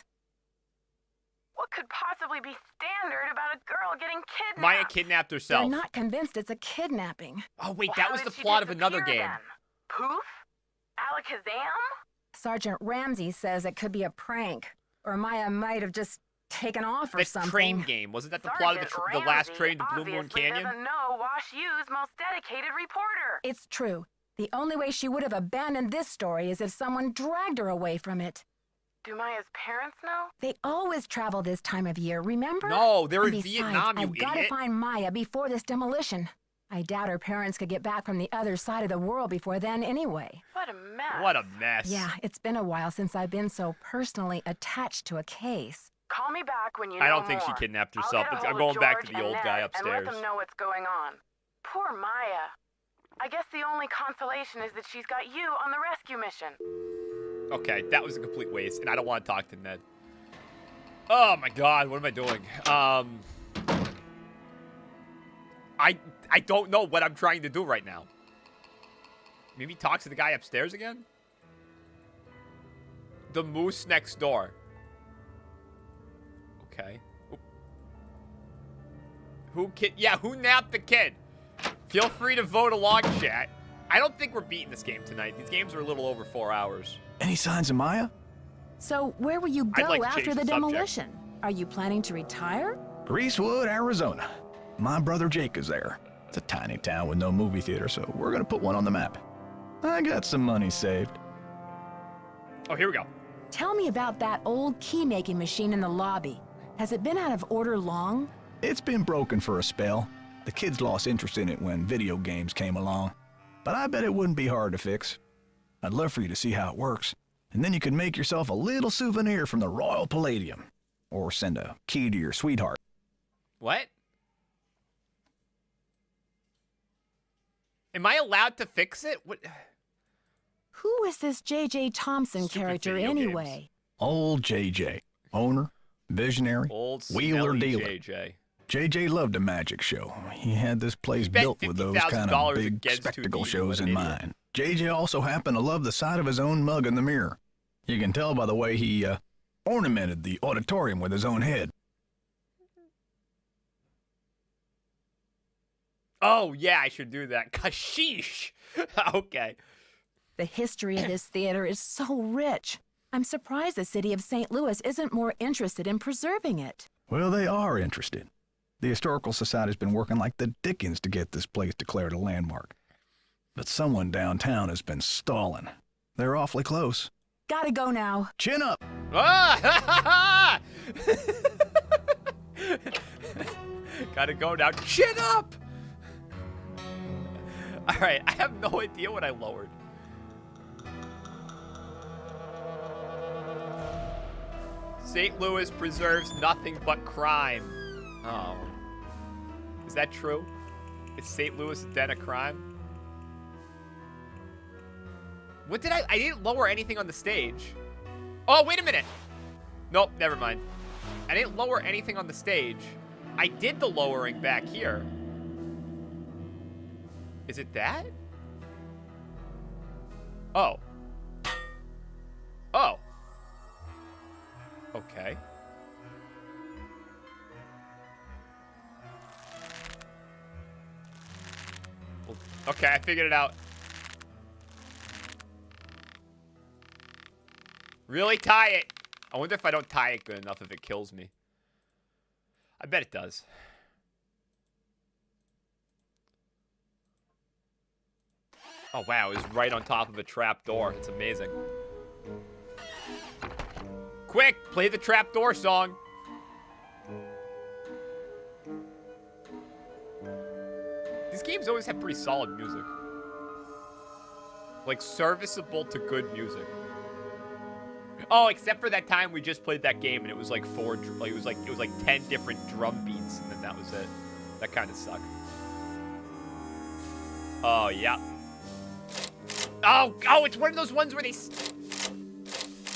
What could possibly be standard about a girl getting kidnapped? Maya kidnapped herself. They're not convinced it's a kidnapping. Oh, wait, Well, that how was did the she plot of another disappear game. then? Poof? Alakazam? Sergeant Ramsey says it could be a prank, or Maya might have just taken off or The something. train game. Wasn't that the plot of the last train to Blue Moon obviously Canyon? doesn't know Wash U's most dedicated reporter. It's true. The only way she would have abandoned this story is if someone dragged her away from it. Do Maya's parents know? They always travel this time of year, remember? No, they're And in besides, Vietnam, you I've got to idiot. find Maya before this demolition. I doubt her parents could get back from the other side of the world before then anyway. What a mess. What a mess. Yeah, it's been a while since I've been so personally attached to a case. Call me back when you know I don't think she more. kidnapped I'll herself. get a I'm hold going of back to George the old and guy Ned upstairs. And let them know what's going on. Poor Maya. I guess the only consolation is that she's got you on the rescue mission. Okay, that was a complete waste, and I don't want to talk to Ned. Oh my god, what am I doing? I don't know what I'm trying to do right now. Maybe talk to the guy upstairs again? The moose next door. Okay. Who napped the kid? Feel free to vote along, chat. I don't think we're beating this game tonight. These games are a little over 4 hours. Any signs of Maya? So where will you go I'd like to after change the the subject. demolition? Are you planning to retire? Greasewood, Arizona. My brother Jake is there. It's a tiny town with no movie theater, so we're gonna put one on the map. I got some money saved. Oh, here we go. Tell me about that old key-making machine in the lobby. Has it been out of order long? It's been broken for a spell. The kids lost interest in it when video games came along. But I bet it wouldn't be hard to fix. I'd love for you to see how it works, and then you could make yourself a little souvenir from the Royal Palladium. Or send a key to your sweetheart. What? Am I allowed to fix it? What? Who is this J.J. Thompson Stupid character video anyway? games. Old JJ. Owner, visionary, Old wheeler smelly dealer. JJ. JJ loved a magic show. He had this place bet built with those kind $50,000 of big against spectacle 2D. shows What an in idiot. mind. JJ also happened to love the sight of his own mug in the mirror. You can tell by the way he ornamented the auditorium with his own head. Oh, yeah, I should do that. Kashish. Okay. The history of this theater is so rich. I'm surprised the city of St. Louis isn't more interested in preserving it. Well, they are interested. The Historical Society's been working like the dickens to get this place declared a landmark. But someone downtown has been stalling. They're awfully close. Gotta go now. Chin up! Ah! Gotta go now. Chin up! All right, I have no idea what I lowered. St. Louis preserves nothing but crime. Oh. Is that true? Is St. Louis a den of crime? What did I didn't lower anything on the stage. Oh, wait a minute. Nope, never mind. I didn't lower anything on the stage. I did the lowering back here. Is it that? Oh. Oh. Okay. Well, okay, I figured it out. Really tie it. I wonder if I don't tie it good enough if it kills me. I bet it does. Oh, wow. It was right on top of a trap door. It's amazing. Quick, play the trap door song. These games always have pretty solid music. Like, serviceable to good music. Oh, except for that time we just played that game and it was like it was like 10 different drum beats and then that was it. That kind of sucked. Oh, yeah. Oh, it's one of those ones where they...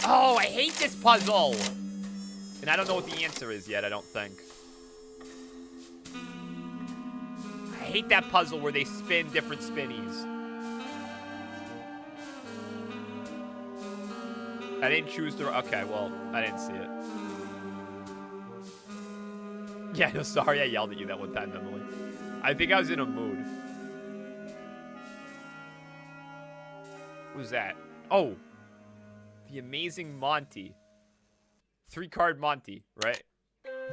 Oh, I hate this puzzle. And I don't know what the answer is yet, I don't think. I hate that puzzle where they spin different spinnies. I didn't choose the... Okay, well, I didn't see it. Yeah, no, sorry I yelled at you that one time, Emily. I think I was in a mood. What was that? Oh. The Amazing Monty. 3-card Monty, right?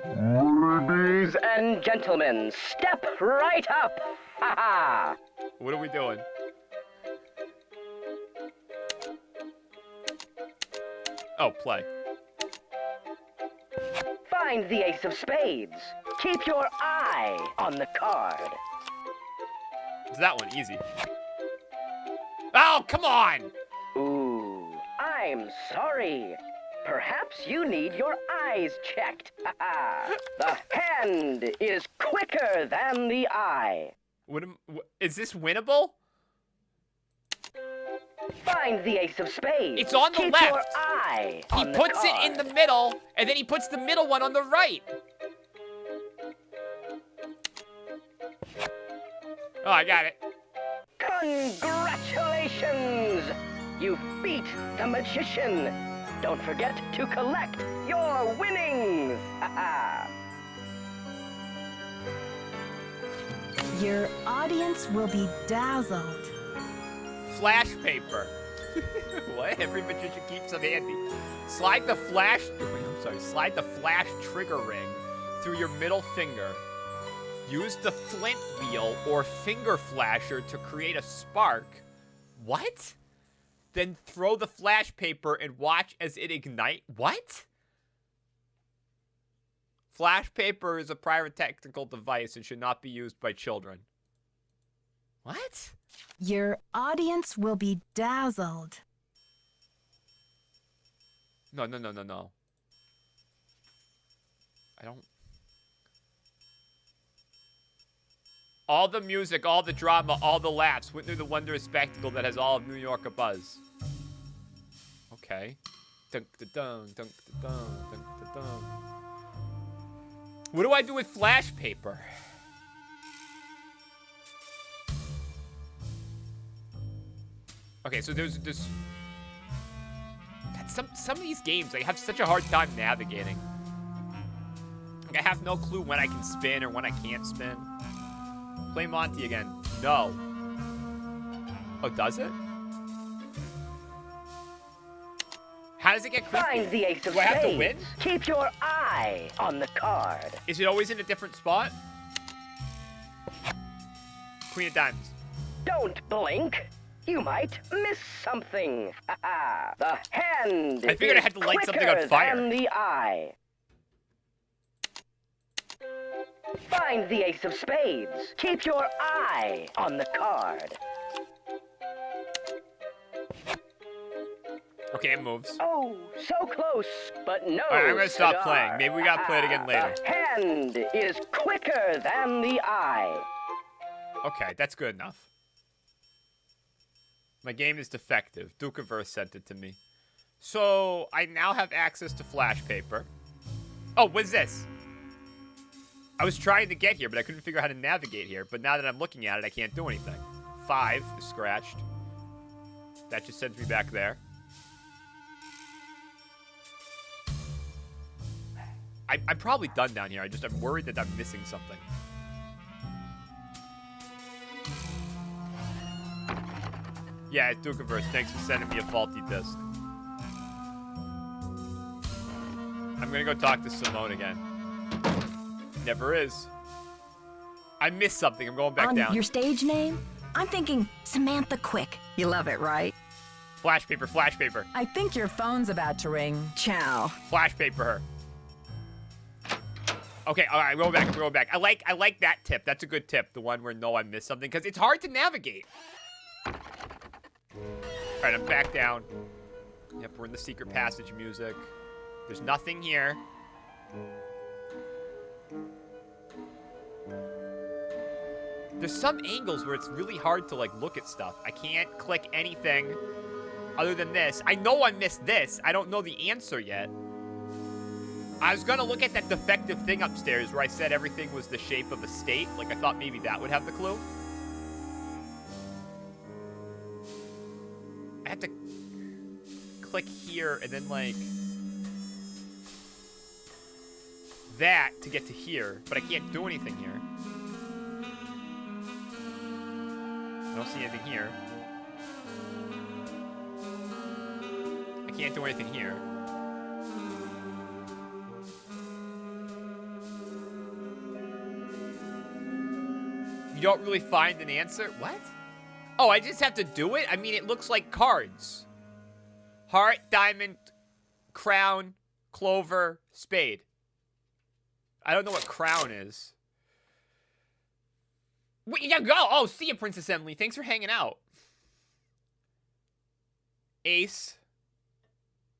Ladies and gentlemen, step right up! Ha ha! What are we doing? Oh, play. Find the ace of spades. Keep your eye on the card. It's that one, easy. Oh, come on! Ooh, I'm sorry. Perhaps you need your eyes checked. Ha ha! The hand is quicker than the eye. Is this winnable? Find the ace of spades. It's on the Keep left. your eye He on the puts it card. in the middle, and then he puts the middle one on the right. Oh, I got it. Congratulations! You beat the magician. Don't forget to collect your winnings. Your audience will be dazzled. Flash paper. What? Every magician keeps them handy. Slide the flash trigger ring through your middle finger. Use the flint wheel or finger flasher to create a spark. What? Then throw the flash paper and watch as it ignite. What? Flash paper is a pyrotechnical device and should not be used by children. What? Your audience will be dazzled. No. I don't... All the music, all the drama, all the laughs. Witness the wondrous spectacle that has all of New York abuzz. Okay. Dunk-da-dun, dunk-da-dun, dunk-da-dun. What do I do with flash paper? Okay, so there's this... Some of these games, I have such a hard time navigating. Like, I have no clue when I can spin or when I can't spin. Play Monty again. No. Oh, does it? How does it get crispy? Find the ace of Do I have to spades. win? Keep your eye on the card. Is it always in a different spot? Queen of Diamonds. Don't blink. You might miss something. The hand I figured I is had to light something on quicker fire. than the eye. Find the ace of spades. Keep your eye on the card. Okay, it moves. Oh, so close, but no. Alright, I'm gonna stop cigar. playing. Maybe we gotta play it again later. The hand is quicker than the eye. Okay, that's good enough. My game is defective. Dukeverse sent it to me. So, I now have access to flash paper. Oh, what's this? I was trying to get here, but I couldn't figure out how to navigate here. But now that I'm looking at it, I can't do anything. 5 is scratched. That just sends me back there. I'm probably done down here. I'm worried that I'm missing something. Yeah, Dukeverse, thanks for sending me a faulty disc. I'm gonna go talk to Simone again. Never is. I missed something. I'm going back down. Your stage name? I'm thinking Samantha Quick. You love it, right? Flash paper, flash paper. I think your phone's about to ring. Ciao. Flash paper her. Okay, all right, roll back, roll back. I like that tip. That's a good tip. The one where no, I missed something, because it's hard to navigate. All right, I'm back down. Yep, we're in the secret passage music. There's nothing here. There's some angles where it's really hard to, like, look at stuff. I can't click anything other than this. I know I missed this. I don't know the answer yet. I was gonna look at that defective thing upstairs where I said everything was the shape of a state. Like, I thought maybe that would have the clue. I have to click here and then, like, that to get to here, but I can't do anything here. I don't see anything here. I can't do anything here. You don't really find an answer? What? Oh, I just have to do it? I mean, it looks like cards. Heart, diamond, crown, clover, spade. I don't know what crown is. Wait, you gotta go! Oh, see you, Princess Emily. Thanks for hanging out. Ace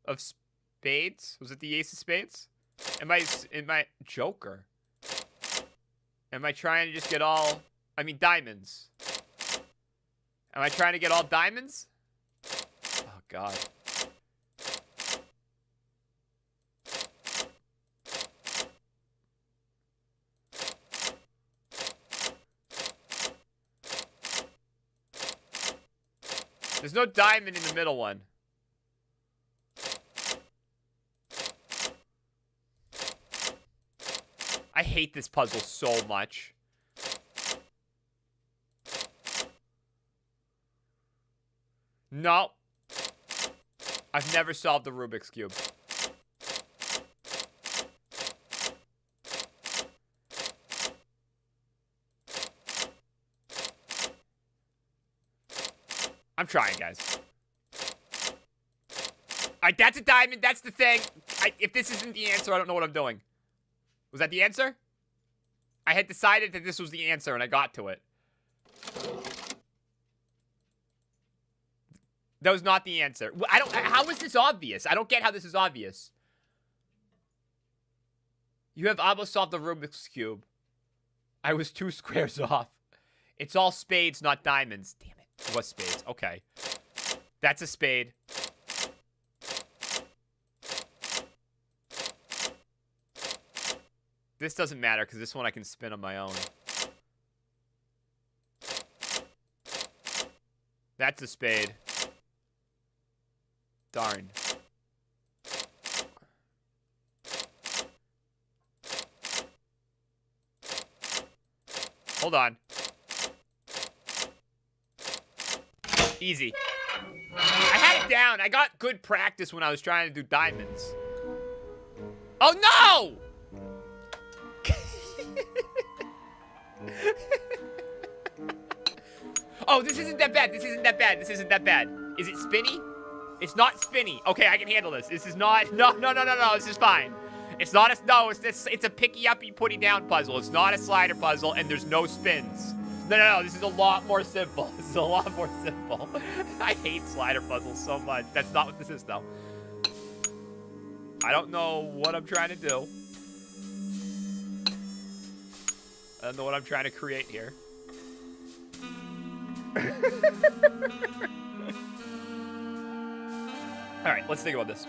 of spades? Was it the ace of spades? Am I Joker? Am I trying to just get all... I mean, diamonds. Am I trying to get all diamonds? God. There's no diamond in the middle one. I hate this puzzle so much. No. I've never solved the Rubik's Cube. I'm trying, guys. Alright, that's a diamond. That's the thing. If this isn't the answer, I don't know what I'm doing. Was that the answer? I had decided that this was the answer, and I got to it. That was not the answer. How is this obvious? I don't get how this is obvious. You have almost solved the Rubik's Cube. I was 2 squares off. It's all spades, not diamonds. Damn it. It was spades. Okay. That's a spade. This doesn't matter, because this one I can spin on my own. That's a spade. Darn. Hold on. Easy. I had it down. I got good practice when I was trying to do diamonds. Oh, no! Oh, this isn't that bad. This isn't that bad. This isn't that bad. Is it spinny? It's not spinny. Okay, I can handle this. This is not... No. This is fine. It's not a... No, it's a picky-uppy, putty-down puzzle. It's not a slider puzzle, and there's no spins. No. This is a lot more simple. This is a lot more simple. I hate slider puzzles so much. That's not what this is, though. I don't know what I'm trying to do. I don't know what I'm trying to create here. Alright, let's think about this.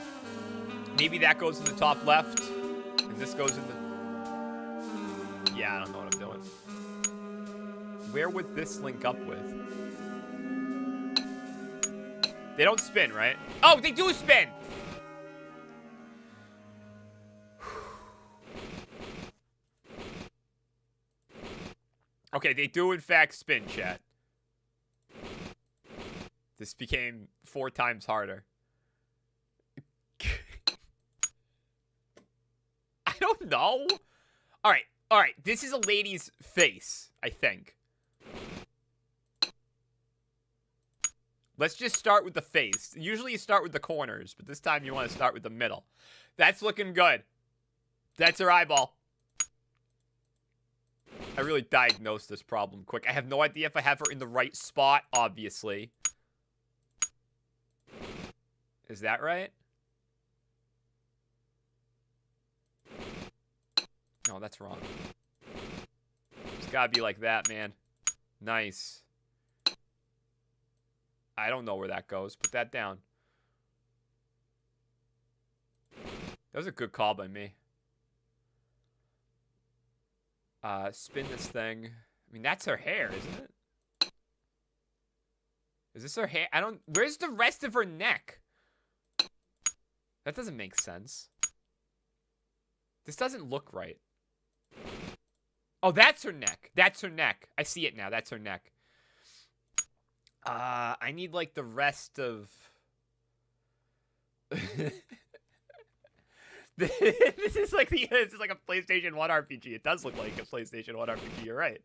Maybe that goes in the top left, and this goes in the... Yeah, I don't know what I'm doing. Where would this link up with? They don't spin, right? Oh, they do spin! Okay, they do in fact spin, chat. This became 4 times harder. I don't know. All right. This is a lady's face, I think. Let's just start with the face. Usually you start with the corners, but this time you want to start with the middle. That's looking good. That's her eyeball. I really diagnosed this problem quick. I have no idea if I have her in the right spot, obviously. Is that right? No, that's wrong. It's gotta be like that, man. Nice. I don't know where that goes. Put that down. That was a good call by me. Spin this thing. I mean, that's her hair, isn't it? Is this her hair? I don't... Where's the rest of her neck? That doesn't make sense. This doesn't look right. Oh, that's her neck. That's her neck. I see it now. That's her neck. I need, like, the rest of... This is like a PlayStation 1 RPG. It does look like a PlayStation 1 RPG. You're right.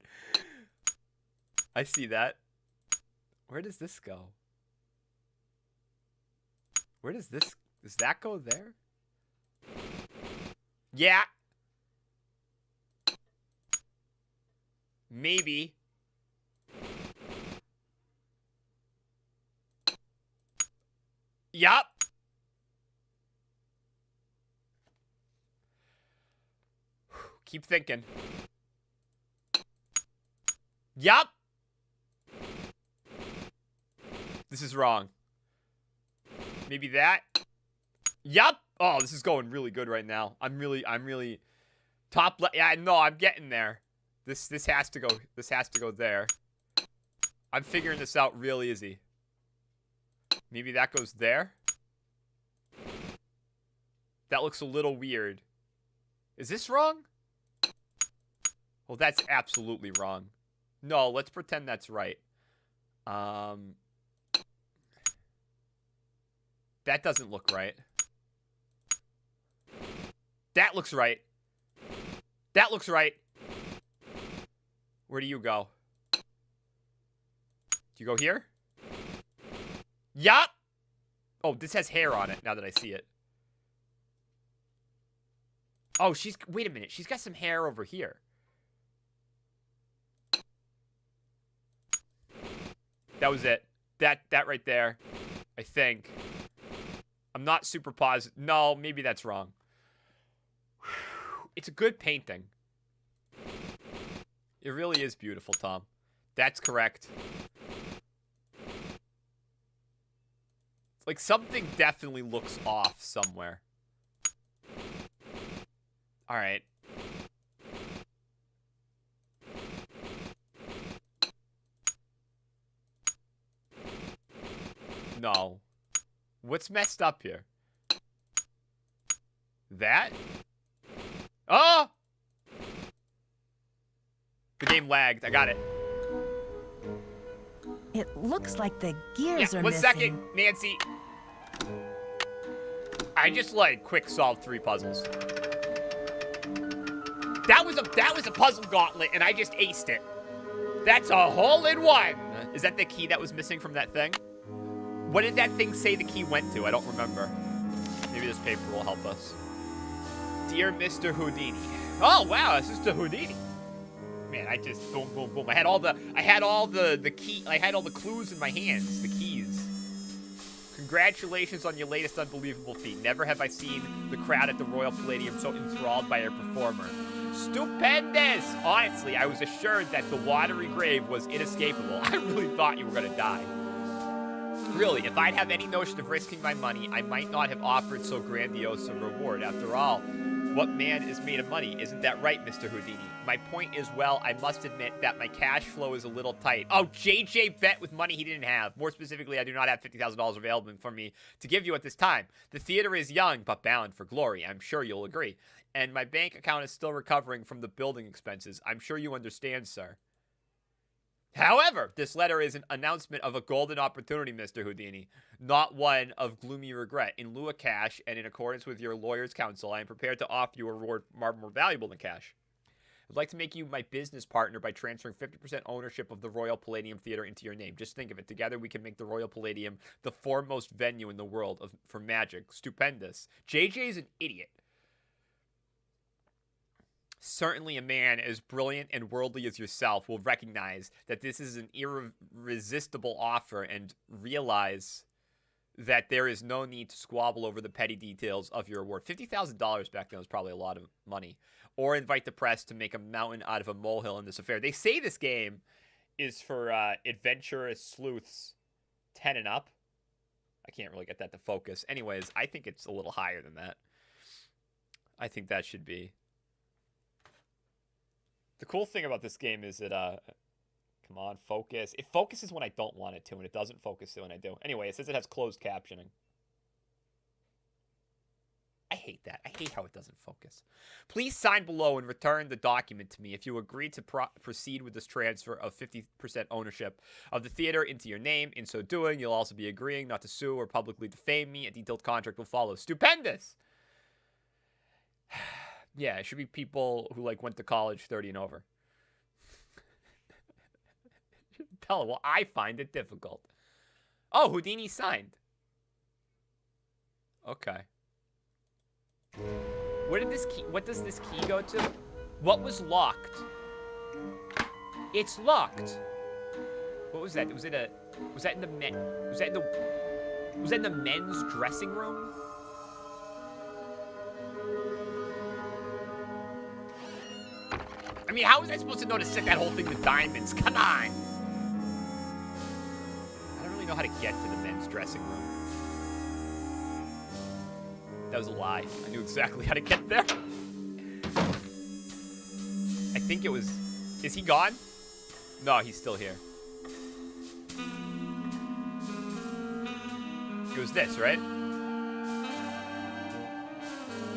I see that. Where does this go? Where does this... Does that go there? Yeah. Maybe. Yup. Keep thinking. Yup. This is wrong. Maybe that. Yup. Oh, this is going really good right now. I'm really top left. Yeah, no, I'm getting there. This has to go there. I'm figuring this out real easy. Maybe that goes there. That looks a little weird. Is this wrong? Well, that's absolutely wrong. No, let's pretend that's right. That doesn't look right. That looks right. That looks right. Where do you go? Do you go here? Yup! Oh, this has hair on it now that I see it. Oh, wait a minute. She's got some hair over here. That was it. That right there. I think. I'm not super positive. No, maybe that's wrong. It's a good painting. It really is beautiful, Tom. That's correct. Like, something definitely looks off somewhere. Alright. No. What's messed up here? That? Oh! The game lagged. I got it. It looks like the gears are one missing. second, Nancy. I just quick solved 3 puzzles. That was a puzzle gauntlet, and I just aced it. That's a hole-in-one. Is that the key that was missing from that thing? What did that thing say the key went to? I don't remember. Maybe this paper will help us. Dear Mr. Houdini. Oh wow, this is the Houdini. Man, I just boom, boom, boom. I had all the clues in my hands, the keys. Congratulations on your latest unbelievable feat. Never have I seen the crowd at the Royal Palladium so enthralled by a performer. Stupendous! Honestly, I was assured that the watery grave was inescapable. I really thought you were gonna die. Really, if I'd have any notion of risking my money, I might not have offered so grandiose a reward. After all, what man is made of money? Isn't that right, Mr. Houdini? My point is, well, I must admit that my cash flow is a little tight. Oh, JJ bet with money he didn't have. More specifically, I do not have $50,000 available for me to give you at this time. The theater is young, but bound for glory. I'm sure you'll agree. And my bank account is still recovering from the building expenses. I'm sure you understand, sir. However, this letter is an announcement of a golden opportunity, Mr. Houdini, not one of gloomy regret. In lieu of cash, and in accordance with your lawyer's counsel, I am prepared to offer you a reward far more valuable than cash. I'd like to make you my business partner by transferring 50% ownership of the Royal Palladium Theater into your name. Just think of it. Together, we can make the Royal Palladium the foremost venue in the world for magic. Stupendous. JJ's an idiot. Certainly a man as brilliant and worldly as yourself will recognize that this is an irresistible offer and realize that there is no need to squabble over the petty details of your award. $50,000 back then was probably a lot of money. Or invite the press to make a mountain out of a molehill in this affair. They say this game is for adventurous sleuths 10 and up. I can't really get that to focus. Anyways, I think it's a little higher than that. I think that should be. The cool thing about this game is that, come on, focus. It focuses when I don't want it to, and it doesn't focus when I do. Anyway, it says it has closed captioning. I hate that. I hate how it doesn't focus. Please sign below and return the document to me if you agree to proceed with this transfer of 50% ownership of the theater into your name. In so doing, you'll also be agreeing not to sue or publicly defame me. A detailed contract will follow. Stupendous! Yeah, it should be people who, went to college 30 and over. Tell them, well, I find it difficult. Oh, Houdini signed. Okay. What does this key go to? What was locked? It's locked. What was that? Was that in the men's dressing room? I mean, how was I supposed to know to set that whole thing to diamonds? Come on! I don't really know how to get to the men's dressing room. That was a lie. I knew exactly how to get there. I think it was... Is he gone? No, he's still here. It was this, right?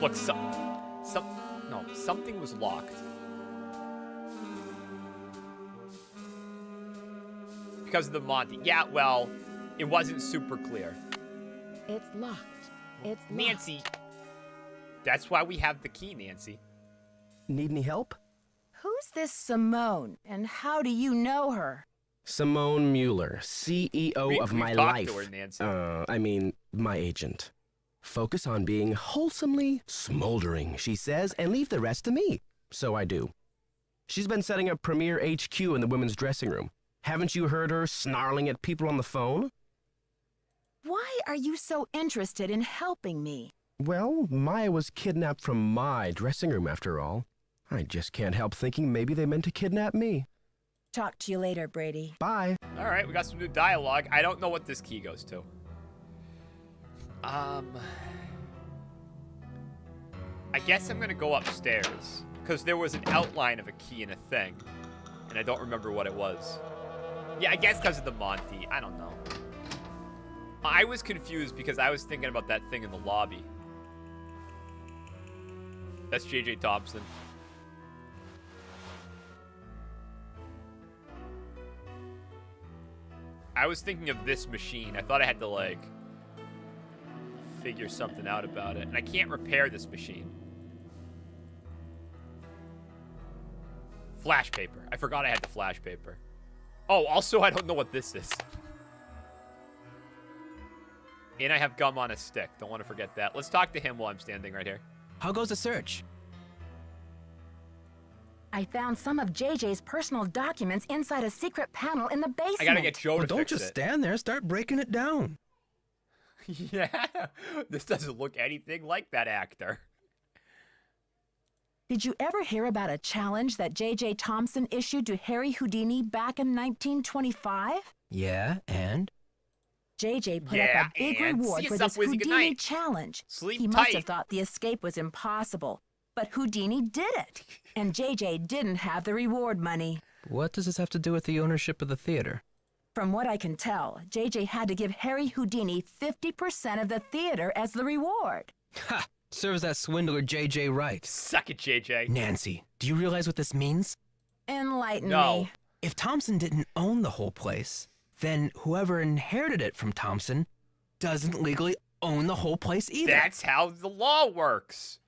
Look, something was locked. Because of the Monty. Yeah, well, it wasn't super clear. It's locked. It's Nancy. That's why we have the key, Nancy. Need any help? Who's this Simone, and how do you know her? Simone Mueller, CEO of my life. To her, Nancy. I mean, my agent. Focus on being wholesomely smoldering, she says, and leave the rest to me. So I do. She's been setting up Premier HQ in the women's dressing room. Haven't you heard her snarling at people on the phone? Why are you so interested in helping me? Well, Maya was kidnapped from my dressing room after all. I just can't help thinking maybe they meant to kidnap me. Talk to you later, Brady. Bye. All right, we got some new dialogue. I don't know what this key goes to. I guess I'm gonna go upstairs because there was an outline of a key in a thing, and I don't remember what it was. Yeah, I guess because of the Monty. I don't know. I was confused because I was thinking about that thing in the lobby. That's JJ Thompson. I was thinking of this machine. I thought I had to, like, figure something out about it. And I can't repair this machine. Flash paper. I forgot I had the flash paper. Oh, also, I don't know what this is. And I have gum on a stick. Don't want to forget that. Let's talk to him while I'm standing right here. How goes the search? I found some of JJ's personal documents inside a secret panel in the basement. I gotta get Joe to Don't fix just it. stand there. Start breaking it down. Yeah, this doesn't look anything like that actor. Did you ever hear about a challenge that JJ Thompson issued to Harry Houdini back in 1925? Yeah, and? JJ put Yeah, up a big and reward see for us this up, Wizzy. Good Houdini night. challenge. Sleep He tight. must have thought the escape was impossible, but Houdini did it, and JJ didn't have the reward money. What does this have to do with the ownership of the theater? From what I can tell, JJ had to give Harry Houdini 50% of the theater as the reward. Ha! Serves that swindler JJ right. Suck it, JJ. Nancy, do you realize what this means? Enlighten No. me. If Thompson didn't own the whole place, then whoever inherited it from Thompson doesn't legally own the whole place either. That's how the law works.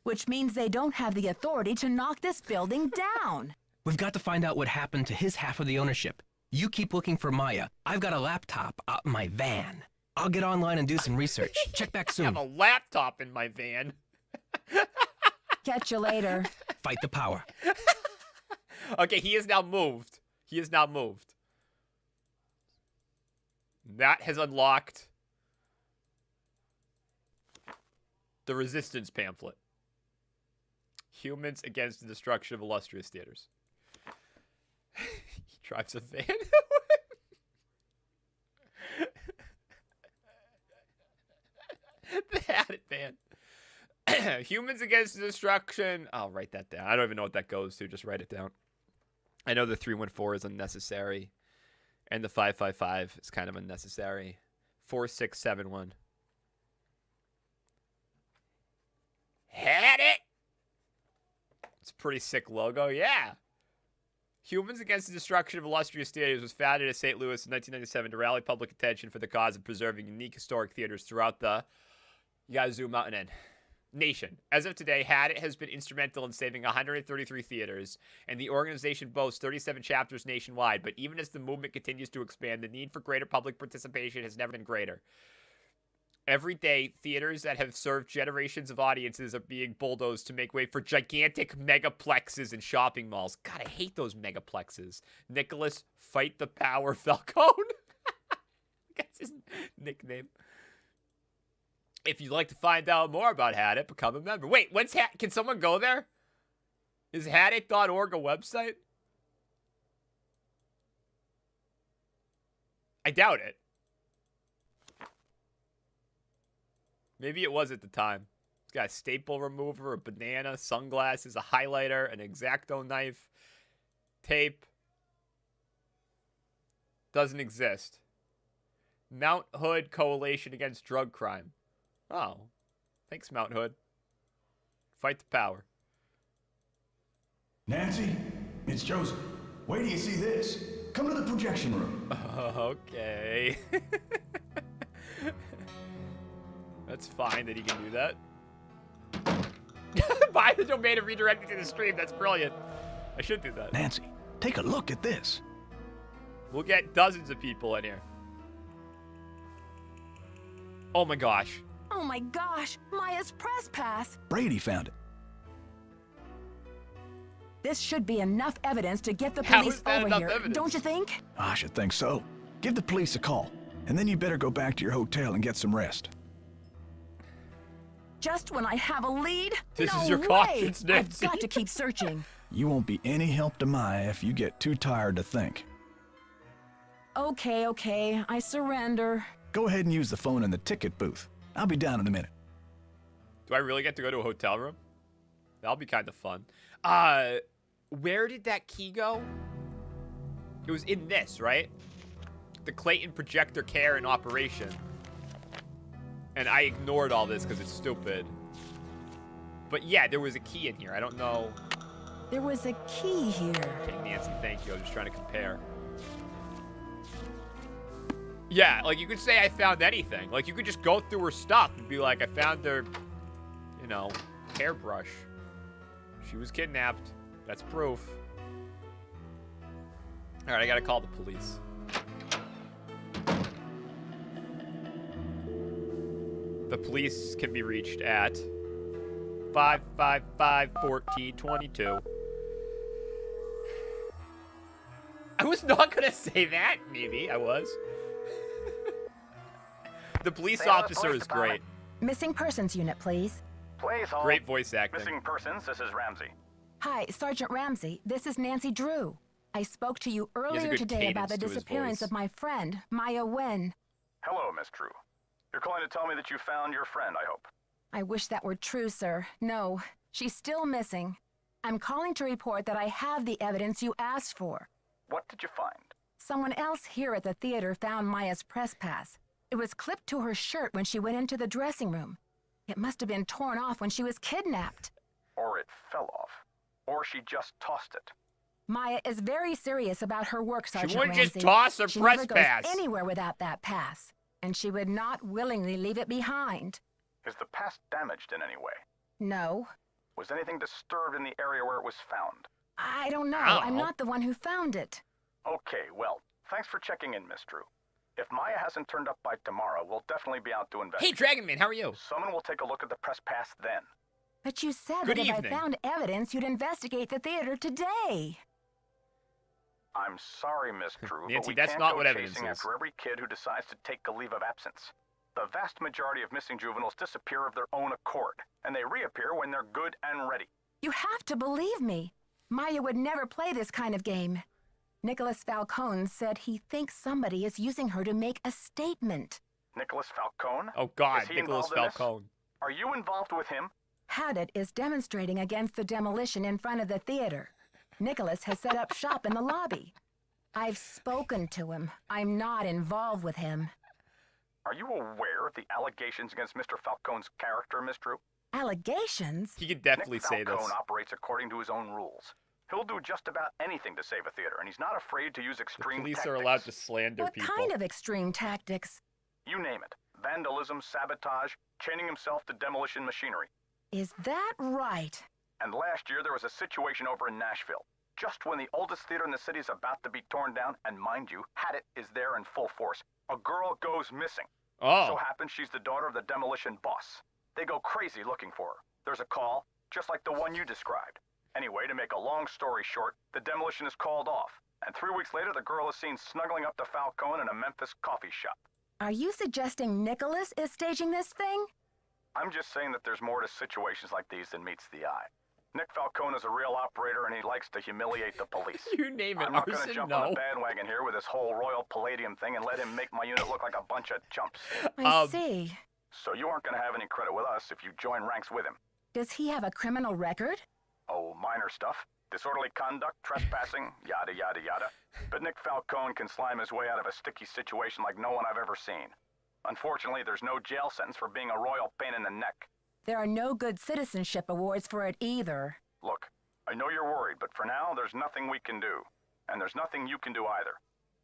Which means they don't have the authority to knock this building down. We've got to find out what happened to his half of the ownership. You keep looking for Maya. I've got a laptop out in my van. I'll get online and do some research. Check back I soon. have a laptop in my van. Catch you later. Fight the power. Okay, he is now moved. He is now moved. That has unlocked the resistance pamphlet. Humans against the destruction of illustrious theaters. He drives a van. They had it, man. Humans against the destruction. I'll write that down. I don't even know what that goes to. Just write it down. I know the 314 is unnecessary. And the 555 is kind of unnecessary. 4671. Had it! It's a pretty sick logo. Yeah. Humans Against the Destruction of Illustrious Theaters was founded in St. Louis in 1997 to rally public attention for the cause of preserving unique historic theaters throughout the... You gotta zoom out and in. Nation. As of today, Had It has been instrumental in saving 133 theaters, and the organization boasts 37 chapters nationwide, but even as the movement continues to expand, the need for greater public participation has never been greater. Every day, theaters that have served generations of audiences are being bulldozed to make way for gigantic megaplexes and shopping malls. God, I hate those megaplexes. Nicholas, fight the power, Falcone. That's his nickname. If you'd like to find out more about Had It, become a member. Wait, when's can someone go there? Is hadit.org a website? I doubt it. Maybe it was at the time. It's got a staple remover, a banana, sunglasses, a highlighter, an X-Acto knife, tape. Doesn't exist. Mount Hood Coalition Against Drug Crime. Oh. Thanks, Mount Hood. Fight the power. Nancy, it's Joseph. Wait till you see this. Come to the projection room. Okay. That's fine that he can do that. Buy the domain and redirect it to the stream. That's brilliant. I should do that. Nancy, take a look at this. We'll get dozens of people in here. Oh my gosh. Oh my gosh, Maya's press pass. Brady found it. This should be enough evidence to get the How police is that over enough here, evidence? don't you think? I should think so. Give the police a call, and then you better go back to your hotel and get some rest. Just when I have a lead? This no is your way. conscience, I've Nancy. got to keep searching. You won't be any help to Maya if you get too tired to think. Okay, I surrender. Go ahead and use the phone in the ticket booth. I'll be down in a minute. Do I really get to go to a hotel room? That'll be kind of fun. Where did that key go? It was in this, right? The Clayton projector care and operation. And I ignored all this because it's stupid. But yeah, there was a key in here. I don't know. There was a key here. Okay, Nancy, thank you. I was just trying to compare. Yeah, like you could say I found anything. Like you could just go through her stuff and be like, I found her, you know, hairbrush. She was kidnapped. That's proof. All right, I gotta call the police. The police can be reached at 555-1422. I was not gonna say that. Maybe I was. The police officer is great. Missing persons unit, please. Please hold. Great voice acting. Missing persons, this is Ramsey. Hi, Sergeant Ramsey. This is Nancy Drew. I spoke to you earlier good today about the cadence to his disappearance voice. of my friend, Maya Wen. Hello, Miss Drew. You're calling to tell me that you found your friend, I hope. I wish that were true, sir. No, she's still missing. I'm calling to report that I have the evidence you asked for. What did you find? Someone else here at the theater found Maya's press pass. It was clipped to her shirt when she went into the dressing room. It must have been torn off when she was kidnapped. Or it fell off. Or she just tossed it. Maya is very serious about her work, Sergeant wouldn't Ramsey. just toss her she press never pass. goes anywhere without that pass, and she would not willingly leave it behind. Is the pass damaged in any way? No, Was anything disturbed in the area where it was found? I don't know. Ow. I'm not the one who found it. Okay, well, thanks for checking in, Miss Drew. If Maya hasn't turned up by tomorrow, we'll definitely be out to Hey, investigate. Dragon Man, how are you? Someone will take a look at the press pass then. But you said Good that if evening. I found evidence, you'd investigate the theater today. I'm sorry, Miss Drew, but Nancy, we that's can't not go what evidence chasing is. after every kid who decides to take a leave of absence. The vast majority of missing juveniles disappear of their own accord, and they reappear when they're good and ready. You have to believe me. Maya would never play this kind of game. Nicholas Falcone said he thinks somebody is using her to make a statement. Nicholas Falcone? Oh God, Is he Nicholas involved in this? Falcone. Are you involved with him? Hadit is demonstrating against the demolition in front of the theater. Nicholas has set up shop in the lobby. I've spoken to him. I'm not involved with him. Are you aware of the allegations against Mr. Falcone's character, Miss Drew? Allegations? He could definitely Nick say Falcone this. operates according to his own rules. He'll do just about anything to save a theater, and he's not afraid to use The extreme police tactics. are allowed to slander What people. kind of extreme tactics? You name it. Vandalism, sabotage, chaining himself to demolition machinery. Is that right? And last year there was a situation over in Nashville. Just when the oldest theater in the city is about to be torn down, and mind you, Hadit is there in full force, a girl goes missing. Oh. So happens she's the daughter of the demolition boss. They go crazy looking for her. There's a call, just like the one you described. Anyway, to make a long story short, the demolition is called off. And 3 weeks later, the girl is seen snuggling up to Falcone in a Memphis coffee shop. Are you suggesting Nicholas is staging this thing? I'm just saying that there's more to situations like these than meets the eye. Nick Falcone is a real operator, and he likes to humiliate the police. You name it, I'm not going to arson, jump no. on the bandwagon here with this whole Royal Palladium thing and let him make my unit look like a bunch of chumps. I see. so you aren't gonna have any credit with us if you join ranks with him. Does he have a criminal record? Oh, minor stuff. Disorderly conduct, trespassing, yada yada yada. But Nick Falcone can slime his way out of a sticky situation like no one I've ever seen. Unfortunately, there's no jail sentence for being a royal pain in the neck. There are no good citizenship awards for it either. Look, I know you're worried, but for now, there's nothing we can do. And there's nothing you can do either.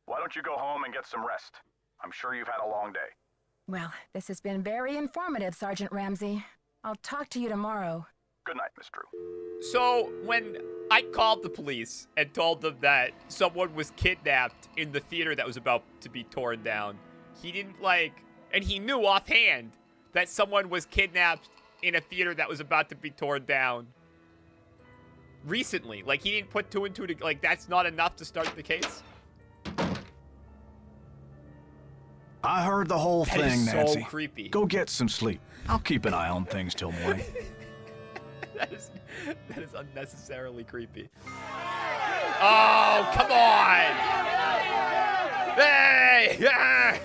Why don't you go home and get some rest? I'm sure you've had a long day. Well, this has been very informative, Sergeant Ramsey. I'll talk to you tomorrow. Good night, Miss Drew. So, when I called the police and told them that someone was kidnapped in the theater that was about to be torn down, he didn't and he knew offhand that someone was kidnapped in a theater that was about to be torn down recently. Like, he didn't put two and two together. Like, that's not enough to start the case? I heard the whole That thing, is so Nancy. creepy. Go get some sleep. I'll keep an eye on things till morning. That is unnecessarily creepy. Oh, come on! Hey! Yeah!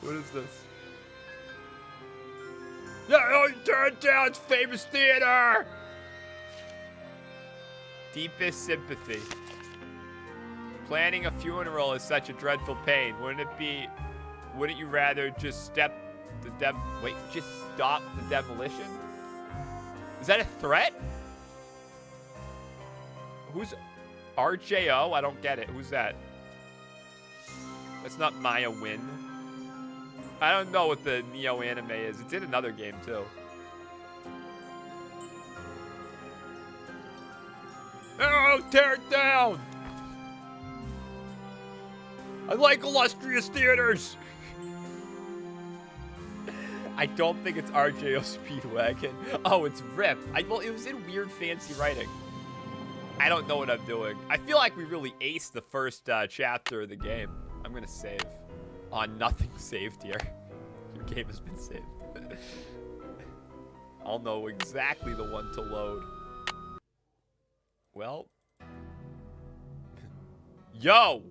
What is this? Yeah, turn down, it's famous theater! Deepest sympathy. Planning a funeral is such a dreadful pain. Wouldn't you rather just stop the demolition? Is that a threat? Who's RJO? I don't get it. Who's that? That's not Maya Win. I don't know what the Neo anime is. It's in another game too. Oh, tear it down! I like illustrious theaters! I don't think it's RJO Speedwagon. Oh, it's RIP. Well, it was in weird fancy writing. I don't know what I'm doing. I feel like we really aced the first chapter of the game. I'm gonna save. On nothing saved here. Your game has been saved. I'll know exactly the one to load. Well. Yo!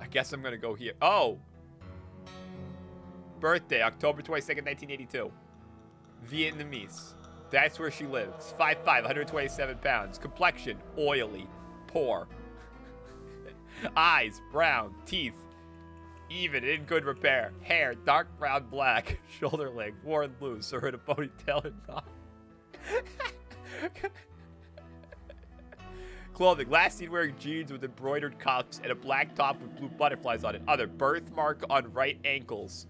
I guess I'm gonna go here. Oh! Birthday, October 22nd, 1982. Vietnamese. That's where she lives. 5'5", 127 pounds. Complexion, oily. Poor. Eyes, brown. Teeth, even, in good repair. Hair, dark brown, black. Shoulder length, worn loose, or in a ponytail or not. Clothing, last seen wearing jeans with embroidered cuffs and a black top with blue butterflies on it. Other, birthmark on right ankles.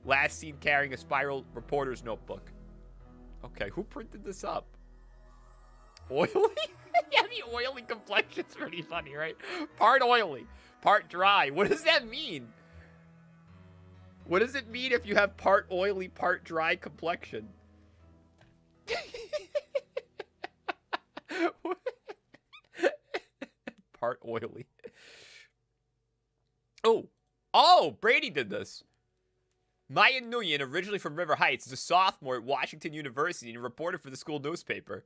Last seen carrying a spiral reporter's notebook. Okay, who printed this up? Oily? Yeah, the oily complexion's pretty funny, right? Part oily, part dry. What does that mean? What does it mean if you have part oily, part dry complexion? Part oily. Oh, Brady did this. Maya Nguyen, originally from River Heights, is a sophomore at Washington University and a reporter for the school newspaper.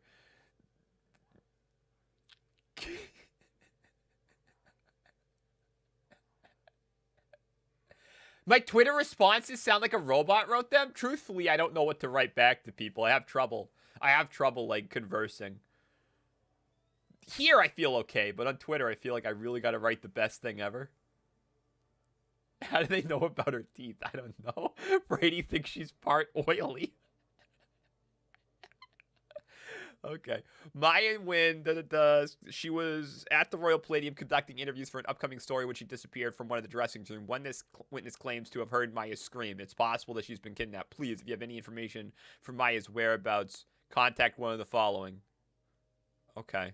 My Twitter responses sound like a robot wrote them. Truthfully, I don't know what to write back to people. I have trouble like conversing. Here I feel okay, but on Twitter I feel like I really got to write the best thing ever. How do they know about her teeth? I don't know. Brady thinks she's part oily. Okay. Maya Nguyen, she was at the Royal Palladium conducting interviews for an upcoming story when she disappeared from one of the dressing rooms. One witness claims to have heard Maya scream. It's possible that she's been kidnapped. Please, if you have any information from Maya's whereabouts, contact one of the following. Okay.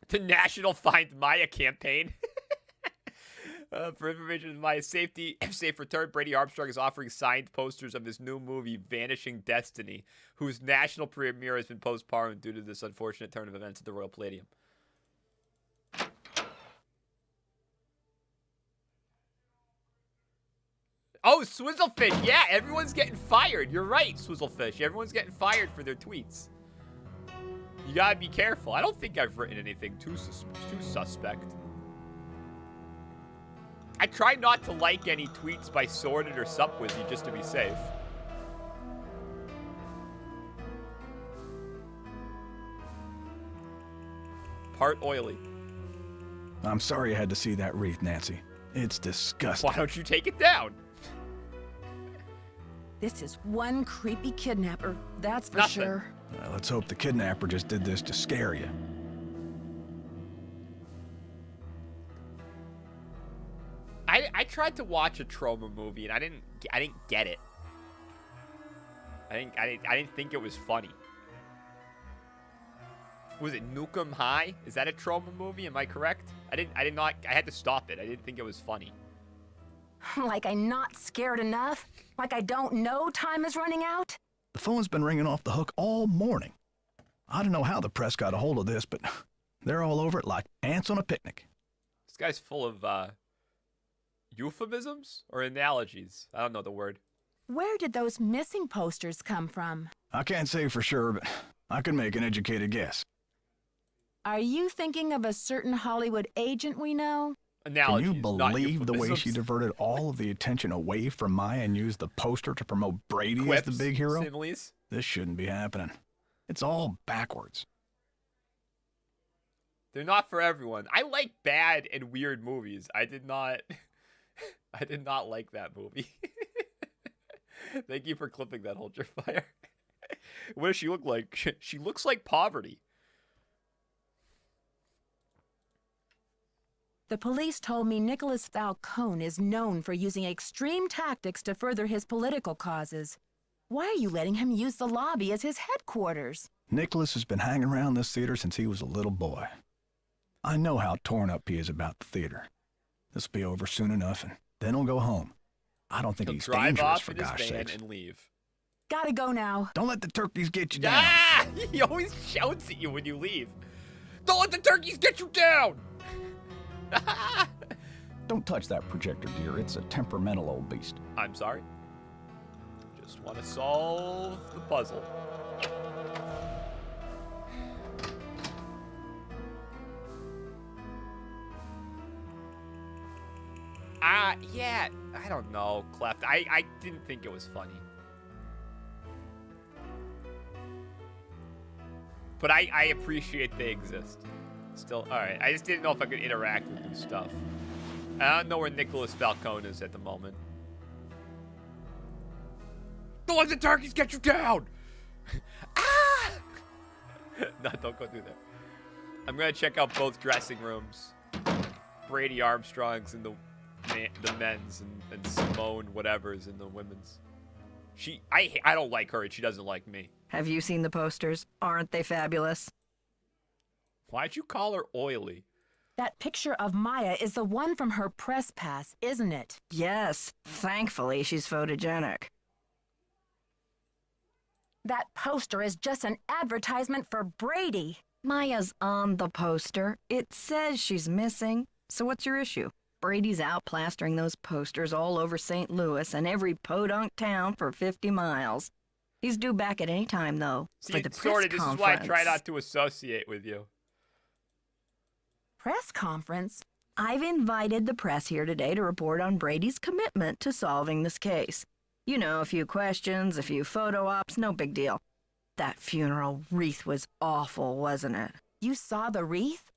The National Find Maya campaign. For information on Maya's safety, safe return, Brady Armstrong is offering signed posters of his new movie, Vanishing Destiny, whose national premiere has been postponed due to this unfortunate turn of events at the Royal Palladium. Oh, Swizzlefish. Yeah, everyone's getting fired. You're right, Swizzlefish. Everyone's getting fired for their tweets. You gotta be careful. I don't think I've written anything too suspect. I try not to like any tweets by Sorted or Supwizzy just to be safe. Part oily. I'm sorry you had to see that wreath, Nancy. It's disgusting. Why don't you take it down? This is one creepy kidnapper, that's for Nothing. sure. Let's hope the kidnapper just did this to scare you. I tried to watch a trauma movie and I didn't get it. I didn't think it was funny. Was it Nukem High? Is that a trauma movie? Am I correct? I had to stop it. I didn't think it was funny. Like I'm not scared enough? Like I don't know time is running out? The phone's been ringing off the hook all morning. I don't know how the press got a hold of this, but they're all over it like ants on a picnic. This guy's full of euphemisms or analogies. I don't know the word. Where did those missing posters come from? I can't say for sure, but I can make an educated guess. Are you thinking of a certain Hollywood agent we know? Analogies, Can you not believe the way she euphemisms. diverted all of the attention away from Maya and used the poster to promote Brady as the Quips, big hero? similes. This shouldn't be happening. It's all backwards. They're not for everyone. I like bad and weird movies. I did not like that movie. Thank you for clipping that, Hold Your Fire. What does she look like? She looks like poverty. The police told me Nicholas Falcone is known for using extreme tactics to further his political causes. Why are you letting him use the lobby as his headquarters? Nicholas has been hanging around this theater since he was a little boy. I know how torn up he is about the theater. This will be over soon enough, and then he'll go home. I don't think He'll he's drive dangerous, off for in his gosh van sakes. and leave. Gotta go now. Don't let the turkeys get you down. Ah! He always shouts at you when you leave. Don't let the turkeys get you down! Don't touch that projector, dear. It's a temperamental old beast. I'm sorry. Just want to solve the puzzle. Yeah, I don't know, Cleft. I didn't think it was funny. But I appreciate they exist. Still, alright. I just didn't know if I could interact with new stuff. I don't know where Nicholas Falcone is at the moment. Don't let the turkeys get you down! Ah! No, don't go through there. I'm gonna check out both dressing rooms. Brady Armstrong's in the men's and Simone whatever's in the women's. I don't like her and she doesn't like me. Have you seen the posters? Aren't they fabulous? Why'd you call her oily? That picture of Maya is the one from her press pass, isn't it? Yes, thankfully she's photogenic. That poster is just an advertisement for Brady. Maya's on the poster. It says she's missing. So what's your issue? Brady's out plastering those posters all over St. Louis and every podunk town for 50 miles. He's due back at any time, though, See, for the press sorta, conference. this is why I try not to associate with you. Press conference? I've invited the press here today to report on Brady's commitment to solving this case. You know, a few questions, a few photo ops, no big deal. That funeral wreath was awful, wasn't it? You saw the wreath?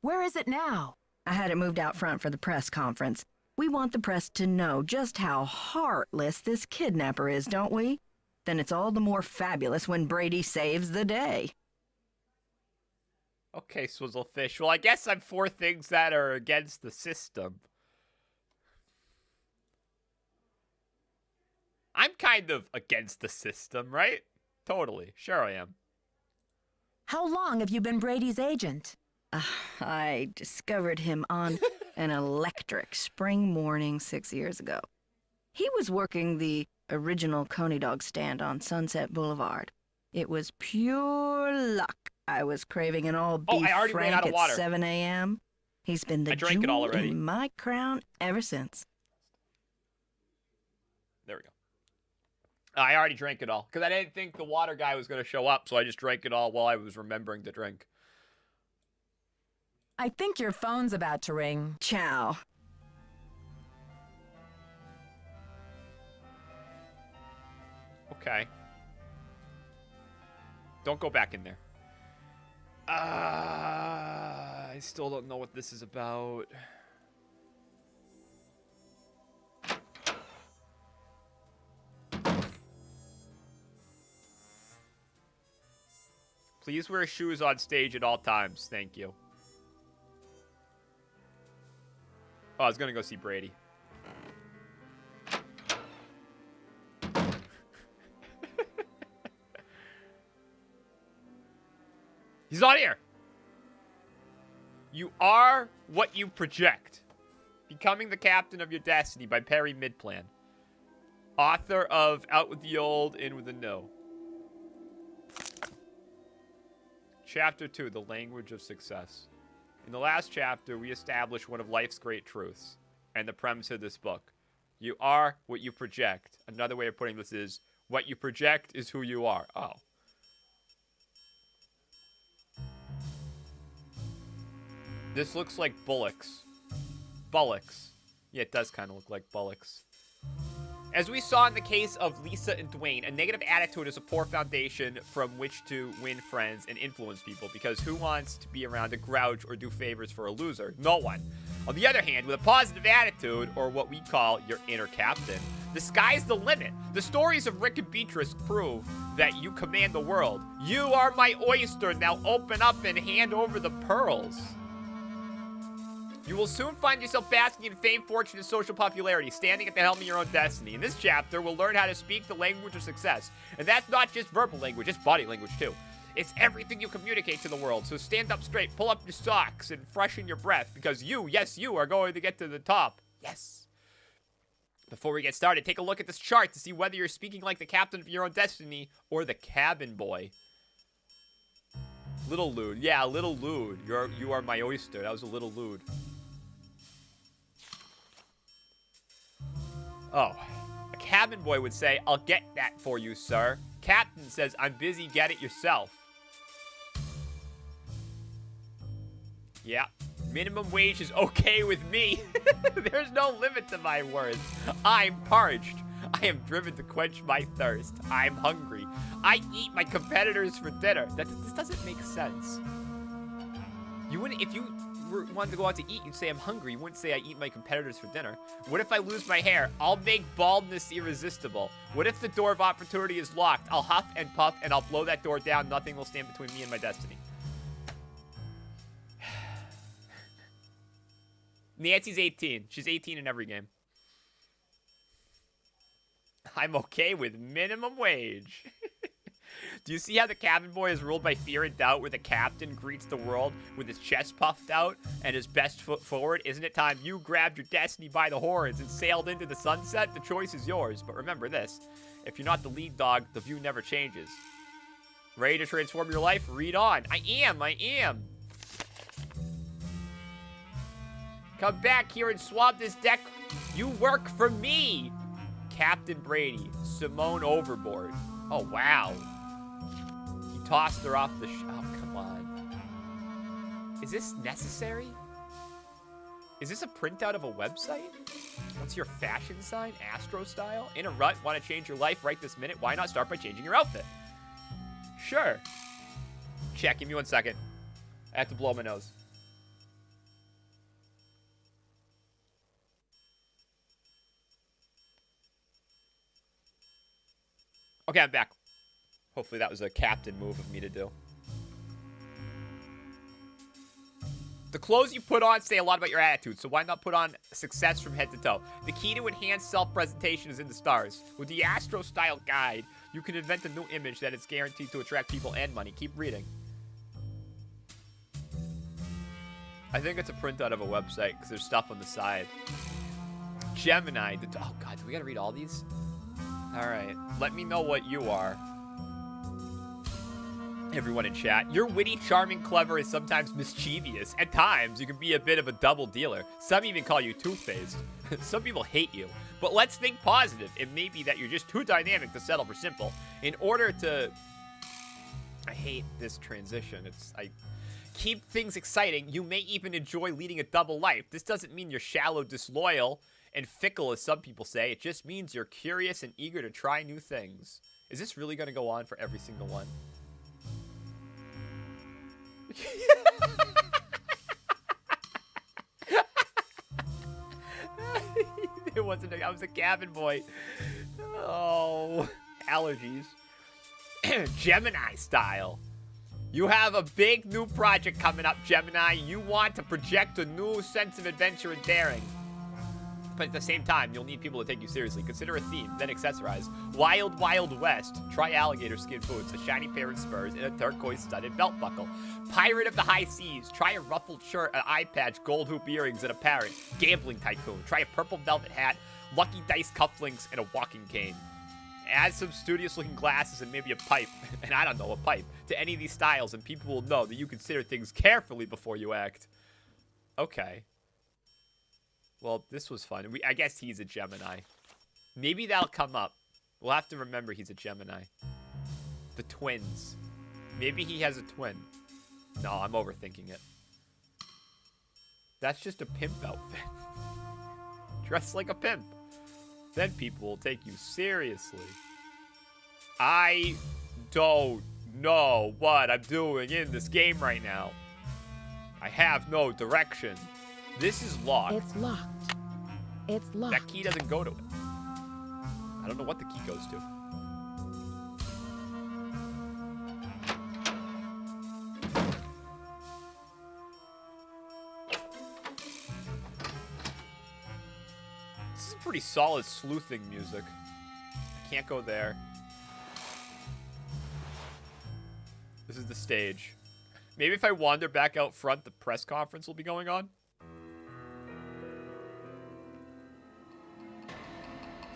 Where is it now? I had it moved out front for the press conference. We want the press to know just how heartless this kidnapper is, don't we? Then it's all the more fabulous when Brady saves the day. Okay, Swizzlefish. Well, I guess I'm for things that are against the system. I'm kind of against the system, right? Totally. Sure I am. How long have you been Brady's agent? I discovered him on an electric spring morning 6 years ago. He was working the original Coney Dog stand on Sunset Boulevard. It was pure luck. I was craving an all-beef I already ran out frank of water. at 7 a.m. He's been the I drank it all jewel already. in my crown ever since. There we go. I already drank it all. Because I didn't think the water guy was going to show up, so I just drank it all while I was remembering to drink. I think your phone's about to ring. Ciao. Okay. Don't go back in there. I still don't know what this is about. Please wear shoes on stage at all times. Thank you. Oh, I was gonna go see Brady. He's not here. You are what you project. Becoming the Captain of Your Destiny by Perry Midplan. Author of Out with the Old, In with the New. Chapter 2, The Language of Success. In the last chapter, we establish one of life's great truths and the premise of this book. You are what you project. Another way of putting this is, what you project is who you are. Oh. This looks like bullocks. Bullocks. Yeah, it does kind of look like bullocks. As we saw in the case of Lisa and Dwayne, a negative attitude is a poor foundation from which to win friends and influence people, because who wants to be around a grouch or do favors for a loser? No one. On the other hand, with a positive attitude, or what we call your inner captain, the sky's the limit. The stories of Rick and Beatrice prove that you command the world. You are my oyster. Now open up and hand over the pearls. You will soon find yourself basking in fame, fortune, and social popularity, standing at the helm of your own destiny. In this chapter, we'll learn how to speak the language of success. And that's not just verbal language, it's body language too. It's everything you communicate to the world. So stand up straight, pull up your socks, and freshen your breath, because you, yes, you are going to get to the top. Yes. Before we get started, take a look at this chart to see whether you're speaking like the captain of your own destiny or the cabin boy. Little lewd. Yeah, little lewd. You are my oyster. That was a little lewd. Oh, a cabin boy would say, I'll get that for you, sir. Captain says, I'm busy, get it yourself. Yeah, minimum wage is okay with me. There's no limit to my words. I'm parched. I am driven to quench my thirst. I'm hungry. I eat my competitors for dinner. This doesn't make sense. You wouldn't, if you wanted to go out to eat, you'd say I'm hungry. You wouldn't say I eat my competitors for dinner. What if I lose my hair? I'll make baldness irresistible. What if the door of opportunity is locked? I'll huff and puff and I'll blow that door down. Nothing will stand between me and my destiny. Nancy's 18. She's 18 in every game. I'm okay with minimum wage. Do you see how the cabin boy is ruled by fear and doubt, where the captain greets the world with his chest puffed out and his best foot forward? Isn't it time you grabbed your destiny by the horns and sailed into the sunset? The choice is yours. But remember this, if you're not the lead dog, the view never changes. Ready to transform your life? Read on. I am. Come back here and swab this deck. You work for me. Captain Brady. Simone overboard. Oh, wow. He tossed her off the oh, come on. Is this necessary? Is this a printout of a website? What's your fashion sign? Astro style? In a rut? Want to change your life right this minute? Why not start by changing your outfit? Sure. Check. Give me 1 second. I have to blow my nose. Okay, I'm back. Hopefully that was a captain move of me to do. The clothes you put on say a lot about your attitude, so why not put on success from head to toe? The key to enhanced self-presentation is in the stars. With the Astro Style Guide, you can invent a new image that is guaranteed to attract people and money. Keep reading. I think it's a printout of a website, because there's stuff on the side. Gemini. Oh, God, do we gotta read all these? Alright, let me know what you are. Everyone in chat. You're witty, charming, clever, and sometimes mischievous. At times, you can be a bit of a double dealer. Some even call you two-faced. Some people hate you. But let's think positive. It may be that you're just too dynamic to settle for simple. In order to... I hate this transition. I keep things exciting. You may even enjoy leading a double life. This doesn't mean you're shallow, disloyal. And fickle, as some people say, it just means you're curious and eager to try new things. Is this really going to go on for every single one? It wasn't. I was a cabin boy. Oh, allergies. Gemini style. You have a big new project coming up, Gemini. You want to project a new sense of adventure and daring. But at the same time, you'll need people to take you seriously. Consider a theme, then accessorize. Wild, Wild West. Try alligator skin boots, a shiny pair of spurs, and a turquoise-studded belt buckle. Pirate of the High Seas. Try a ruffled shirt, an eye patch, gold hoop earrings, and a parrot. Gambling tycoon. Try a purple velvet hat, lucky dice cufflinks, and a walking cane. Add some studious-looking glasses and maybe a pipe, and I don't know, a pipe, to any of these styles, and people will know that you consider things carefully before you act. Okay. Well, this was fun. I guess he's a Gemini. Maybe that'll come up. We'll have to remember he's a Gemini. The twins. Maybe he has a twin. No, I'm overthinking it. That's just a pimp outfit. Dress like a pimp. Then people will take you seriously. I don't know what I'm doing in this game right now. I have no direction. This is locked. It's locked. It's locked. That key doesn't go to it. I don't know what the key goes to. This is pretty solid sleuthing music. I can't go there. This is the stage. Maybe if I wander back out front, the press conference will be going on.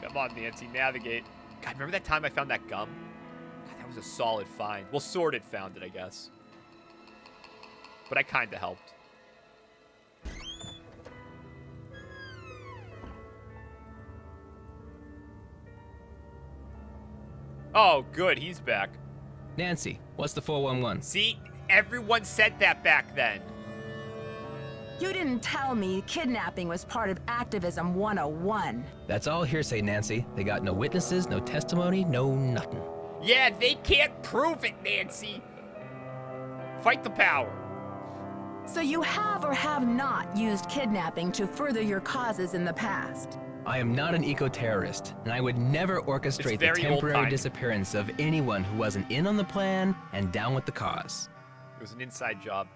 Come on, Nancy, navigate. God, remember that time I found that gum? God, that was a solid find. Well, Sorted found it, I guess. But I kind of helped. Oh, good, he's back. Nancy, what's the 411? See, everyone said that back then. You didn't tell me kidnapping was part of Activism 101. That's all hearsay, Nancy. They got no witnesses, no testimony, no nothing. Yeah, they can't prove it, Nancy. Fight the power. So you have or have not used kidnapping to further your causes in the past? I am not an eco-terrorist, and I would never orchestrate the temporary disappearance of anyone who wasn't in on the plan and down with the cause. It was an inside job.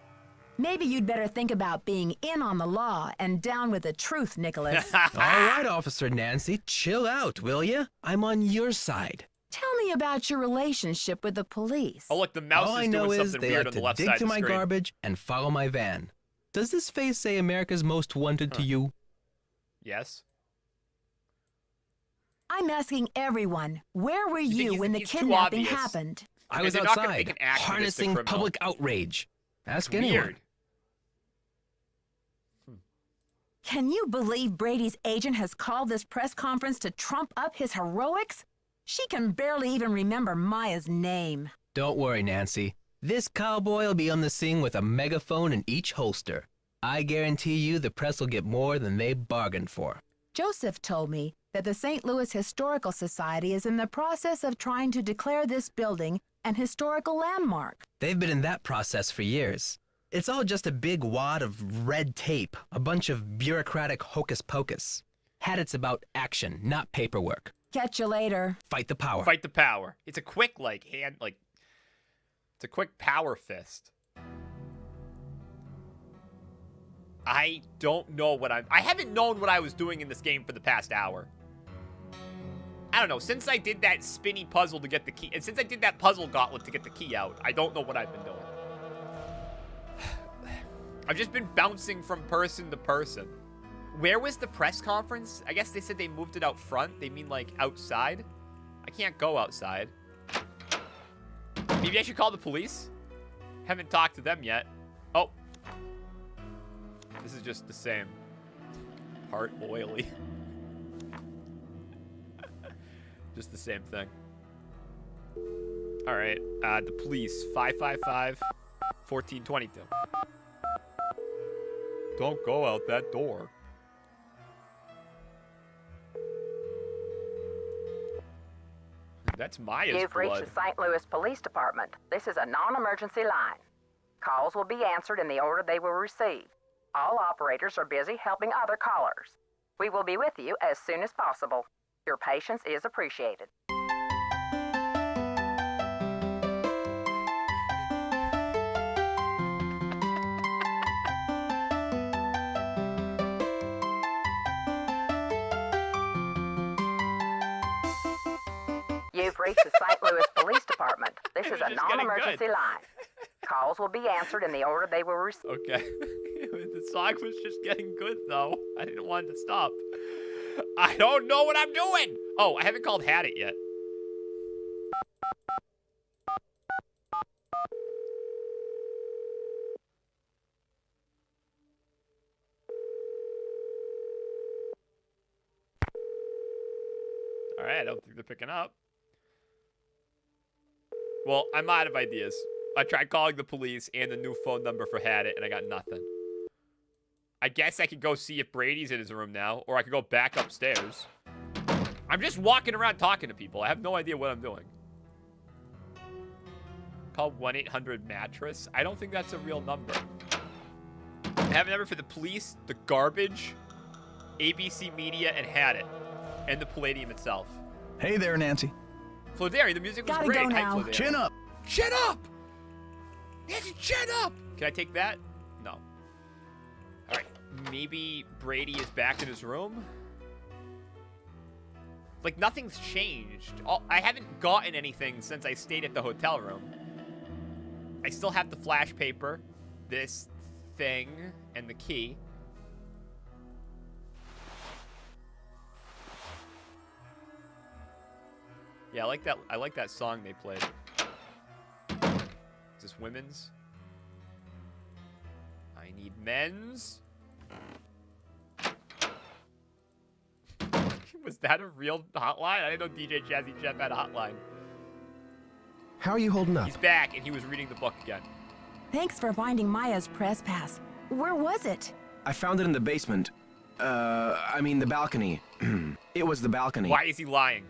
Maybe you'd better think about being in on the law and down with the truth, Nicholas. All right, Officer Nancy, chill out, will ya? I'm on your side. Tell me about your relationship with the police. Oh, look, the mouse All is I know doing is something they weird like on the to left dig side through of the my screen. garbage and follow my van. Does this face say America's Most Wanted to you? Yes. I'm asking everyone, where were you when the he's too kidnapping obvious. happened? I was they're not gonna outside, make an activist a harnessing criminal. public outrage. Ask Weird. anyone. Can you believe Brady's agent has called this press conference to trump up his heroics? She can barely even remember Maya's name. Don't worry, Nancy. This cowboy will be on the scene with a megaphone in each holster. I guarantee you the press will get more than they bargained for. Joseph told me that the St. Louis Historical Society is in the process of trying to declare this building an historical landmark. They've been in that process for years. It's all just a big wad of red tape, a bunch of bureaucratic hocus pocus. Had it's about action, not paperwork. Catch you later. Fight the power. Fight the power. It's a quick, it's a quick power fist. I don't know what I haven't known what I was doing in this game for the past hour. I don't know. Since I did that spinny puzzle to get the key, and since I did that puzzle gauntlet to get the key out, I don't know what I've been doing. I've just been bouncing from person to person. Where was the press conference? I guess they said they moved it out front. They mean like outside? I can't go outside. Maybe I should call the police? Haven't talked to them yet. Oh. This is just the same. Part oily. Just the same thing. All right. The police. 555-1422. Don't go out that door. That's Maya's You've blood. reached the St. Louis Police Department. This is a non-emergency line. Calls will be answered in the order they were received. All operators are busy helping other callers. We will be with you as soon as possible. Your patience is appreciated. You've reached the St. Louis Police Department. This is a non-emergency line. Calls will be answered in the order they were received. Okay. The song was just getting good, though. I didn't want it to stop. I don't know what I'm doing. Oh, I haven't called Had It yet. All right, I don't think they're picking up. Well, I'm out of ideas. I tried calling the police and the new phone number for Had It, and I got nothing. I guess I could go see if Brady's in his room now, or I could go back upstairs. I'm just walking around talking to people. I have no idea what I'm doing. Call 1-800-MATTRESS. I don't think that's a real number. I have a number for the police, the garbage, ABC Media, and Had It. And the Palladium itself. Hey there, Nancy. Flodary, the music was Gotta great. go Hi, now. Flodary. Chin up. Chin up! Nancy, chin up! Can I take that? No. Alright, maybe Brady is back in his room? Like, nothing's changed. I haven't gotten anything since I stayed at the hotel room. I still have the flash paper, this thing, and the key. Yeah, I like that song they played. Is this women's? I need men's. Was that a real hotline? I didn't know DJ Jazzy Jeff had a hotline. How are you holding up? He's back, and he was reading the book again. Thanks for finding Maya's press pass. Where was it? I found it in the basement. I mean the balcony. It was the balcony. Why is he lying?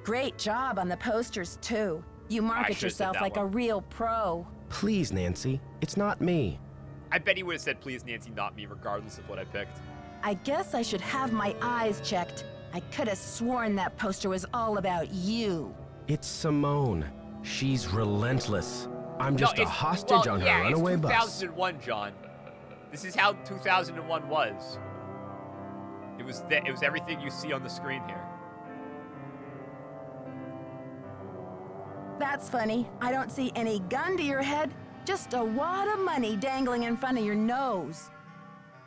Great job on the posters, too. You market should've said yourself that like one. a real pro. Please, Nancy. It's not me. I bet he would have said, please, Nancy, not me, regardless of what I picked. I guess I should have my eyes checked. I could have sworn that poster was all about you. It's Simone. She's relentless. I'm just a hostage on her yeah, runaway it's bus. 2001, John. This is how 2001 was. It was everything you see on the screen here. That's funny. I don't see any gun to your head, just a wad of money dangling in front of your nose.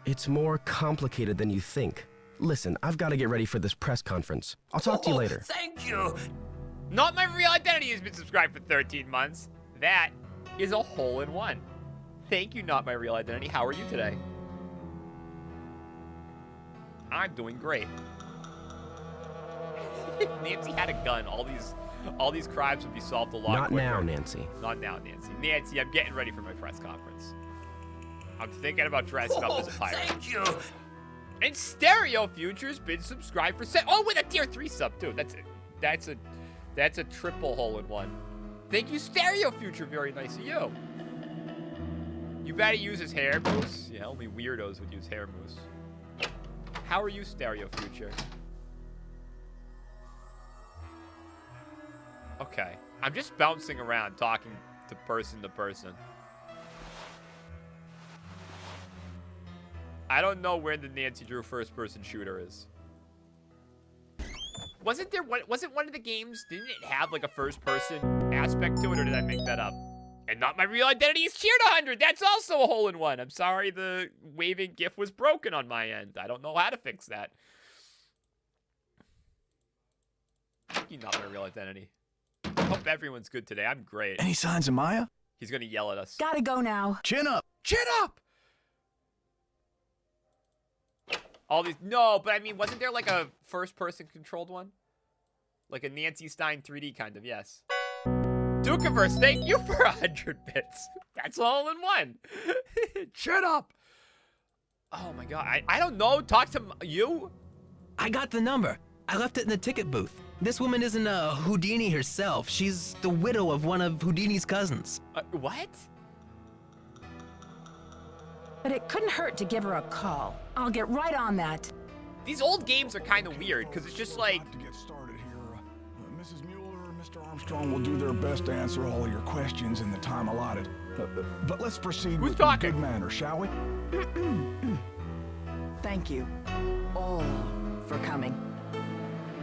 It's more complicated than you think. Listen, I've got to get ready for this press conference. I'll talk to you later. Thank you. Not My Real Identity has been subscribed for 13 months. That is a hole-in-one. Thank you, Not My Real Identity. How are you today? I'm doing great. If Nancy had a gun, all these crimes would be solved a lot Not quicker. now, Nancy. Not now, Nancy. Nancy, I'm getting ready for my press conference. I'm thinking about dressing up as a pirate. Thank you. And Stereo Future's been subscribed for with a tier 3 sub too. That's a triple hole-in-one. Thank you, Stereo Future. Very nice of you. You bet he uses hair mousse? Yeah, only weirdos would use hair mousse. How are you, Stereo Future? Okay. I'm just bouncing around, talking to person. I don't know where the Nancy Drew first-person shooter is. Wasn't one of the games, didn't it have like a first-person aspect to it, or did I make that up? And Not My Real Identity is cheered 100. That's also a hole-in-one. I'm sorry the waving GIF was broken on my end. I don't know how to fix that. Thank you, Not My Real Identity. I hope everyone's good today. I'm great. Any signs of Maya? He's gonna yell at us. Gotta go now. Chin up. Chin up! All these, no, but I mean, wasn't there like a first-person controlled one? Like a Nancy Stein 3D kind of, yes. Dukiverse, thank you for 100 bits. That's all in one. Chin up! Oh my god, I don't know, talk to you? I got the number. I left it in the ticket booth. This woman isn't Houdini herself. She's the widow of one of Houdini's cousins. What? But it couldn't hurt to give her a call. I'll get right on that. These old games are kind of weird because it's just like. To get started here, Mrs. Mueller and Mr. Armstrong will do their best to answer all of your questions in the time allotted. But let's proceed with good manners, shall we? Thank you all for coming.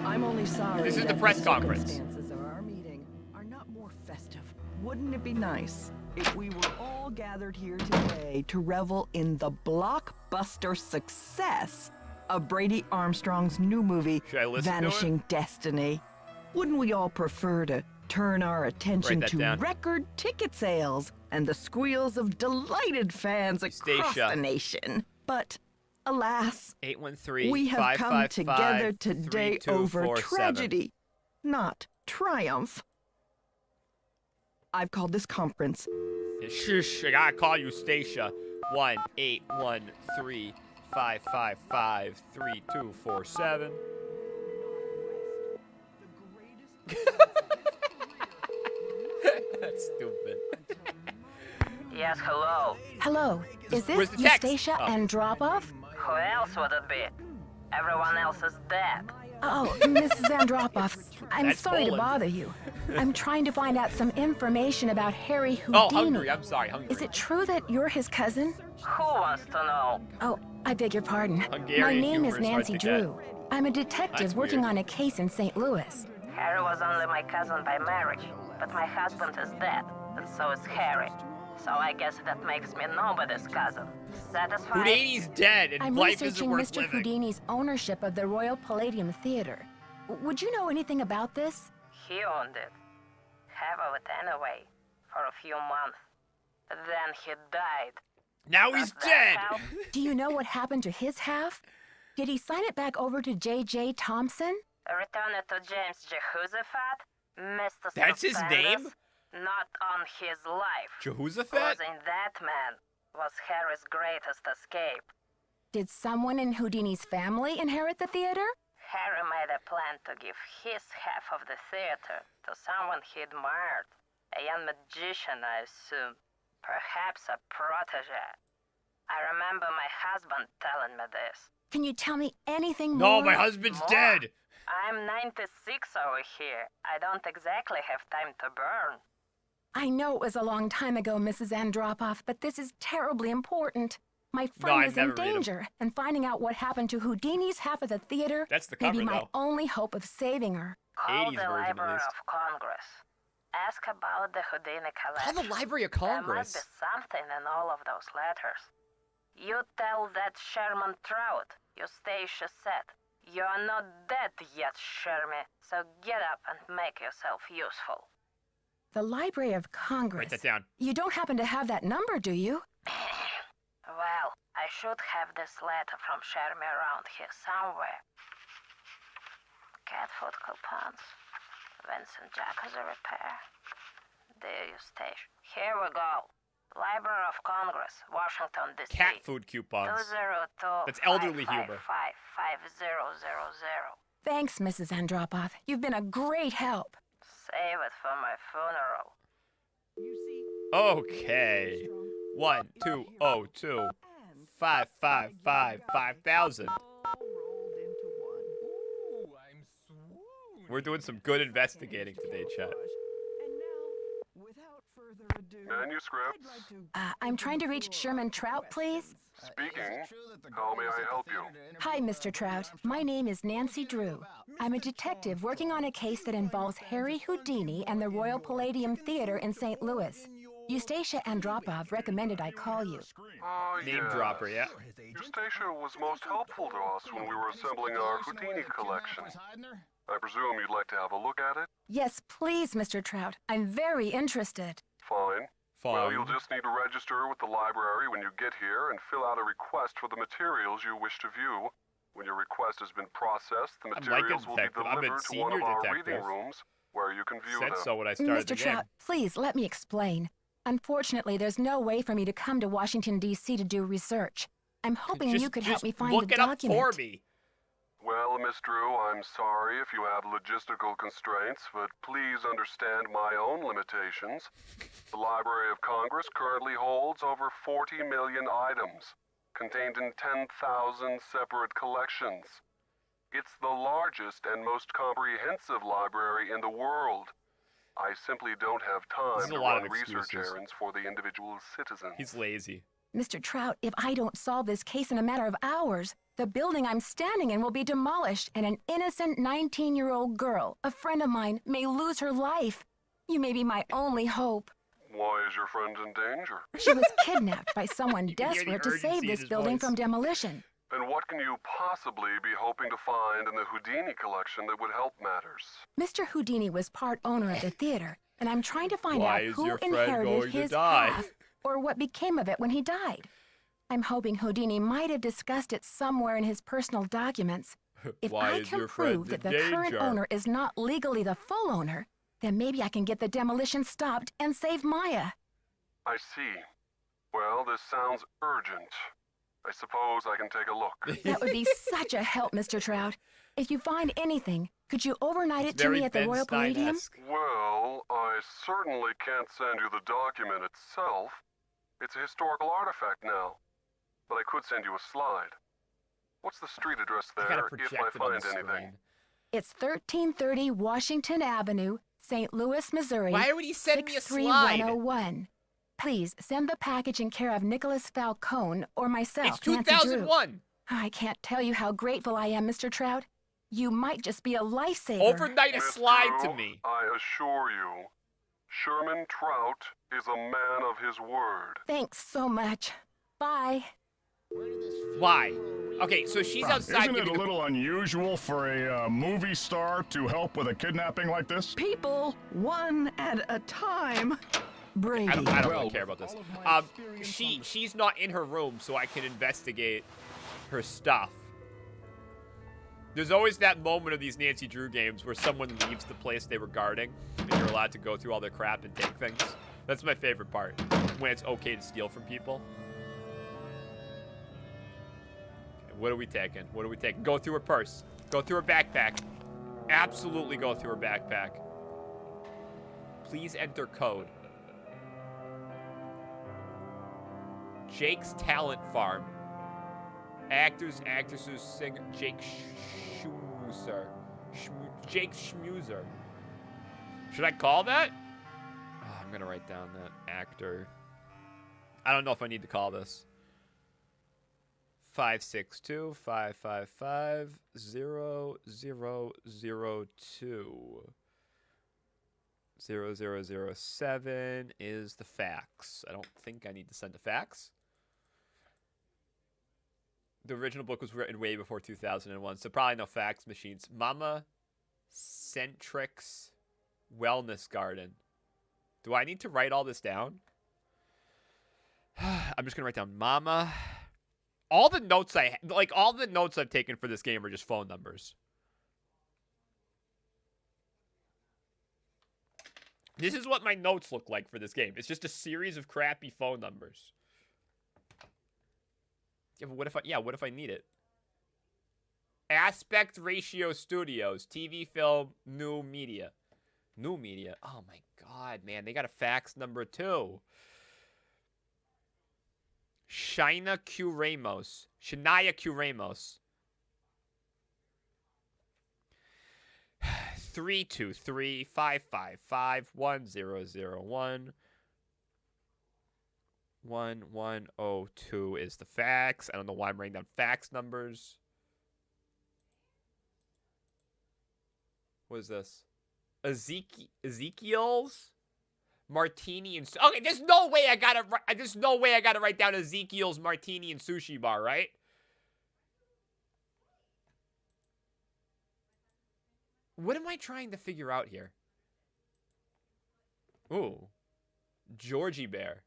I'm only sorry This is the that press conference. circumstances of our meeting are not more festive. Wouldn't it be nice if we were all gathered here today to revel in the blockbuster success of Brady Armstrong's new movie, Should I listen to it? Vanishing Destiny? Wouldn't we all prefer to turn our attention Write that to down. record ticket sales and the squeals of delighted fans across Stacia. the nation? But alas, 813. we have come together today over tragedy, not triumph. I've called this conference. Shush, I gotta call you Stacia. 1-813-555-3247. That's stupid. Yes, hello. Hello, is Where's this the text? Eustacia Oh. Andropov? Who else would it be? Everyone else is dead. Oh, Mrs. Andropov, I'm That's sorry to Poland. bother you. I'm trying to find out some information about Harry Houdini. Oh, hungry. I'm sorry, hungry. Is it true that you're his cousin? Who wants to know? Oh, I beg your pardon. Hungarian My name is humor is hard Nancy to get. Drew. I'm a detective That's working weird. on a case in St. Louis. Harry was only my cousin by marriage, but my husband is dead, and so is Harry. So I guess that makes me nobody's cousin. Satisfied? Houdini's dead and I'm life isn't researching worth Mr. living. Houdini's ownership of the Royal Palladium Theater. Would you know anything about this? He owned it. Half of it anyway, for a few months. Then he died. Now he's Does that dead. help? Do you know what happened to his half? Did he sign it back over to J.J. Thompson? Return it to James Jehoshaphat, Mr. That's his name? Not on his life. Jehoshaphat? Losing that man was Harry's greatest escape. Did someone in Houdini's family inherit the theater? Harry made a plan to give his half of the theater to someone he admired. A young magician, I assume. Perhaps a protege. I remember my husband telling me this. Can you tell me anything No, more? my husband's More? dead. I'm 96 over here. I don't exactly have time to burn. I know it was a long time ago, Mrs. Andropov, but this is terribly important. My friend I'd is in never read 'em. danger, and finding out what happened to Houdini's half of the theater That's the may cover, be my though. only hope of saving her. Call 80s the version, at Library least. of Congress. Ask about the Houdini Call collection. the Library of There Congress. must be something in all of those letters. You tell that Sherman Trout, Eustacia said. You're not dead yet, Shermy, so get up and make yourself useful. The Library of Congress. Write that down. You don't happen to have that number, do you? Well, I should have this letter from Shermy around here somewhere. Cat food coupons. Vincent Jacuzzi repair. Dear Eustacia. Here we go. Library of Congress, Washington, D.C. Cat food coupons. 202 That's elderly humor. 5000. Thanks, Mrs. Andropov. You've been a great help. Save it for my funeral. Okay. 1-202-555-5000. We're doing some good investigating today, chat. Manuscripts? I'm trying to reach Sherman Trout, please. Speaking. How may I help you? Hi, Mr. Trout. My name is Nancy Drew. I'm a detective working on a case that involves Harry Houdini and the Royal Palladium Theater in St. Louis. Eustacia Andropov recommended I call you. Oh, Name dropper, yeah. Eustacia was most helpful to us when we were assembling our Houdini collection. I presume you'd like to have a look at it? Yes, please, Mr. Trout. I'm very interested. Fine. Fine. Well, you'll just need to register with the library when you get here and fill out a request for the materials you wish to view. When your request has been processed, the I'm like a materials will be detective. I'm a delivered to one senior of our detective. reading rooms where you can view Said them. so when I started the Mr. game. Trout, please let me explain. Unfortunately, there's no way for me to come to Washington, D.C. to do research. I'm hoping you could help me find look the it up document. for me. Well, Miss Drew, I'm sorry if you have logistical constraints, but please understand my own limitations. The Library of Congress currently holds over 40 million items, contained in 10,000 separate collections. It's the largest and most comprehensive library in the world. I simply don't have time to run research errands for the individual citizens. He's lazy. Mr. Trout, if I don't solve this case in a matter of hours, the building I'm standing in will be demolished and an innocent 19-year-old girl, a friend of mine, may lose her life. You may be my only hope. Why is your friend in danger? She was kidnapped by someone hear the desperate to save urgency in this his building voice. from demolition. And what can you possibly be hoping to find in the Houdini collection that would help matters? Mr. Houdini was part owner of the theater, and I'm trying to find Why out is who your friend inherited going to his die? half or what became of it when he died. I'm hoping Houdini might have discussed it somewhere in his personal documents. If Why I is can your friend prove that in the current danger? owner is not legally the full owner, then maybe I can get the demolition stopped and save Maya. I see. Well, this sounds urgent. I suppose I can take a look. That would be such a help, Mr. Trout. If you find anything, could you overnight it to very me at the Ben Royal Palladium? Stein-esque. Well, I certainly can't send you the document itself. It's a historical artifact now. But I could send you a slide. What's the street address I gotta there if project I it on the find anything? screen. It's 1330 Washington Avenue, St. Louis, Missouri. Why would he send me a slide? 63101. Please send the package in care of Nicholas Falcone or myself, It's Nancy Drew. 2001. I can't tell you how grateful I am, Mr. Trout. You might just be a lifesaver. Overnight a Miss slide Drew, to me. I assure you, Sherman Trout is a man of his word. Thanks so much. Bye. Why? Okay, so she's outside. Isn't it a giving the- little unusual for a movie star to help with a kidnapping like this? People, one at a time. Brady. I don't really care about this. She's not in her room, so I can investigate her stuff. There's always that moment of these Nancy Drew games where someone leaves the place they were guarding, and you're allowed to go through all their crap and take things. That's my favorite part, when it's okay to steal from people. Okay, what are we taking? What are we taking? Go through her purse. Go through her backpack. Absolutely go through her backpack. Please enter code. Jake's Talent Farm. Actors, actresses, singer, Jake Schmuser. Jake Schmuser. Should I call that? Oh, I'm gonna write down that actor. I don't know if I need to call this. 562-555-0002. 0007 is the fax. I don't think I need to send a fax. The original book was written way before 2001, so probably no fax machines. Mama Centrix Wellness Garden. Do I need to write all this down? I'm just going to write down Mama. All the notes all the notes I've taken for this game are just phone numbers. This is what my notes look like for this game. It's just a series of crappy phone numbers. Yeah, but what if I need it? Aspect Ratio Studios, TV, film, new media. New media. Oh my god, man. They got a fax number too. Shania Q. Ramos. 323-555-1001. 1102 is the fax. I don't know why I'm writing down fax numbers. What is this? Ezekiel's Martini and okay. There's no way I gotta write down Ezekiel's Martini and Sushi Bar, right? What am I trying to figure out here? Ooh, Georgie Bear.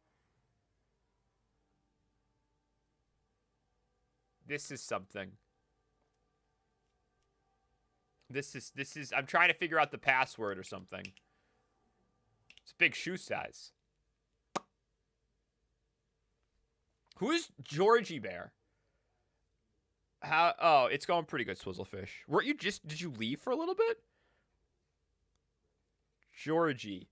This is something. This is I'm trying to figure out the password or something. It's a big shoe size. Who's Georgie Bear? How? Oh, it's going pretty good, Swizzlefish. Weren't you did you leave for a little bit? Georgie.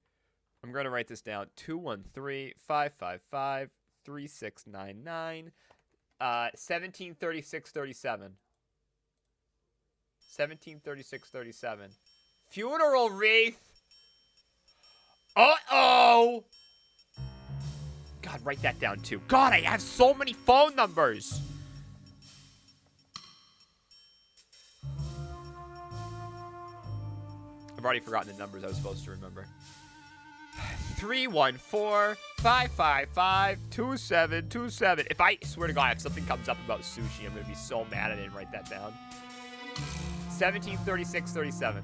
I'm going to write this down. 213-555-3699. 1736-37. 1736-37. Funeral wreath. Uh-oh. God, write that down too. God, I have so many phone numbers. I've already forgotten the numbers I was supposed to remember. 314-555-2727. If I swear to God, if something comes up about sushi, I'm going to be so mad I didn't write that down. 1736-37.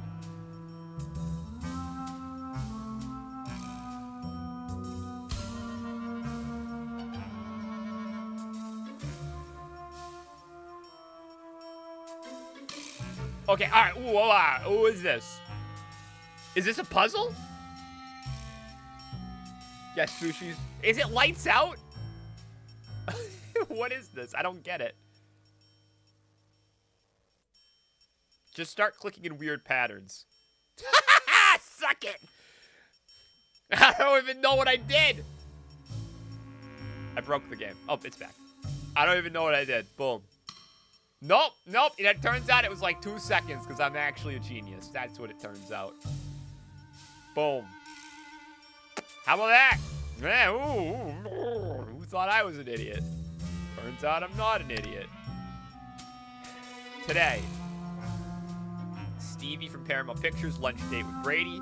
Okay, all right. Ooh, who is this? Is this a puzzle? Yes, sushi's. Is it lights out? What is this? I don't get it. Just start clicking in weird patterns. Suck it! I don't even know what I did. I broke the game. Oh, it's back. I don't even know what I did. Boom. Nope. And it turns out it was like 2 seconds because I'm actually a genius. That's what it turns out. Boom. How about that? Man, who thought I was an idiot? Turns out I'm not an idiot. Today, Stevie from Paramount Pictures, lunch date with Brady.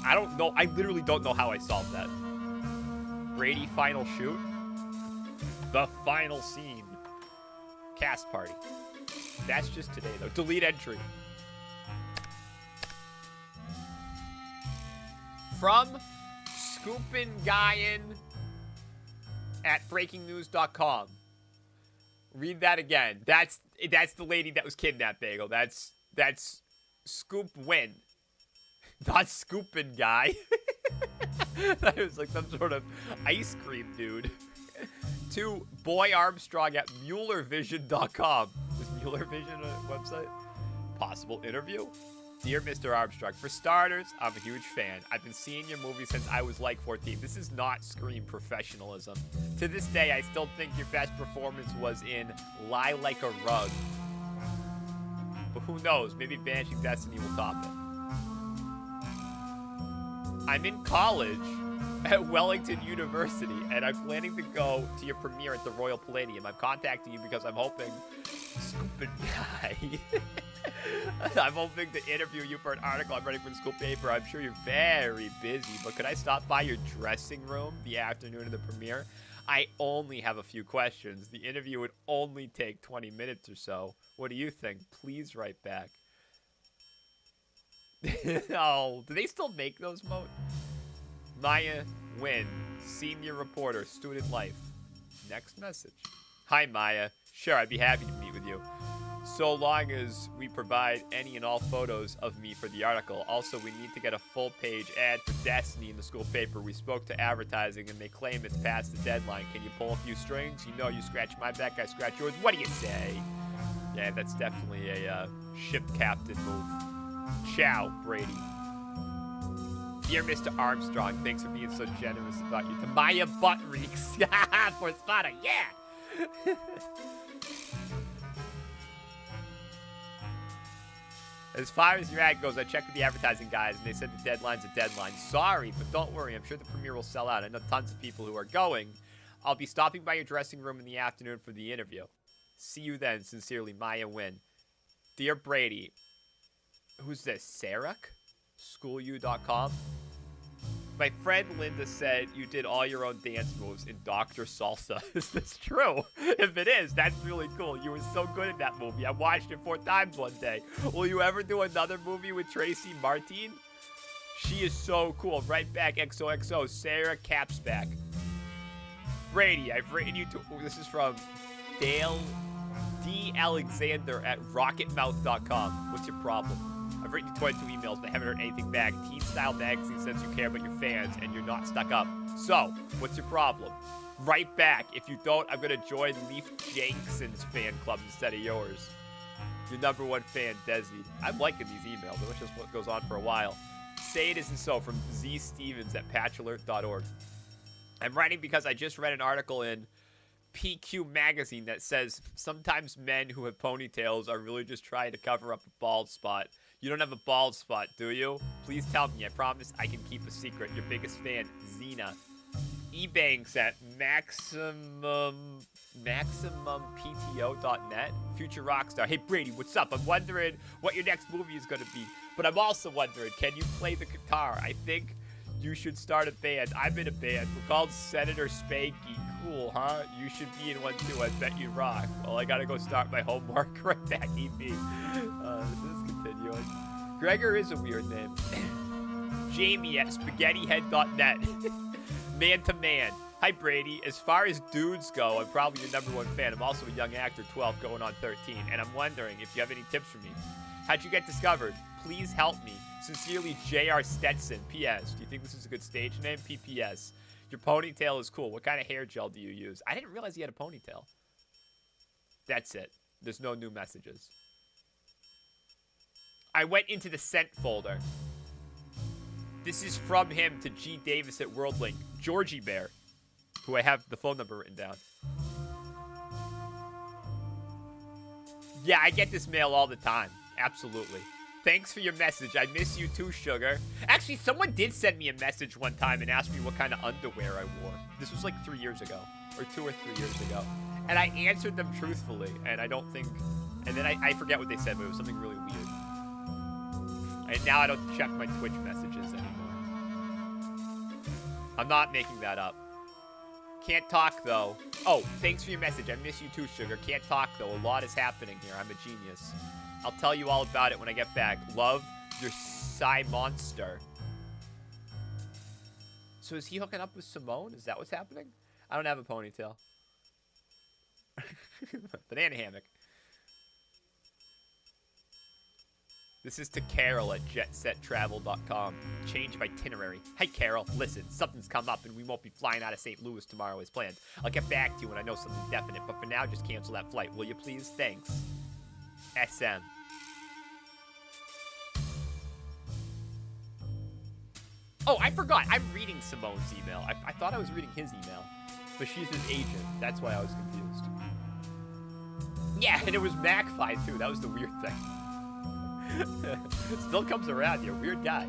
I don't know. I literally don't know how I solved that. Brady final shoot. The final scene. Cast party. That's just today, though. Delete entry. From Scoopin' Guyin at breakingnews.com. Read that again. That's the lady that was kidnapped, Bagel. That's Scoop Win. Not Scoopin' Guy. That was like some sort of ice cream dude. To Boy Armstrong at MuellerVision.com. Is MuellerVision a website? Possible interview? Dear Mr. Armstrong, for starters, I'm a huge fan. I've been seeing your movie since I was like 14. This is not Scream professionalism. To this day, I still think your best performance was in Lie Like a Rug. But who knows? Maybe Vanishing Destiny will top it. I'm in college at Wellington University, and I'm planning to go to your premiere at the Royal Palladium. I'm contacting you because I'm hoping... Stupid guy. I'm hoping to interview you for an article I'm writing for the school paper. I'm sure you're very busy, but could I stop by your dressing room the afternoon of the premiere? I only have a few questions. The interview would only take 20 minutes or so. What do you think? Please write back. Oh, do they still make those, Moat? Maya Wynn, senior reporter, student life. Next message. Hi, Maya. Sure, I'd be happy to meet with you. So long as we provide any and all photos of me for the article. Also, we need to get a full-page ad for Destiny in the school paper. We spoke to advertising, and they claim it's past the deadline. Can you pull a few strings? You know, you scratch my back, I scratch yours. What do you say? Yeah, that's definitely a ship captain move. Ciao, Brady. Dear Mr. Armstrong, thanks for being so generous about you. To Maya Buttreeks. For Spada, yeah! As far as your ad goes, I checked with the advertising guys, and they said the deadline's a deadline. Sorry, but don't worry. I'm sure the premiere will sell out. I know tons of people who are going. I'll be stopping by your dressing room in the afternoon for the interview. See you then. Sincerely, Maya Wynn. Dear Brady. Who's this? Sarek? SchoolU.com? My friend Linda said you did all your own dance moves in Dr. Salsa. Is this true? If it is, that's really cool. You were so good in that movie. I watched it 4 times one day. Will you ever do another movie with Tracy Martin? She is so cool. Right back, XOXO. Sarah Capsback. Brady, I've written you to... This is from Dale D. Alexander at rocketmouth.com. What's your problem? I've written you 22 emails, but haven't heard anything back. Teen Style Magazine says you care about your fans and you're not stuck up. So, what's your problem? Right back. If you don't, I'm going to join Leaf Jenkins's fan club instead of yours. Your number one fan, Desi. I'm liking these emails. It was just what goes on for a while. Say it isn't so from Z Stevens at patchalert.org. I'm writing because I just read an article in PQ magazine that says sometimes men who have ponytails are really just trying to cover up a bald spot. You don't have a bald spot, do you? Please tell me. I promise I can keep a secret. Your biggest fan, Xena. eBanks at maximumpto.net. Future Rockstar. Hey, Brady, what's up? I'm wondering what your next movie is going to be. But I'm also wondering, can you play the guitar? I think you should start a band. I'm in a band. We're called Senator Spanky. Cool, huh? You should be in one too. I bet you rock. Well, I gotta go start my homework. Right back, EP. This is continuing. Gregor is a weird name. Jamie at spaghettihead.net. Man to man. Hi, Brady. As far as dudes go, I'm probably your number one fan. I'm also a young actor, 12, going on 13. And I'm wondering if you have any tips for me. How'd you get discovered? Please help me. Sincerely, J.R. Stetson. P.S. Do you think this is a good stage name? P.P.S. Your ponytail is cool. What kind of hair gel do you use? I didn't realize he had a ponytail. That's it. There's no new messages. I went into the sent folder. This is from him to G. Davis at WorldLink. Georgie Bear, who I have the phone number written down. Yeah, I get this mail all the time. Absolutely. Thanks for your message. I miss you too, sugar. Actually, someone did send me a message one time and asked me what kind of underwear I wore. This was like 3 years ago, or 2 or 3 years ago. And I answered them truthfully, and I don't think... And then I forget what they said, but it was something really weird. And now I don't check my Twitch messages anymore. I'm not making that up. Can't talk, though. Oh, thanks for your message. I miss you too, sugar. Can't talk, though. A lot is happening here. I'm a genius. I'll tell you all about it when I get back. Love, your Psy Monster. So is he hooking up with Simone? Is that what's happening? I don't have a ponytail. Banana hammock. This is to Carol at jetsettravel.com. Change of itinerary. Hey, Carol, listen, something's come up and we won't be flying out of St. Louis tomorrow as planned. I'll get back to you when I know something definite, but for now, just cancel that flight, will you please? Thanks. SM. Oh, I forgot. I'm reading Simone's email. I thought I was reading his email, but she's his agent. That's why I was confused. Yeah, and it was MacFi, too. That was the weird thing. Still comes around. You're a weird guy.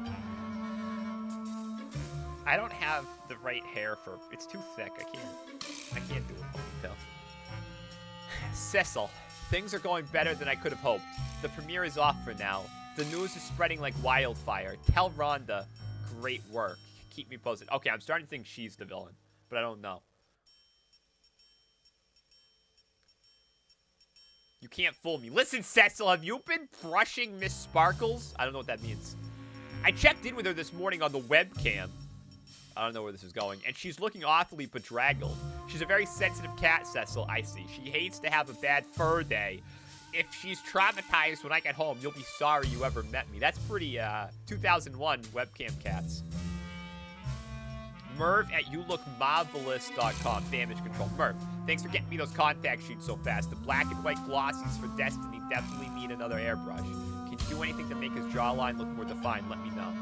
I don't have the right hair for... It's too thick. I can't do a ponytail. Cecil. Things are going better than I could have hoped. The premiere is off for now. The news is spreading like wildfire. Tell Rhonda, great work. Keep me posted. Okay, I'm starting to think she's the villain, but I don't know. You can't fool me. Listen, Cecil, have you been brushing Miss Sparkles? I don't know what that means. I checked in with her this morning on the webcam. I don't know where this is going. And she's looking awfully bedraggled. She's a very sensitive cat, Cecil, I see. She hates to have a bad fur day. If she's traumatized when I get home, you'll be sorry you ever met me. That's pretty, 2001 webcam cats. Merv at youlookmarvelous.com. Damage control. Merv, thanks for getting me those contact sheets so fast. The black and white glossies for Destiny definitely need another airbrush. Can you do anything to make his jawline look more defined? Let me know.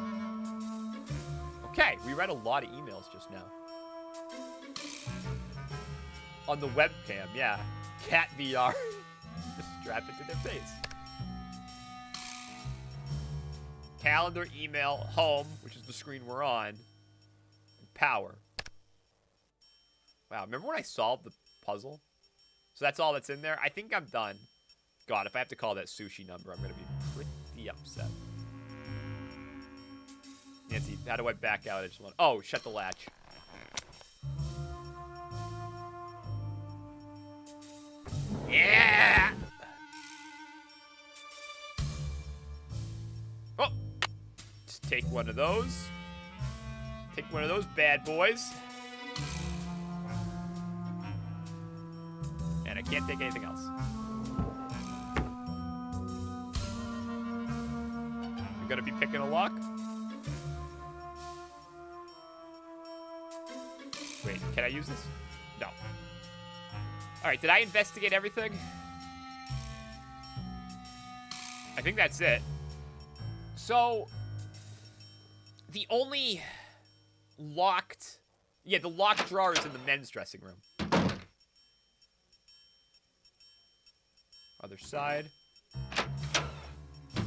Okay, we read a lot of emails just now. On the webcam, yeah. Cat VR. Just strap it to their face. Calendar, email, home, which is the screen we're on, and power. Wow, remember when I solved the puzzle? So that's all that's in there? I think I'm done. God, if I have to call that sushi number, I'm going to be pretty upset. Nancy, how do I back out? I just want... Oh, shut the latch. Yeah! Oh! Just take one of those. Take one of those bad boys. And I can't take anything else. You gonna be picking a lock? Wait, can I use this? No. Alright, did I investigate everything? I think that's it. So, the only locked... Yeah, the locked drawer is in the men's dressing room. Other side.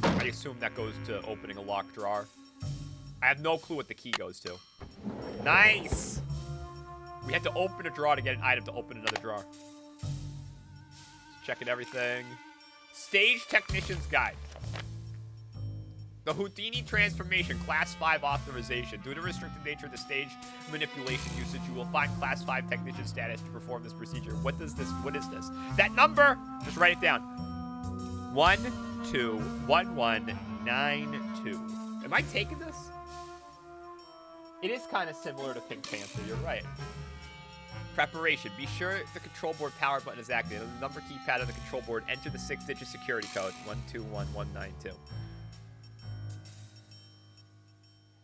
I assume that goes to opening a locked drawer. I have no clue what the key goes to. Nice! We had to open a drawer to get an item to open another drawer. Checking everything. Stage Technician's Guide. The Houdini Transformation, Class 5 authorization. Due to restricted nature of the stage manipulation usage, you will find Class 5 technician status to perform this procedure. What is this? That number! Just write it down. 121192. Am I taking this? It is kind of similar to Pink Panther, you're right. Preparation. Be sure the control board power button is activated. On the number keypad of the control board, enter the 6-digit security code, 121192.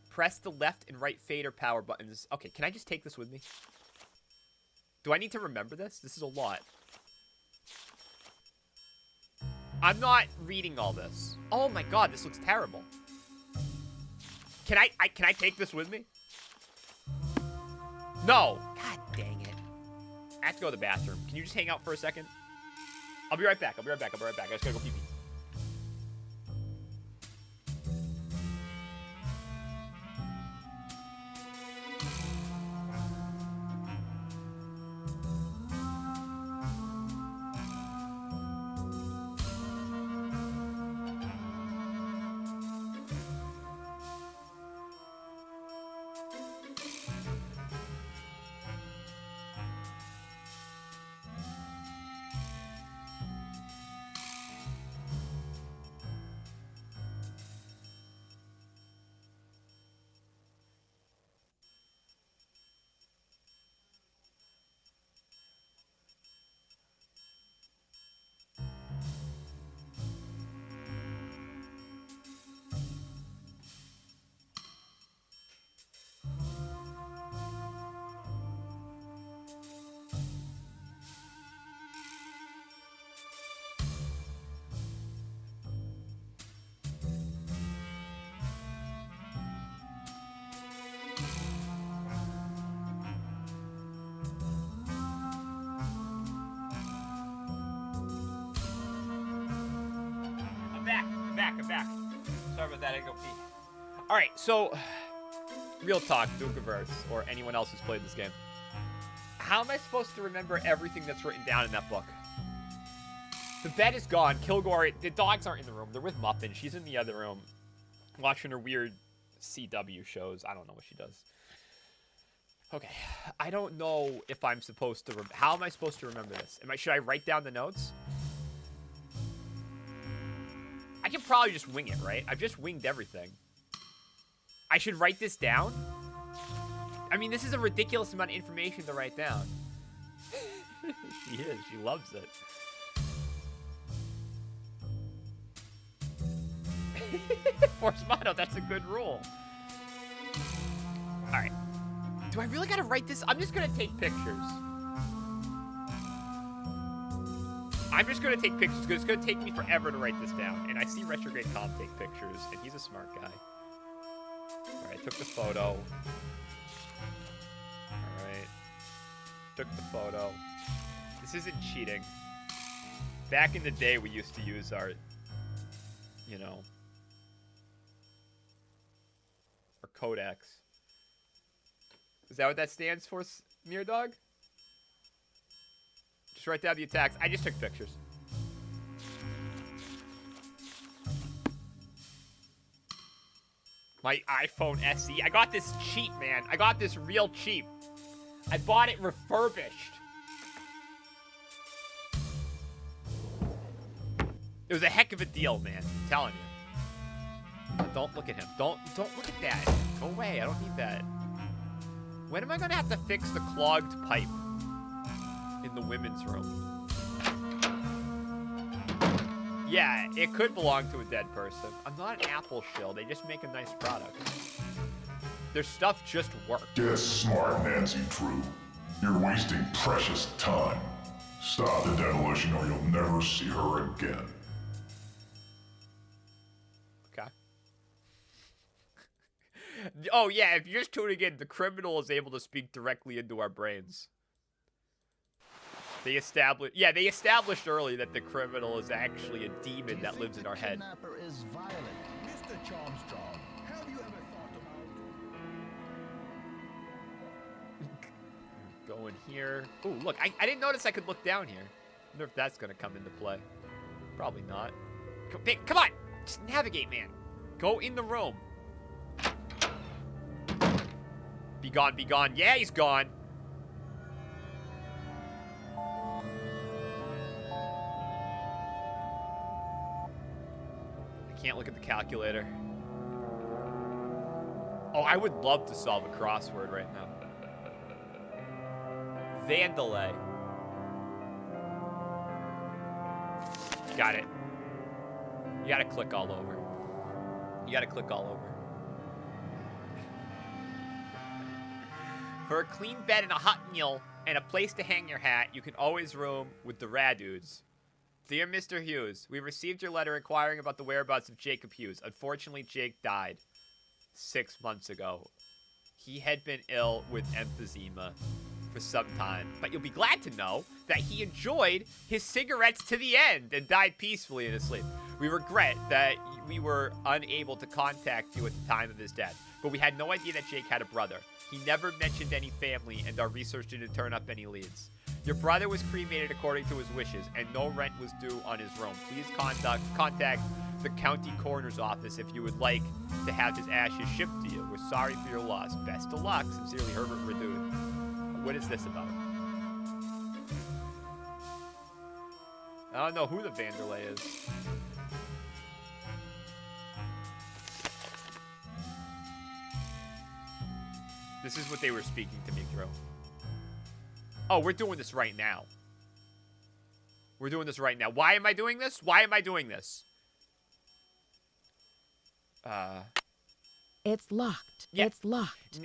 Press the left and right fader power buttons. Okay, can I just take this with me? Do I need to remember this? This is a lot. I'm not reading all this. Oh my god, this looks terrible. Can I take this with me? No. God dang it. I have to go to the bathroom. Can you just hang out for a second? I'll be right back. I just gotta go pee-pee. I'm back. Sorry about that, I go pee. Alright, so, real talk, Dukeverse, or anyone else who's played this game. How am I supposed to remember everything that's written down in that book? The bed is gone, Kilgore, the dogs aren't in the room, they're with Muffin, she's in the other room, watching her weird CW shows, I don't know what she does. Okay, I don't know if I'm supposed to, how am I supposed to remember this? Should I write down the notes? I can probably just wing it, right? I've just winged everything. I should write this down? I mean, this is a ridiculous amount of information to write down. She is. She loves it. Force Mono, that's a good rule. Alright. Do I really gotta write this? I'm just gonna take pictures. I'm just going to take pictures because it's going to take me forever to write this down. And I see Retrograde Comp take pictures, and he's a smart guy. Alright, took the photo. Alright. Took the photo. This isn't cheating. Back in the day, we used to use our, you know, our codex. Is that what that stands for, Mirror Dog? Just write down the attacks. I just took pictures. My iPhone SE. I got this cheap, man. I got this real cheap. I bought it refurbished. It was a heck of a deal, man. I'm telling you. Don't look at him. Don't look at that. Go away. I don't need that. When am I gonna have to fix the clogged pipe in the women's room? Yeah, it could belong to a dead person. I'm not an Apple shill. They just make a nice product. Their stuff just works. Yes, smart Nancy Drew. You're wasting precious time. Stop the demolition or you'll never see her again. Okay. Oh, yeah, if you're just tuning in, the criminal is able to speak directly into our brains. They established early that the criminal is actually a demon that lives in our head. Kidnapper is violent. Mr. Charmstrong, have you ever thought about... Go in here. Ooh, look, I didn't notice I could look down here. I wonder if that's going to come into play. Probably not. Come on! Just navigate, man. Go in the room. Be gone, be gone. Yeah, he's gone. I can't look at the calculator. Oh, I would love to solve a crossword right now. Vandalay. Got it. You gotta click all over. You gotta click all over. For a clean bed and a hot meal and a place to hang your hat, you can always room with the Radudes. Dear Mr. Hughes, we received your letter inquiring about the whereabouts of Jacob Hughes. Unfortunately, Jake died 6 months ago. He had been ill with emphysema for some time, but you'll be glad to know that he enjoyed his cigarettes to the end and died peacefully in his sleep. We regret that we were unable to contact you at the time of his death, but we had no idea that Jake had a brother. He never mentioned any family, and our research didn't turn up any leads. Your brother was cremated according to his wishes, and no rent was due on his room. Please contact the county coroner's office if you would like to have his ashes shipped to you. We're sorry for your loss. Best of luck. Sincerely, Herbert Redoud. What is this about? I don't know who the Vanderlei is. This is what they were speaking to me through. Oh, we're doing this right now. We're doing this right now. Why am I doing this? Why am I doing this? It's locked. Yeah. It's locked.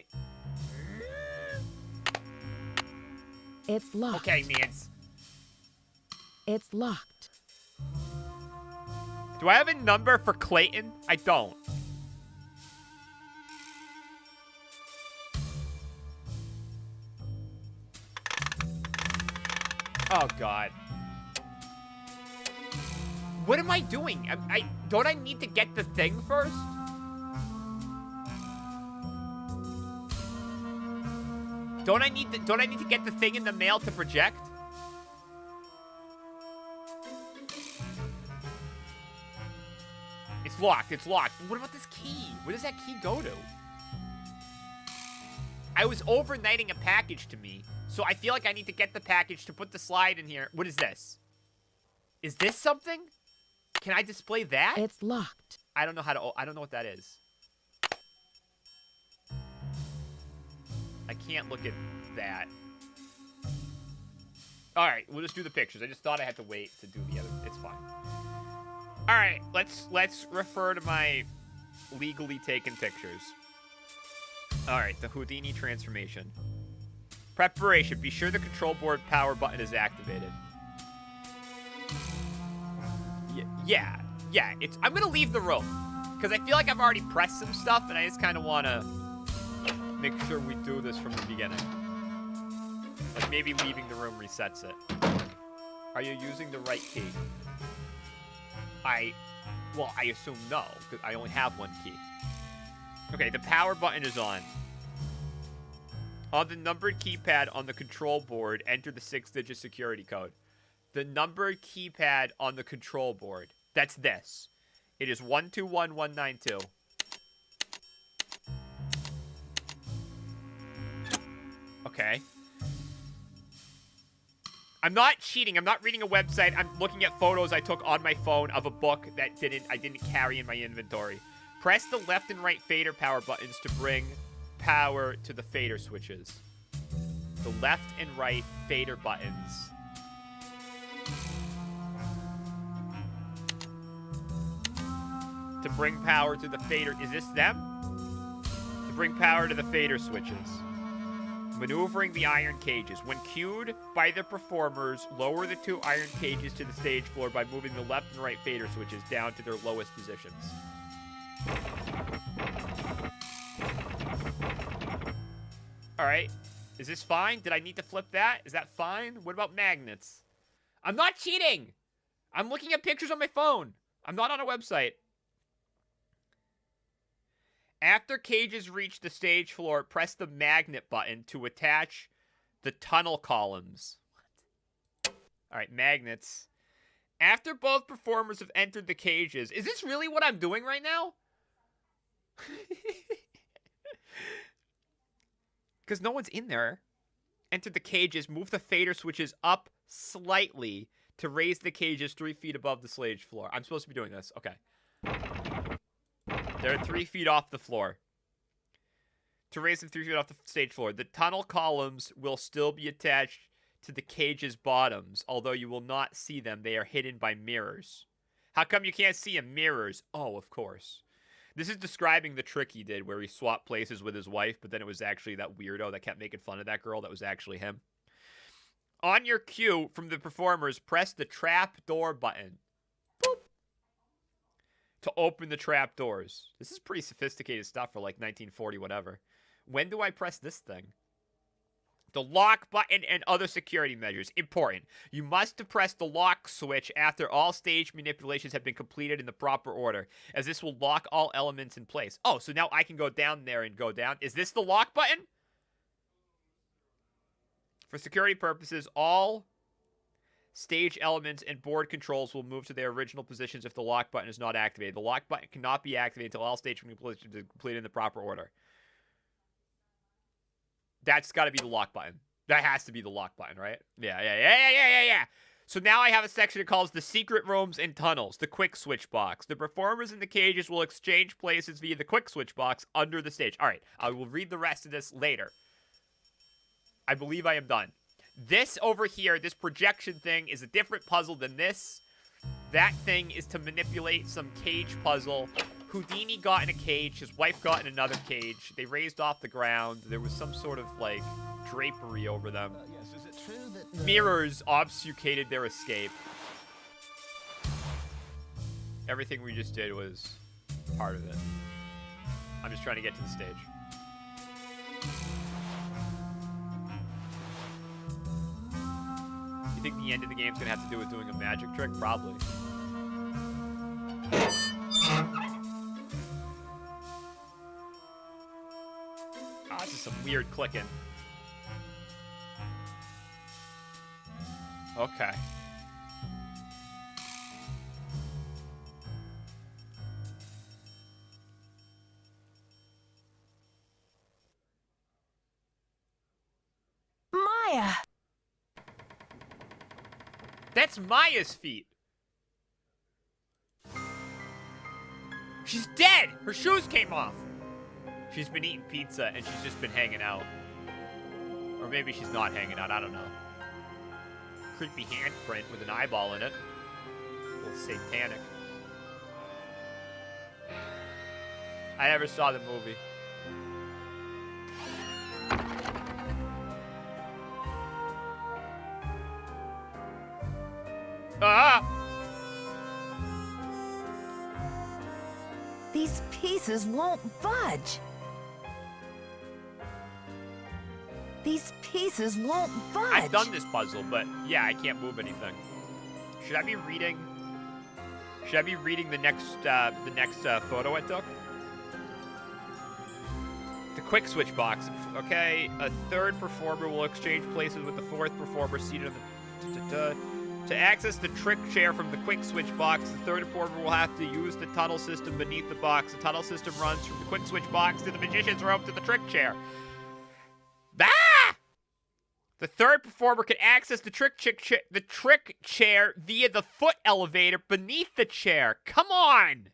It's locked. Okay, Nance. It's locked. Do I have a number for Clayton? I don't. Oh, God. What am I doing? Don't I need to get the thing first? Don't I need to get the thing in the mail to project? It's locked. It's locked. What about this key? Where does that key go to? I was overnighting a package to me, so I feel like I need to get the package to put the slide in here. What is this? Is this something? Can I display that? It's locked. I don't know how to... I don't know what that is. I can't look at that. All right, we'll just do the pictures. I just thought I had to wait to do the other. It's fine. All right, let's refer to my legally taken pictures. All right, the Houdini transformation. Preparation. Be sure the control board power button is activated. Yeah. I'm gonna leave the room because I feel like I've already pressed some stuff, and I just kind of want to make sure we do this from the beginning. Like maybe leaving the room resets it. Are you using the right key? I assume no, because I only have one key. Okay, the power button is on. On the numbered keypad on the control board, enter the 6-digit security code. The numbered keypad on the control board. That's this. It is 121192. Okay. I'm not cheating. I'm not reading a website. I'm looking at photos I took on my phone of a book that I didn't carry in my inventory. Press the left and right fader power buttons to bring power to the fader switches. The left and right fader buttons. To bring power to the fader. Is this them? To bring power to the fader switches. Maneuvering the iron cages. When cued by the performers, lower the 2 iron cages to the stage floor by moving the left and right fader switches down to their lowest positions. Alright. Is this fine? Did I need to flip that? Is that fine? What about magnets? I'm not cheating! I'm looking at pictures on my phone. I'm not on a website. After cages reach the stage floor, press the magnet button to attach the tunnel columns. What? Alright, magnets. After both performers have entered the cages... Is this really what I'm doing right now? Because no one's in there. Enter the cages, move the fader switches up slightly to raise the cages 3 feet above the stage floor. I'm supposed to be doing this. Okay. They're 3 feet off the floor. To raise them 3 feet off the stage floor. The tunnel columns will still be attached to the cage's bottoms, although you will not see them. They are hidden by mirrors. How come you can't see them? Mirrors. Oh, of course. This is describing the trick he did where he swapped places with his wife, but then it was actually that weirdo that kept making fun of that girl that was actually him. On your cue from the performers, press the trap door button. Boop. To open the trap doors. This is pretty sophisticated stuff for like 1940 whatever. When do I press this thing? The lock button and other security measures. Important. You must depress the lock switch after all stage manipulations have been completed in the proper order, as this will lock all elements in place. Oh, so now I can go down there and go down. Is this the lock button? For security purposes, all stage elements and board controls will move to their original positions if the lock button is not activated. The lock button cannot be activated until all stage manipulations are completed in the proper order. That's got to be the lock button. That has to be the lock button, right? Yeah. So now I have a section that calls the secret rooms and tunnels, the quick switch box. The performers in the cages will exchange places via the quick switch box under the stage. All right, I will read the rest of this later. I believe I am done. This over here, this projection thing, is a different puzzle than this. That thing is to manipulate some cage puzzle. Houdini got in a cage. His wife got in another cage. They raised off the ground. There was some sort of, like, drapery over them. Yes, is it true that Mirrors obfuscated their escape. Everything we just did was part of it. I'm just trying to get to the stage. You think the end of the game's gonna have to do with doing a magic trick? Probably. Oh, this is some weird clicking. Okay. Maya! That's Maya's feet. She's dead! Her shoes came off. She's been eating pizza and she's just been hanging out. Or maybe she's not hanging out, I don't know. Creepy handprint with an eyeball in it. A little satanic. I never saw the movie. Ah! These pieces won't budge. These pieces won't budge. I've done this puzzle, but yeah, I can't move anything. Should I be reading? Should I be reading the next photo I took? The quick switch box. Okay, a third performer will exchange places with the fourth performer seated on the. To access the trick chair from the quick switch box, the third performer will have to use the tunnel system beneath the box. The tunnel system runs from the quick switch box to the magician's rope to the trick chair. Ah! The third performer can access the trick chair via the foot elevator beneath the chair. Come on!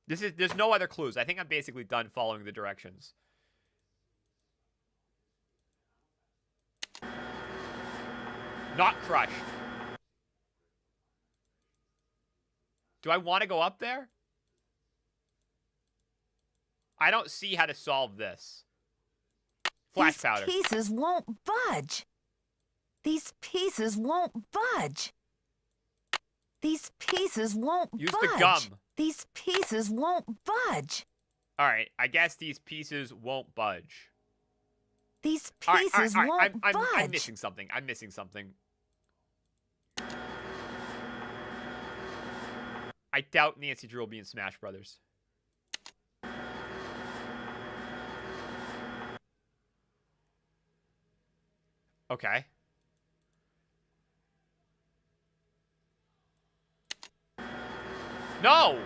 There's no other clues. I think I'm basically done following the directions. Not crushed. Do I want to go up there? I don't see how to solve this. Flash powder. These pieces won't budge. These pieces won't budge. These pieces won't budge. Use the gum. These pieces won't budge. All right, I guess these pieces won't budge. These All right, pieces won't budge. I'm missing something. I'm missing something. I doubt Nancy Drew will be in Smash Brothers. Okay. No!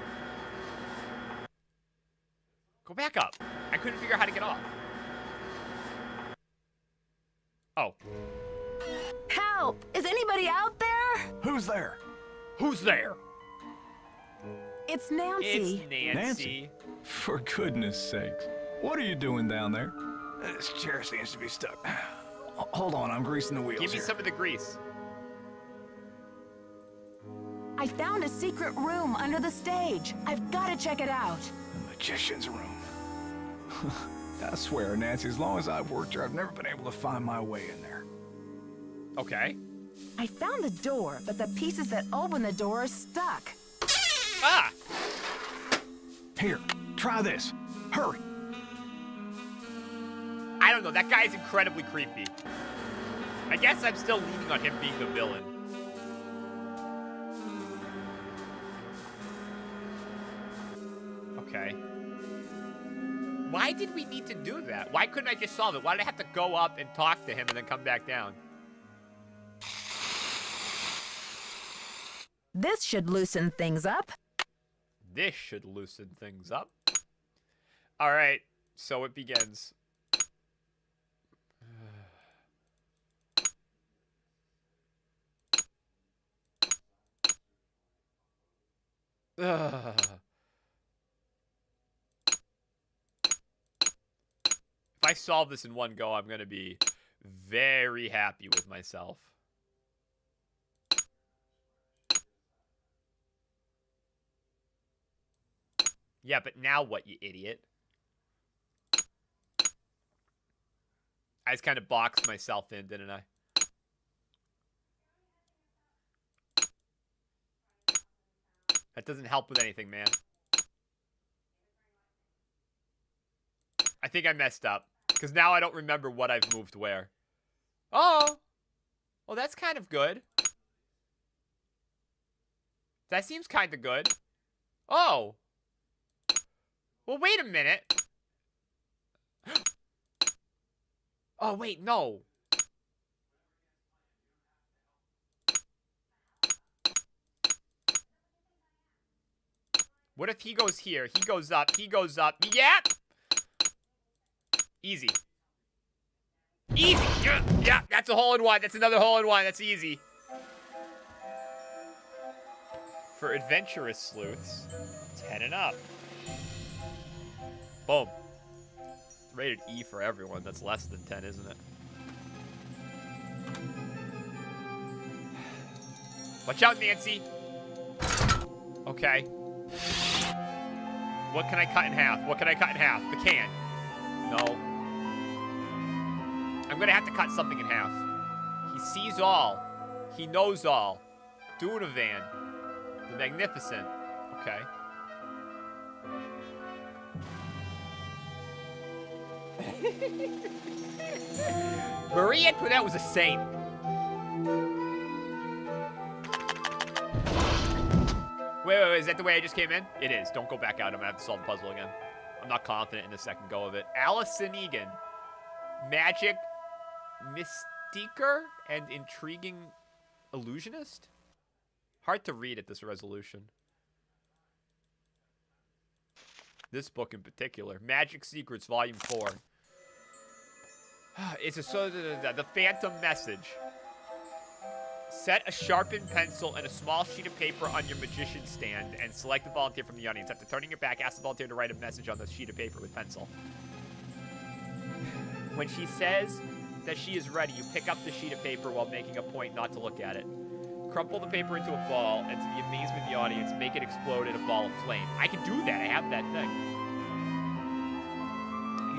Go back up. I couldn't figure out how to get off. Oh. Help! Is anybody out there? Who's there? Who's there? It's Nancy. It's Nancy. For goodness sakes. What are you doing down there? This chair seems to be stuck. Hold on, I'm greasing the wheels Give me here. some of the grease. I found a secret room under the stage. I've got to check it out. The magician's room. I swear, Nancy, as long as I've worked here, I've never been able to find my way in there. Okay. I found the door, but the pieces that open the door are stuck. Ah! Here, try this. Hurry. I don't know. That guy's incredibly creepy. I guess I'm still leaning on him being the villain. Okay. Why did we need to do that? Why couldn't I just solve it? Why did I have to go up and talk to him and then come back down? This should loosen things up. This should loosen things up. All right, so it begins. Ugh. If I solve this in one go, I'm going to be very happy with myself. Yeah, but now what, you idiot? I just kind of boxed myself in, didn't I? That doesn't help with anything, man. I think I messed up. Because now I don't remember what I've moved where. Oh! Well, that's kind of good. That seems kind of good. Oh! Well, wait a minute. Oh, wait, no. What if he goes here? He goes up. He goes up. Yep! Easy. Easy! Yeah, that's a hole-in-one. That's another hole-in-one. That's easy. For adventurous sleuths, 10 and up. Boom. Rated E for everyone. That's less than 10, isn't it? Watch out, Nancy. Okay. What can I cut in half? What can I cut in half? The can. No. I'm gonna have to cut something in half. He sees all. He knows all. Dunovan. The Magnificent. Okay. Marie Antoinette was a saint. Wait, is that the way I just came in? It is. Don't go back out. I'm gonna have to solve the puzzle again. I'm not confident in the second go of it. Allison Egan. Magic mystiker and intriguing illusionist? Hard to read at this resolution. This book in particular. Magic Secrets, Volume 4. It's the Phantom Message. Set a sharpened pencil and a small sheet of paper on your magician stand and select a volunteer from the audience. After turning your back, ask the volunteer to write a message on the sheet of paper with pencil. When she says that she is ready, you pick up the sheet of paper while making a point not to look at it. Crumple the paper into a ball, and to the amazement of the audience, make it explode in a ball of flame. I can do that. I have that thing.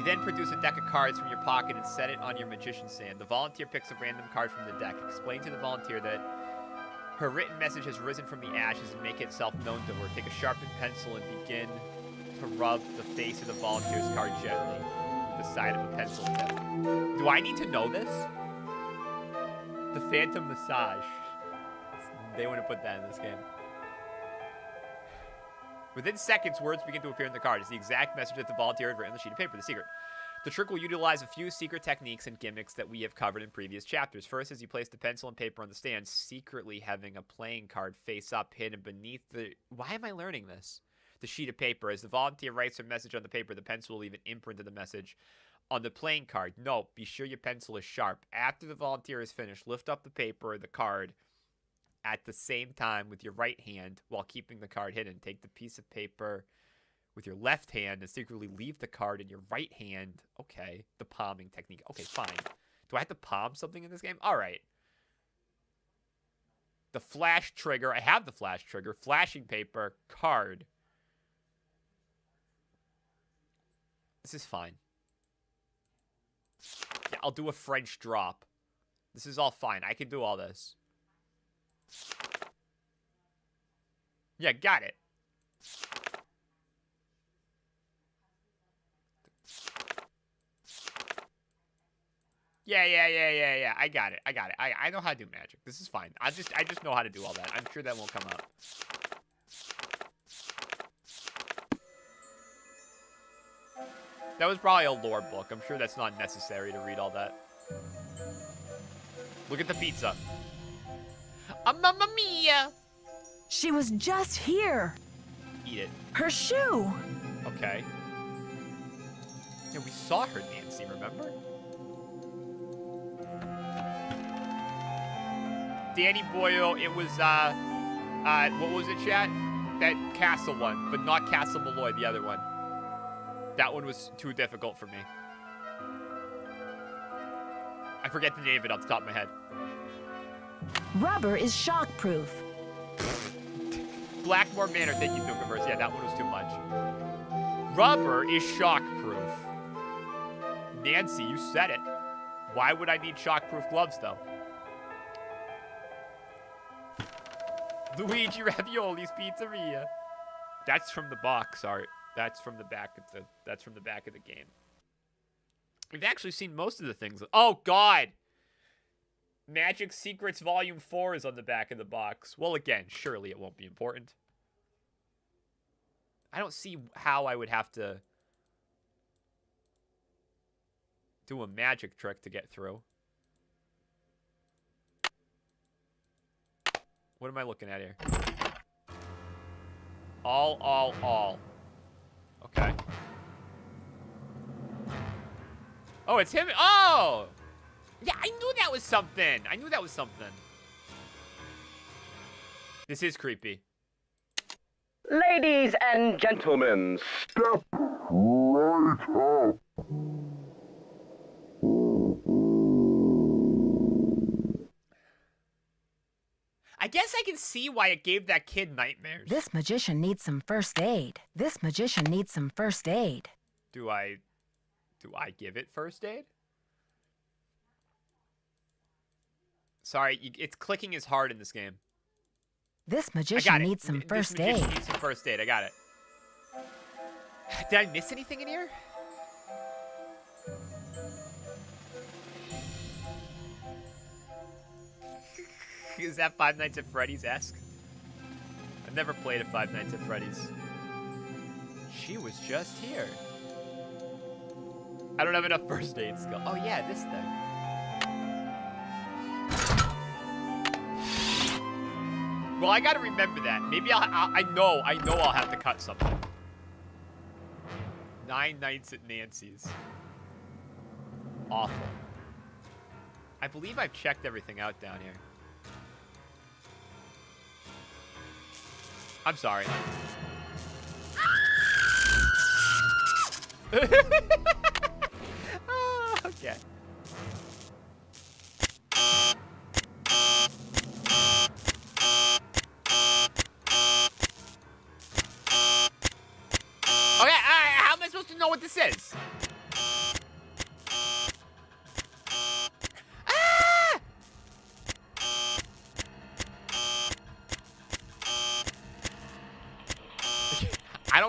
You then produce a deck of cards from your pocket and set it on your magician's stand. The volunteer picks a random card from the deck. Explain to the volunteer that her written message has risen from the ashes and make itself known to her. Take a sharpened pencil and begin to rub the face of the volunteer's card gently with the side of a pencil tip. Do I need to know this? The Phantom Massage. They wouldn't put that in this game. Within seconds, words begin to appear in the card. It's the exact message that the volunteer had written on the sheet of paper. The secret. The trick will utilize a few secret techniques and gimmicks that we have covered in previous chapters. First, as you place the pencil and paper on the stand, secretly having a playing card face up hidden beneath the... Why am I learning this? The sheet of paper. As the volunteer writes her message on the paper, the pencil will leave an imprint of the message on the playing card. Note, be sure your pencil is sharp. After the volunteer is finished, lift up the paper or the card at the same time with your right hand while keeping the card hidden. Take the piece of paper with your left hand and secretly leave the card in your right hand. Okay, the palming technique. Okay, fine. Do I have to palm something in this game? All right. The flash trigger. I have the flash trigger. Flashing paper. Card. This is fine. Yeah, I'll do a French drop. This is all fine. I can do all this. Yeah, got it. Yeah. I got it. I know how to do magic. This is fine. I just know how to do all that. I'm sure that won't come up. That was probably a lore book. I'm sure that's not necessary to read all that. Look at the pizza. Mamma mia! She was just here. Eat it. Her shoe. Okay. Yeah, we saw her, Nancy, remember? Danny Boyle, it was, what was it, chat? That Castle one, but not Castle Malloy, the other one. That one was too difficult for me. I forget the name of it off the top of my head. Rubber is shockproof. Blackmore Manor, thank you, Nukaverse. Yeah, that one was too much. Rubber is shockproof. Nancy, you said it. Why would I need shockproof gloves, though? Luigi Ravioli's Pizzeria. That's from the box art. That's from the back of the game. We've actually seen most of the things. Oh God. Magic Secrets Volume 4 is on the back of the box. Well, again, surely it won't be important. I don't see how I would have to do a magic trick to get through. What am I looking at here? All. Okay. Oh, it's him. Oh! Yeah, I knew that was something. This is creepy. Ladies and gentlemen, step right up. I guess I can see why it gave that kid nightmares. This magician needs some first aid. Do I give it first aid? Sorry, it's clicking is hard in this game. This magician needs some first aid. This magician needs some first aid. I got it. Did I miss anything in here? Is that Five Nights at Freddy's-esque? I've never played a Five Nights at Freddy's. She was just here. I don't have enough first aid skill. Oh yeah, this thing. Well, I gotta remember that. Maybe I know I'll have to cut something. 9 Nights at Nancy's. Awful. I believe I've checked everything out down here. I'm sorry. Oh, okay. Okay, how am I supposed to know what this is?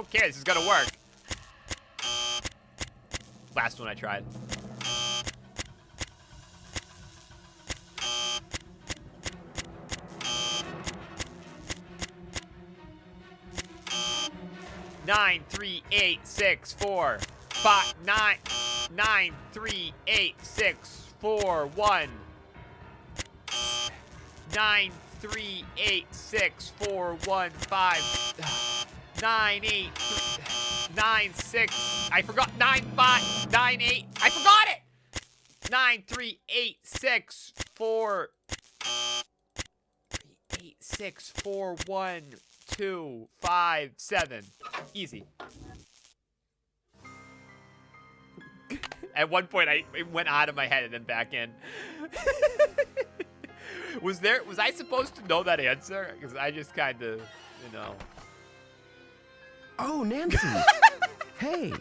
Okay, this is gonna work. Last one I tried. Nine, 3, 8, 6, 4, 5, 9, 9, 3, 8, 6, 4, 1. 9, 3, 8, 6, 4, 1, 5, 9, 8, 9, 6. I forgot 9, 5, 9, 8. I forgot it. 9, 3, 8, 6, 4, 8, 6, 4, 1, 2, 5, 7. Easy. At one point, it went out of my head and then back in. Was I supposed to know that answer? Because I just kind of, you know. Oh, Nancy. Hey.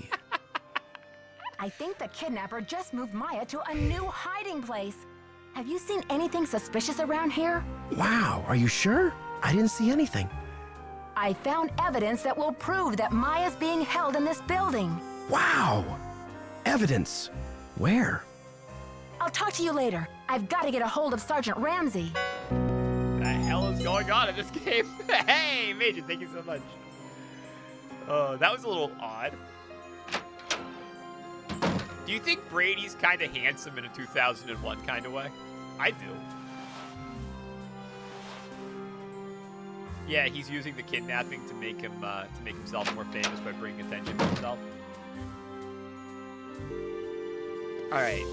I think the kidnapper just moved Maya to a new hiding place. Have you seen anything suspicious around here? Wow, are you sure? I didn't see anything. I found evidence that will prove that Maya's being held in this building. Wow. Evidence. Where? I'll talk to you later. I've got to get a hold of Sergeant Ramsey. What the hell is going on in this game? Hey, Major, thank you so much. That was a little odd. Do you think Brady's kind of handsome in a 2001 kind of way? I do. Yeah, he's using the kidnapping to make himself more famous by bringing attention to himself. All right.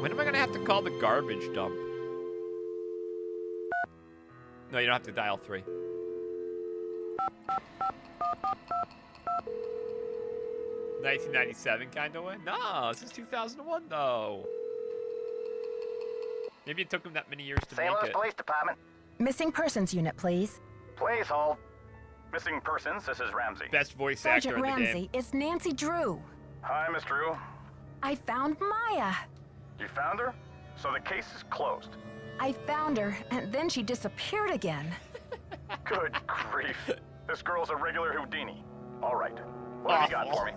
When am I gonna have to call the garbage dump? No, you don't have to dial 3. $1997 kind of way? No, this is 2001 though. Maybe it took him that many years to St. make Louis it. Police Department. Missing persons unit, please. Please hold. Missing persons, this is Ramsey. Best voice actor Sergeant in the Ramsey, game. it's Nancy Drew. Hi, Miss Drew. I found Maya. You found her? So the case is closed. I found her, and then she disappeared again. Good grief. This girl's a regular Houdini. All right. What have you got for me?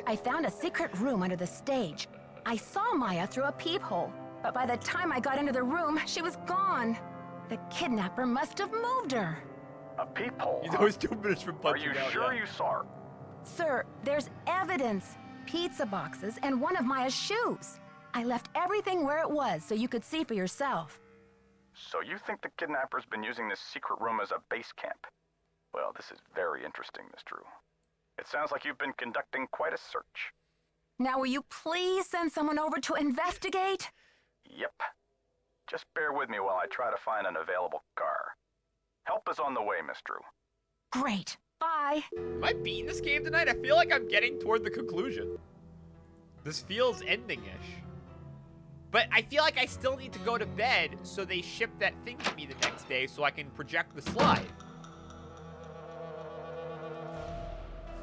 I found a secret room under the stage. I saw Maya through a peephole, but by the time I got into the room, she was gone. The kidnapper must have moved her. A peephole? He's always 2 minutes from punching out. Are you sure you saw her? Sir, there's evidence. Pizza boxes and one of Maya's shoes. I left everything where it was so you could see for yourself. So you think the kidnapper's been using this secret room as a base camp? Well, this is very interesting, Miss Drew. It sounds like you've been conducting quite a search. Now will you please send someone over to investigate? Yep. Just bear with me while I try to find an available car. Help is on the way, Miss Drew. Great. Bye. Am I beating this game tonight? I feel like I'm getting toward the conclusion. This feels ending-ish. But I feel like I still need to go to bed so they ship that thing to me the next day so I can project the slide.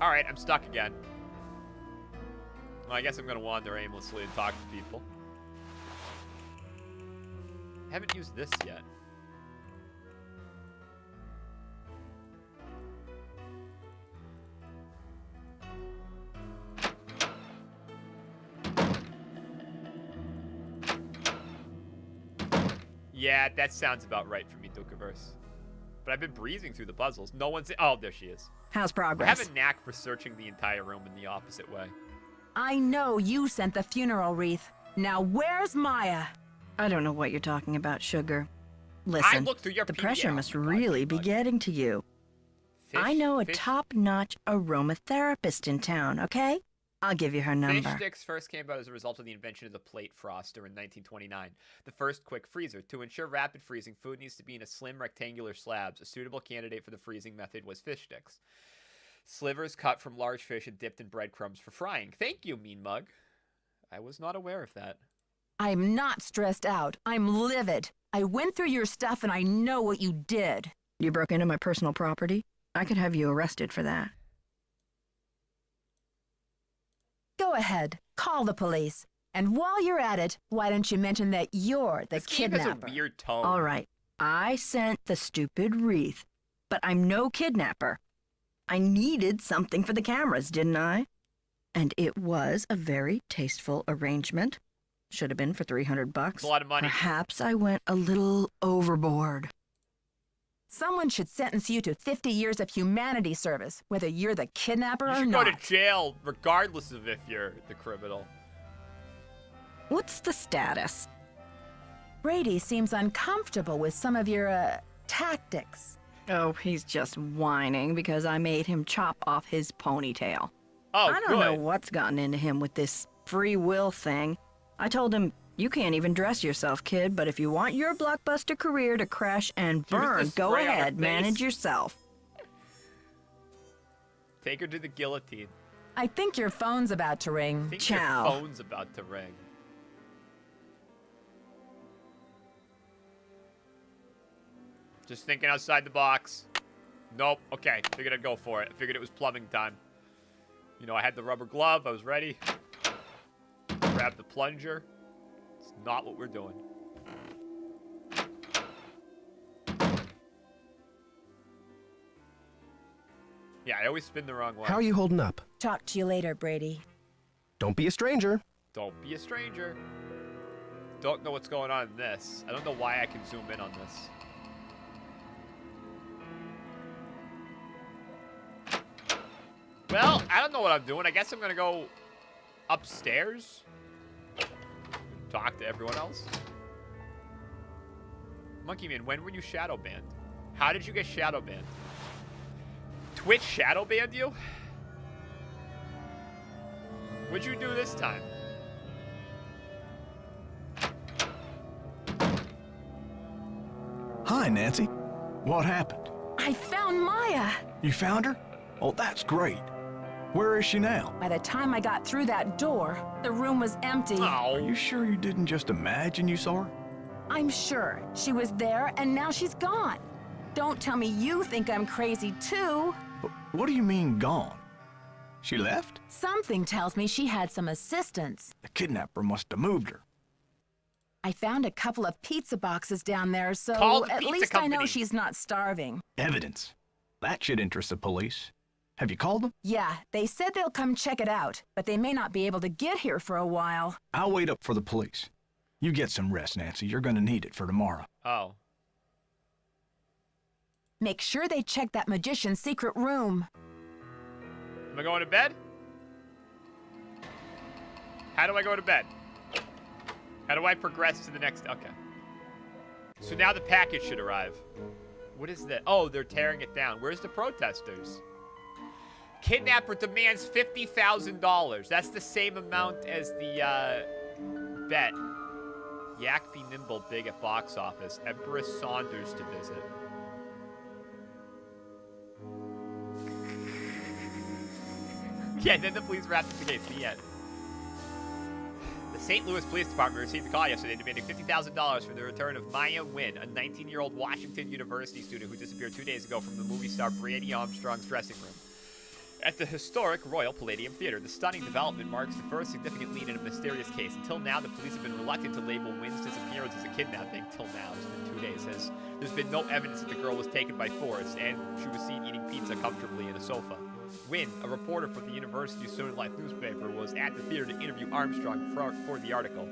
Alright, I'm stuck again. Well, I guess I'm gonna wander aimlessly and talk to people. I haven't used this yet. Yeah, that sounds about right for me, Dukaverse. But I've been breezing through the puzzles. No one's... Oh, there she is. How's I progress? have a knack for searching the entire room in the opposite way. I know you sent the funeral wreath. Now where's Maya? I don't know what you're talking about, Sugar. Listen, looked through your the PDF. pressure must really be getting to you. I know a top-notch aromatherapist in town, okay? I'll give you her number. Fish sticks first came about as a result of the invention of the plate froster in 1929, the first quick freezer. To ensure rapid freezing, food needs to be in a slim rectangular slabs. A suitable candidate for the freezing method was fish sticks. Slivers cut from large fish and dipped in breadcrumbs for frying. Thank you, Mean Mug. I was not aware of that. I'm not stressed out. I'm livid. I went through your stuff and I know what you did. You broke into my personal property? I could have you arrested for that. Go ahead. Call the police. And while you're at it, why don't you mention that you're the This game has kidnapper? a weird tone. All right, I sent the stupid wreath, but I'm no kidnapper. I needed something for the cameras, didn't I? And it was a very tasteful arrangement. Should have been for $300. It's a lot of money. Perhaps I went a little overboard. Someone should sentence you to 50 years of humanity service, whether you're the kidnapper You or should not. go to jail regardless of if you're the criminal. What's the status? Brady seems uncomfortable with some of your, tactics. Oh, he's just whining because I made him chop off his ponytail. Oh, I don't know good. what's gotten into him with this free will thing. I told him, you can't even dress yourself, kid, but if you want your blockbuster career to crash and Here's the burn, go spray on her ahead, face. manage yourself. Take her to the guillotine. I think your phone's about to ring. I think Ciao. your phone's about to ring. Just thinking outside the box. Nope. Okay. Figured I'd go for it. I figured it was plumbing time. You know, I had the rubber glove. I was ready. Grab the plunger. It's not what we're doing. Yeah, I always spin the wrong way. How are you holding up? Talk to you later, Brady. Don't be a stranger. Don't be a stranger. Don't know what's going on in this. I don't know why I can zoom in on this. Well, I don't know what I'm doing. I guess I'm gonna go upstairs. Talk to everyone else. Monkey Man, when were you shadow banned? How did you get shadow banned? Twitch shadow banned you? What'd you do this time? Hi, Nancy. What happened? I found Maya. You found her? Oh, that's great. Where is she now? By the time I got through that door, the room was empty. Are you sure you didn't just imagine you saw her? I'm sure she was there and now she's gone. Don't tell me you think I'm crazy too. What do you mean gone? She left? Something tells me she had some assistance. The kidnapper must have moved her. I found a couple of pizza boxes down there, so Call the at pizza least I know company. she's not starving. Evidence. That should interest the police. Have you called them? Yeah, they said they'll come check it out, but they may not be able to get here for a while. I'll wait up for the police. You get some rest, Nancy. You're gonna need it for tomorrow. Oh. Make sure they check that magician's secret room. Am I going to bed? How do I go to bed? How do I progress to the next? Okay. So now the package should arrive. What is that? Oh, they're tearing it down. Where's the protesters? Kidnapper demands $50,000. That's the same amount as the bet. Yak be nimble big at box office. Empress Saunders to visit. Yeah, then the police wrapped up the case. The end. The St. Louis Police Department received a call yesterday demanding $50,000 for the return of Maya Wynn, a 19-year-old Washington University student who disappeared 2 days ago from the movie star Brady Armstrong's dressing room. At the historic Royal Palladium Theater, the stunning development marks the first significant lead in a mysterious case. Until now, the police have been reluctant to label Wynn's disappearance as a kidnapping. Till now, it's been 2 days. There's been no evidence that the girl was taken by force, and she was seen eating pizza comfortably in a sofa. Wynn, a reporter for the University Student Life newspaper, was at the theater to interview Armstrong for the article.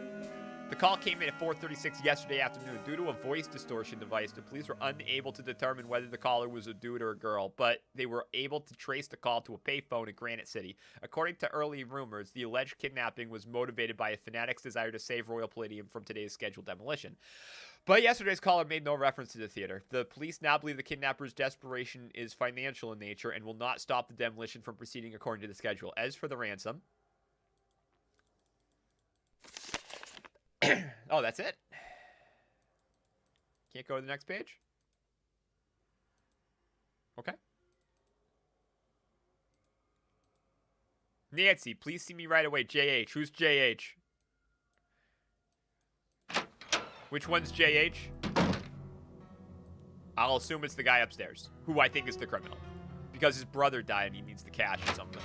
The call came in at 4:36 yesterday afternoon. Due to a voice distortion device, the police were unable to determine whether the caller was a dude or a girl, but they were able to trace the call to a payphone in Granite City. According to early rumors, the alleged kidnapping was motivated by a fanatic's desire to save Royal Palladium from today's scheduled demolition. But yesterday's caller made no reference to the theater. The police now believe the kidnapper's desperation is financial in nature and will not stop the demolition from proceeding according to the schedule. As for the ransom... Oh, that's it? Can't go to the next page? Okay. Nancy, please see me right away. JH. Who's JH? Which one's JH? I'll assume it's the guy upstairs, who I think is the criminal. Because his brother died and he needs the cash or something.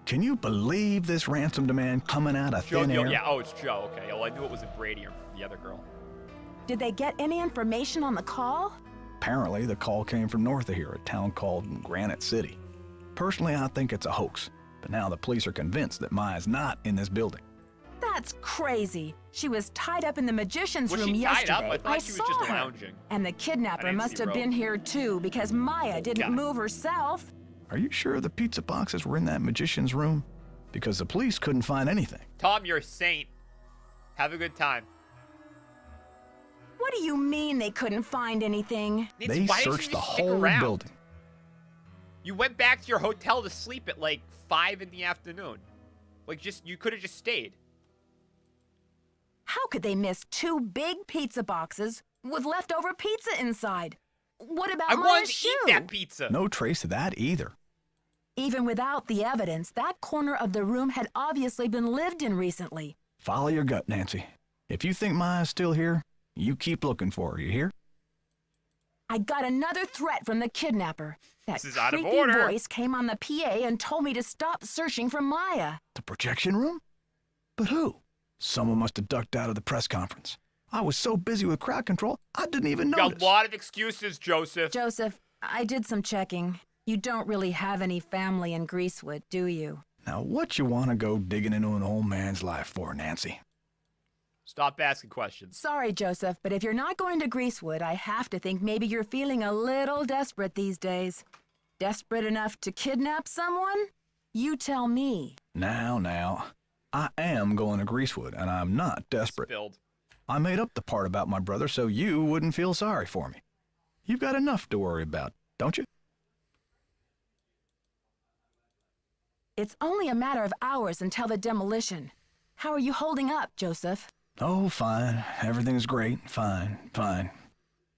Can you believe this ransom demand coming out of thin air? Yeah, oh, it's Joe. Okay, well, I knew it wasn't Brady or the other girl. Did they get any information on the call? Apparently, the call came from north of here, a town called Granite City. Personally, I think it's a hoax, but now the police are convinced that Maya's not in this building. That's crazy. She was tied up in the magician's Was room she tied yesterday. up? I thought she was saw just her. lounging. And the kidnapper didn't must see have rope. been here too because Maya didn't God. move herself. Are you sure the pizza boxes were in that magician's room? Because the police couldn't find anything. Tom, you're a saint. Have a good time. What do you mean they couldn't find anything? Nancy, They why didn't you searched the just stick whole around? building. You went back to your hotel to sleep at like 5 in the afternoon. Like, you could have just stayed. How could they miss 2 big pizza boxes with leftover pizza inside? What about I Maya's wanted to shoe? eat that pizza. No trace of that either. Even without the evidence, that corner of the room had obviously been lived in recently. Follow your gut, Nancy. If you think Maya's still here, you keep looking for her, you hear? I got another threat from the kidnapper. That This is out of creepy order. voice came on the PA and told me to stop searching for Maya. The projection room? But who? Someone must have ducked out of the press conference. I was so busy with crowd control, I didn't even You got notice. a lot of excuses, Joseph. Joseph, I did some checking. You don't really have any family in Greasewood, do you? Now, what you want to go digging into an old man's life for, Nancy? Stop asking questions. Sorry, Joseph, but if you're not going to Greasewood, I have to think maybe you're feeling a little desperate these days. Desperate enough to kidnap someone? You tell me. Now. I am going to Greasewood, and I'm not desperate. Spilled. I made up the part about my brother so you wouldn't feel sorry for me. You've got enough to worry about, don't you? It's only a matter of hours until the demolition. How are you holding up, Joseph? Oh, fine. Everything's great. Fine.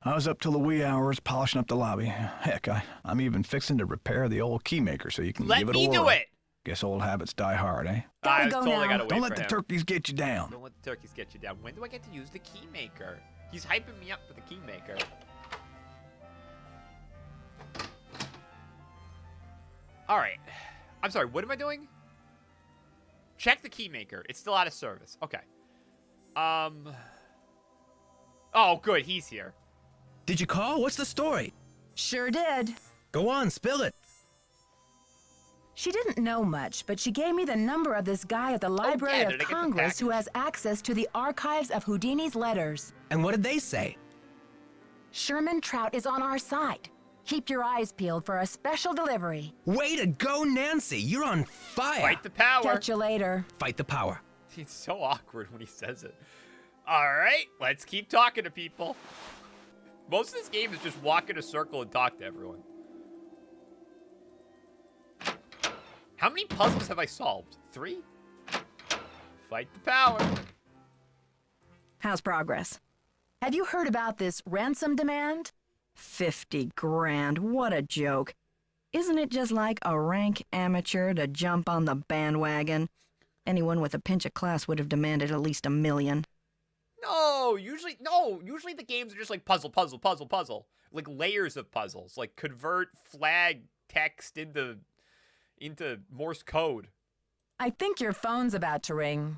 I was up till the wee hours polishing up the lobby. Heck, I'm even fixing to repair the old keymaker so you can Let give it a me whirl. do it. Guess old habits die hard, eh? Gotta I go totally now. gotta wait Don't for let the him. turkeys get you down. Don't let the turkeys get you down. When do I get to use the keymaker? He's hyping me up for the keymaker. All right. I'm sorry, what am I doing? Check the keymaker. It's still out of service. Okay. Oh, good. He's here. Did you call? What's the story? Sure did. Go on, spill it. She didn't know much, but she gave me the number of this guy at the Library yeah, of did I get the Congress who package? has access to the archives of Houdini's letters. And what did they say? Sherman Trout is on our side. Keep your eyes peeled for a special delivery. Way to go, Nancy. You're on fire. Fight the power. Catch you later. Fight the power. It's so awkward when he says it. All right, let's keep talking to people. Most of this game is just walk in a circle and talk to everyone. How many puzzles have I solved? 3? Fight the power. How's progress? Have you heard about this ransom demand? 50 grand, what a joke. Isn't it just like a rank amateur to jump on the bandwagon? Anyone with a pinch of class would have demanded at least $1 million. No, usually the games are just like puzzle. Like layers of puzzles. Like convert flag text into Morse code. I think your phone's about to ring.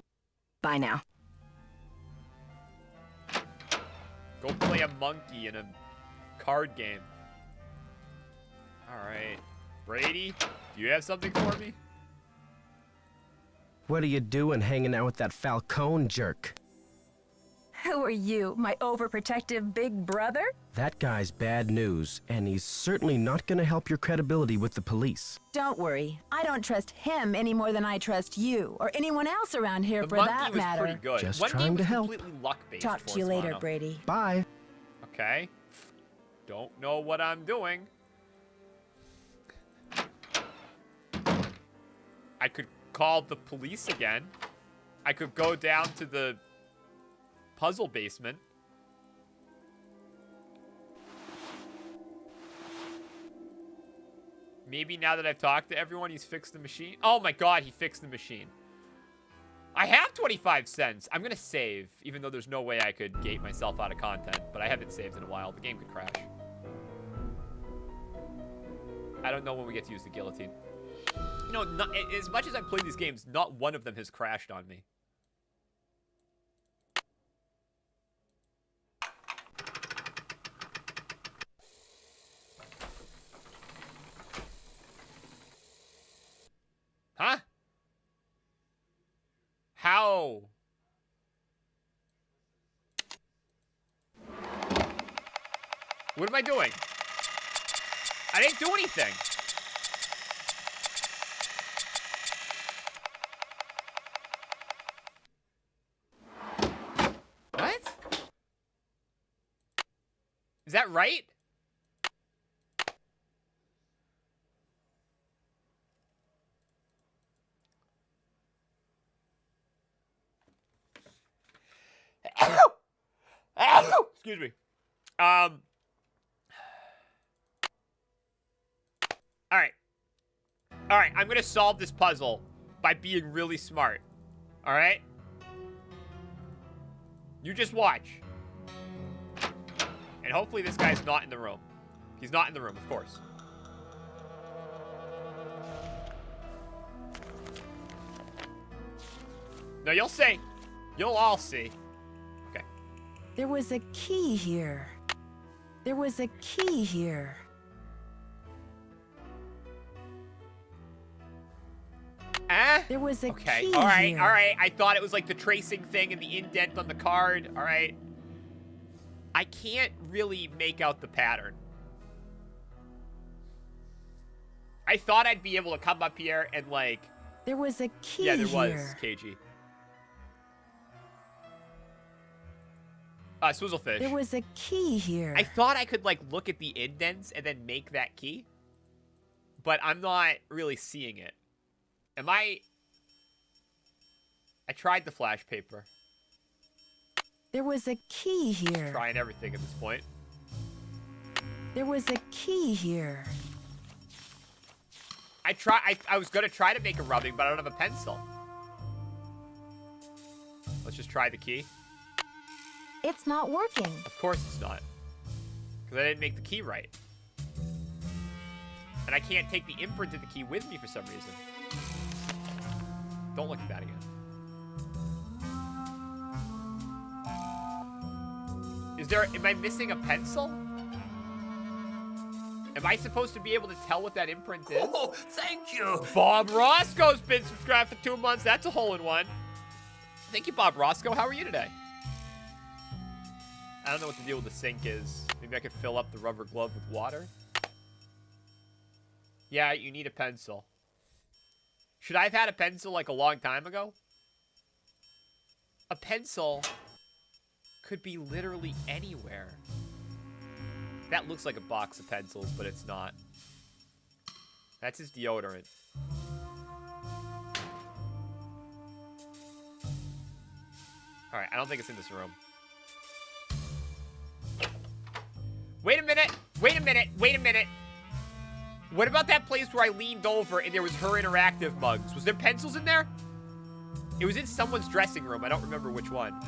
Bye now. Go play a monkey in a card game. All right. Brady, do you have something for me? What are you doing hanging out with that Falcone jerk? Who are you, my overprotective big brother? That guy's bad news, and he's certainly not gonna help your credibility with the police. Don't worry. I don't trust him any more than I trust you, or anyone else around here The for monkey that was matter. pretty good. Just One trying game to was help. completely luck-based. Talk to you for later, Solano. Brady. Bye. Okay. Don't know what I'm doing. I could call the police again. I could go down to the puzzle basement. Maybe now that I've talked to everyone, he's fixed the machine. Oh my god, he fixed the machine. I have 25 cents. I'm going to save, even though there's no way I could gate myself out of content, but I haven't saved in a while. The game could crash. I don't know when we get to use the guillotine. You know, as much as I've played these games, not one of them has crashed on me. no. What am I doing? I didn't do anything. What? Is that right? Excuse me. All right. All right, I'm going to solve this puzzle by being really smart. All right? You just watch. And hopefully this guy's not in the room. He's not in the room, of course. No, you'll see. You'll all see. Okay. There was a key here. There was a key here. There was a key all right, here. all right. I thought it was like the tracing thing and the indent on the card. All right. I can't really make out the pattern. I thought I'd be able to come up here and like... There was a key Yeah, there was, here. KG. Swizzlefish. There was a key here. I thought I could like look at the indents and then make that key. But I'm not really seeing it. Am I tried the flash paper. There was a key here. Trying everything at this point. There was a key here. I was gonna try to make a rubbing, but I don't have a pencil. Let's just try the key. It's not working. Of course it's not. Because I didn't make the key right. And I can't take the imprint of the key with me for some reason. Don't look at that again. Am I missing a pencil? Am I supposed to be able to tell what that imprint is? Oh, thank you. Bob Roscoe's been subscribed for 2 months. That's a hole in one. Thank you, Bob Roscoe. How are you today? I don't know what the deal with the sink is. Maybe I could fill up the rubber glove with water. Yeah, you need a pencil. Should I have had a pencil like a long time ago? A pencil could be literally anywhere. That looks like a box of pencils, but it's not. That's his deodorant. Alright, I don't think it's in this room. Wait a minute! Wait a minute! Wait a minute! What about that place where I leaned over and there was her interactive mugs? Was there pencils in there? It was in someone's dressing room. I don't remember which one.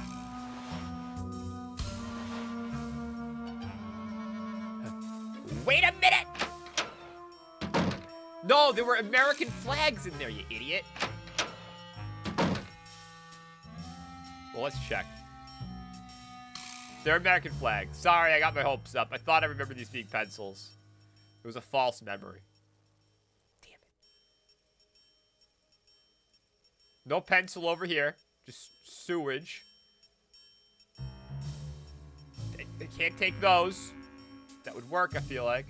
Wait a minute! No, there were American flags in there, you idiot. Well, let's check. They're American flags. Sorry, I got my hopes up. I thought I remembered these being pencils. It was a false memory. Damn it. No pencil over here. Just sewage. They can't take those. That would work, I feel like.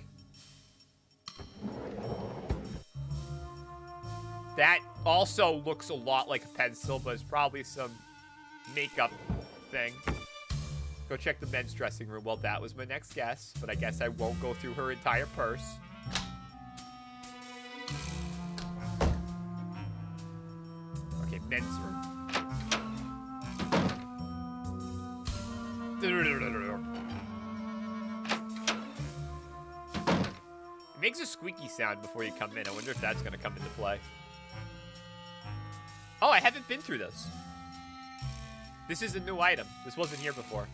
That also looks a lot like a pencil, but it's probably some makeup thing. Go check the men's dressing room. Well, that was my next guess, but I guess I won't go through her entire purse. Okay, men's room. It makes a squeaky sound before you come in. I wonder if that's going to come into play. Oh, I haven't been through this. This is a new item. This wasn't here before.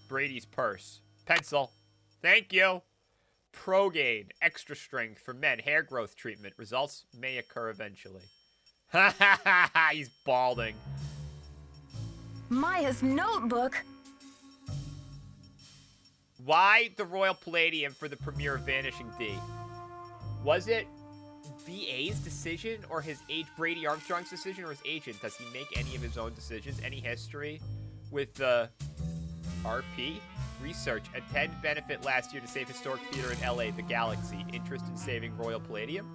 Brady's purse. Pencil. Thank you. Progain. Extra strength for men. Hair growth treatment. Results may occur eventually. Ha ha ha ha. He's balding. Maya's notebook. Why the Royal Palladium for the premiere of Vanishing D? Was it BA's decision or his Brady Armstrong's decision or his agent? Does he make any of his own decisions? Any history with the RP? Research. Attend benefit last year to save historic theater in LA, the Galaxy. Interest in saving Royal Palladium?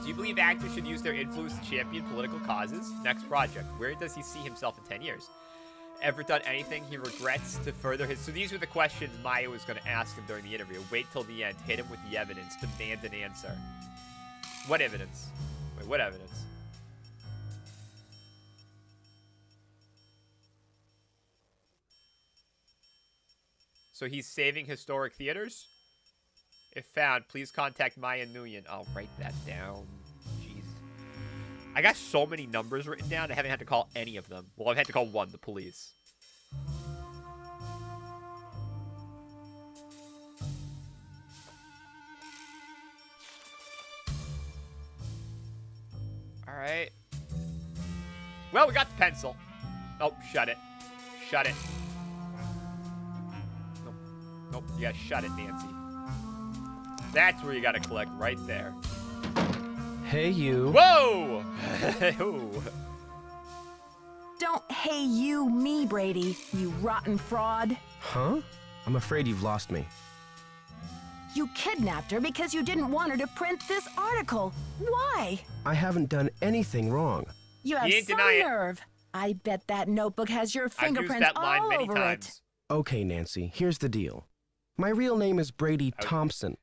Do you believe actors should use their influence to champion political causes? Next project. Where does he see himself in 10 years? Ever done anything he regrets to further his... So these were the questions Maya was going to ask him during the interview. Wait till the end. Hit him with the evidence. Demand an answer. What evidence? Wait, what evidence? So he's saving historic theaters? If found, please contact Maya Nguyen. I'll write that down. Jeez. I got so many numbers written down, I haven't had to call any of them. Well, I've had to call one, the police. Alright. Well, we got the pencil. Oh, shut it. Shut it. Nope, you gotta shut it, Nancy. That's where you gotta collect, right there. Hey, you. Whoa! Ooh. Don't hey you me, Brady, you rotten fraud. Huh? I'm afraid you've lost me. You kidnapped her because you didn't want her to print this article. Why? I haven't done anything wrong. You have some nerve. I bet that notebook has your fingerprints all over it. Okay, Nancy, here's the deal. My real name is Brady Thompson.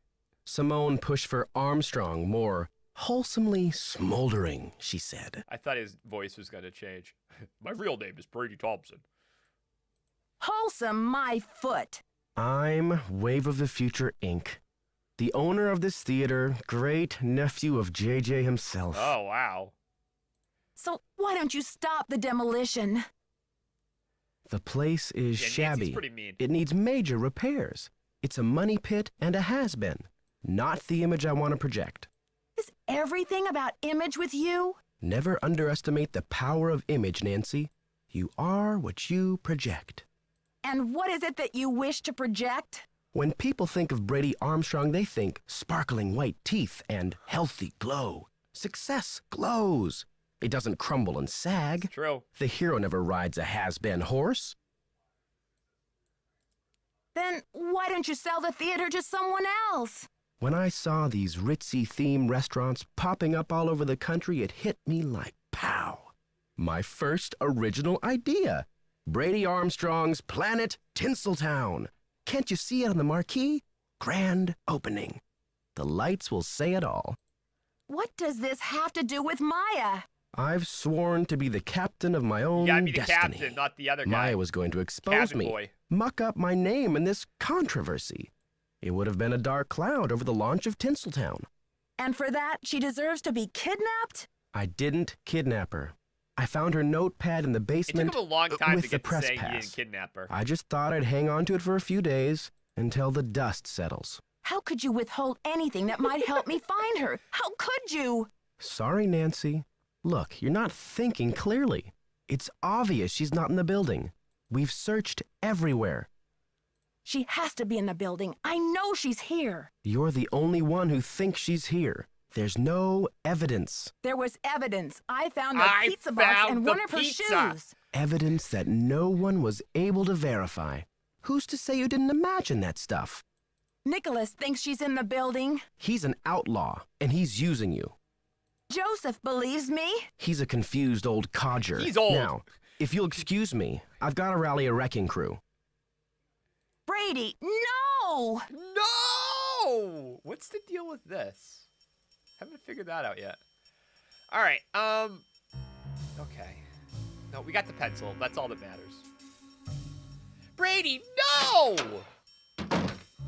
Simone pushed for Armstrong, more wholesomely smoldering, she said. I thought his voice was going to change. My real name is Brady Thompson. Wholesome my foot. I'm Wave of the Future, Inc., the owner of this theater, great nephew of JJ himself. Oh, wow. So why don't you stop the demolition? The place is shabby. Pretty mean. It needs major repairs. It's a money pit and a has-been. Not the image I want to project. Is everything about image with you? Never underestimate the power of image, Nancy. You are what you project. And what is it that you wish to project? When people think of Brady Armstrong, they think sparkling white teeth and healthy glow. Success glows. It doesn't crumble and sag. True. The hero never rides a has-been horse. Then why don't you sell the theater to someone else? When I saw these ritzy theme restaurants popping up all over the country, it hit me like pow. My first original idea. Brady Armstrong's Planet Tinseltown. Can't you see it on the marquee? Grand opening. The lights will say it all. What does this have to do with Maya? I've sworn to be the captain of my own You gotta be the destiny. captain, not the other guy. Maya was going to expose Cabin me, boy. muck up my name in this controversy. It would have been a dark cloud over the launch of Tinseltown. And for that, she deserves to be kidnapped? I didn't kidnap her. I found her notepad in the basement It took him a long time with to the get to press saying he pass. didn't kidnap her. I just thought I'd hang on to it for a few days until the dust settles. How could you withhold anything that might help me find her? How could you? Sorry, Nancy. Look, you're not thinking clearly. It's obvious she's not in the building. We've searched everywhere. She has to be in the building. I know she's here. You're the only one who thinks she's here. There's no evidence. There was evidence. I found the pizza box and one of her shoes. Evidence that no one was able to verify. Who's to say you didn't imagine that stuff? Nicholas thinks she's in the building. He's an outlaw, and he's using you. Joseph believes me. He's a confused old codger. He's old. Now, if you'll excuse me, I've got to rally a wrecking crew. Brady, no! No! What's the deal with this? Haven't figured that out yet. All right. Okay. No, we got the pencil. That's all that matters. Brady, no!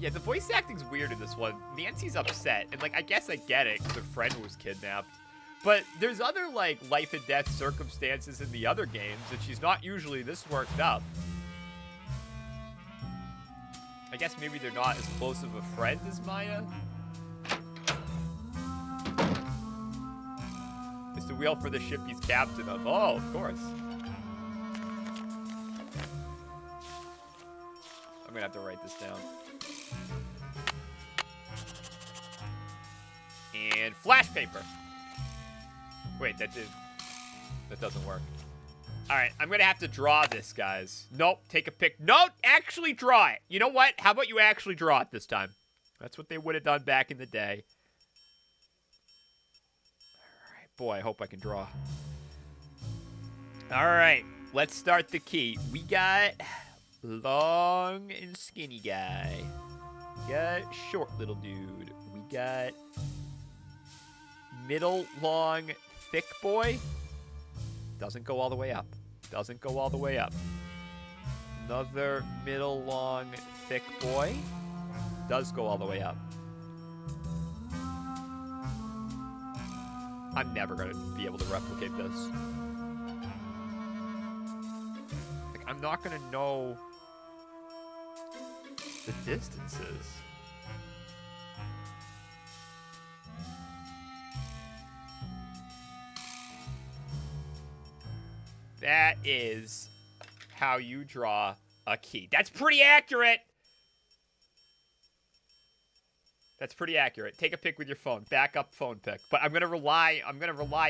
Yeah, the voice acting's weird in this one. Nancy's upset, and like I guess I get it because her friend was kidnapped. But there's other like life and death circumstances in the other games, and she's not usually this worked up. I guess maybe they're not as close of a friend as Maya. It's the wheel for the ship he's captain of. Oh, of course. I'm gonna have to write this down. And flash paper. Wait, that doesn't work. All right, I'm going to have to draw this, guys. Nope, take a pic. No, actually draw it. You know what? How about you actually draw it this time? That's what they would have done back in the day. All right, boy, I hope I can draw. All right, let's start the key. We got long and skinny guy. We got short little dude. We got middle, long, thick boy. Doesn't go all the way up. Doesn't go all the way up. Another middle, long, thick boy. Does go all the way up. I'm never going to be able to replicate this. Like, I'm not going to know the distances. That is how you draw a key. That's pretty accurate. That's pretty accurate. Take a pic with your phone. Backup phone pic. But I'm gonna rely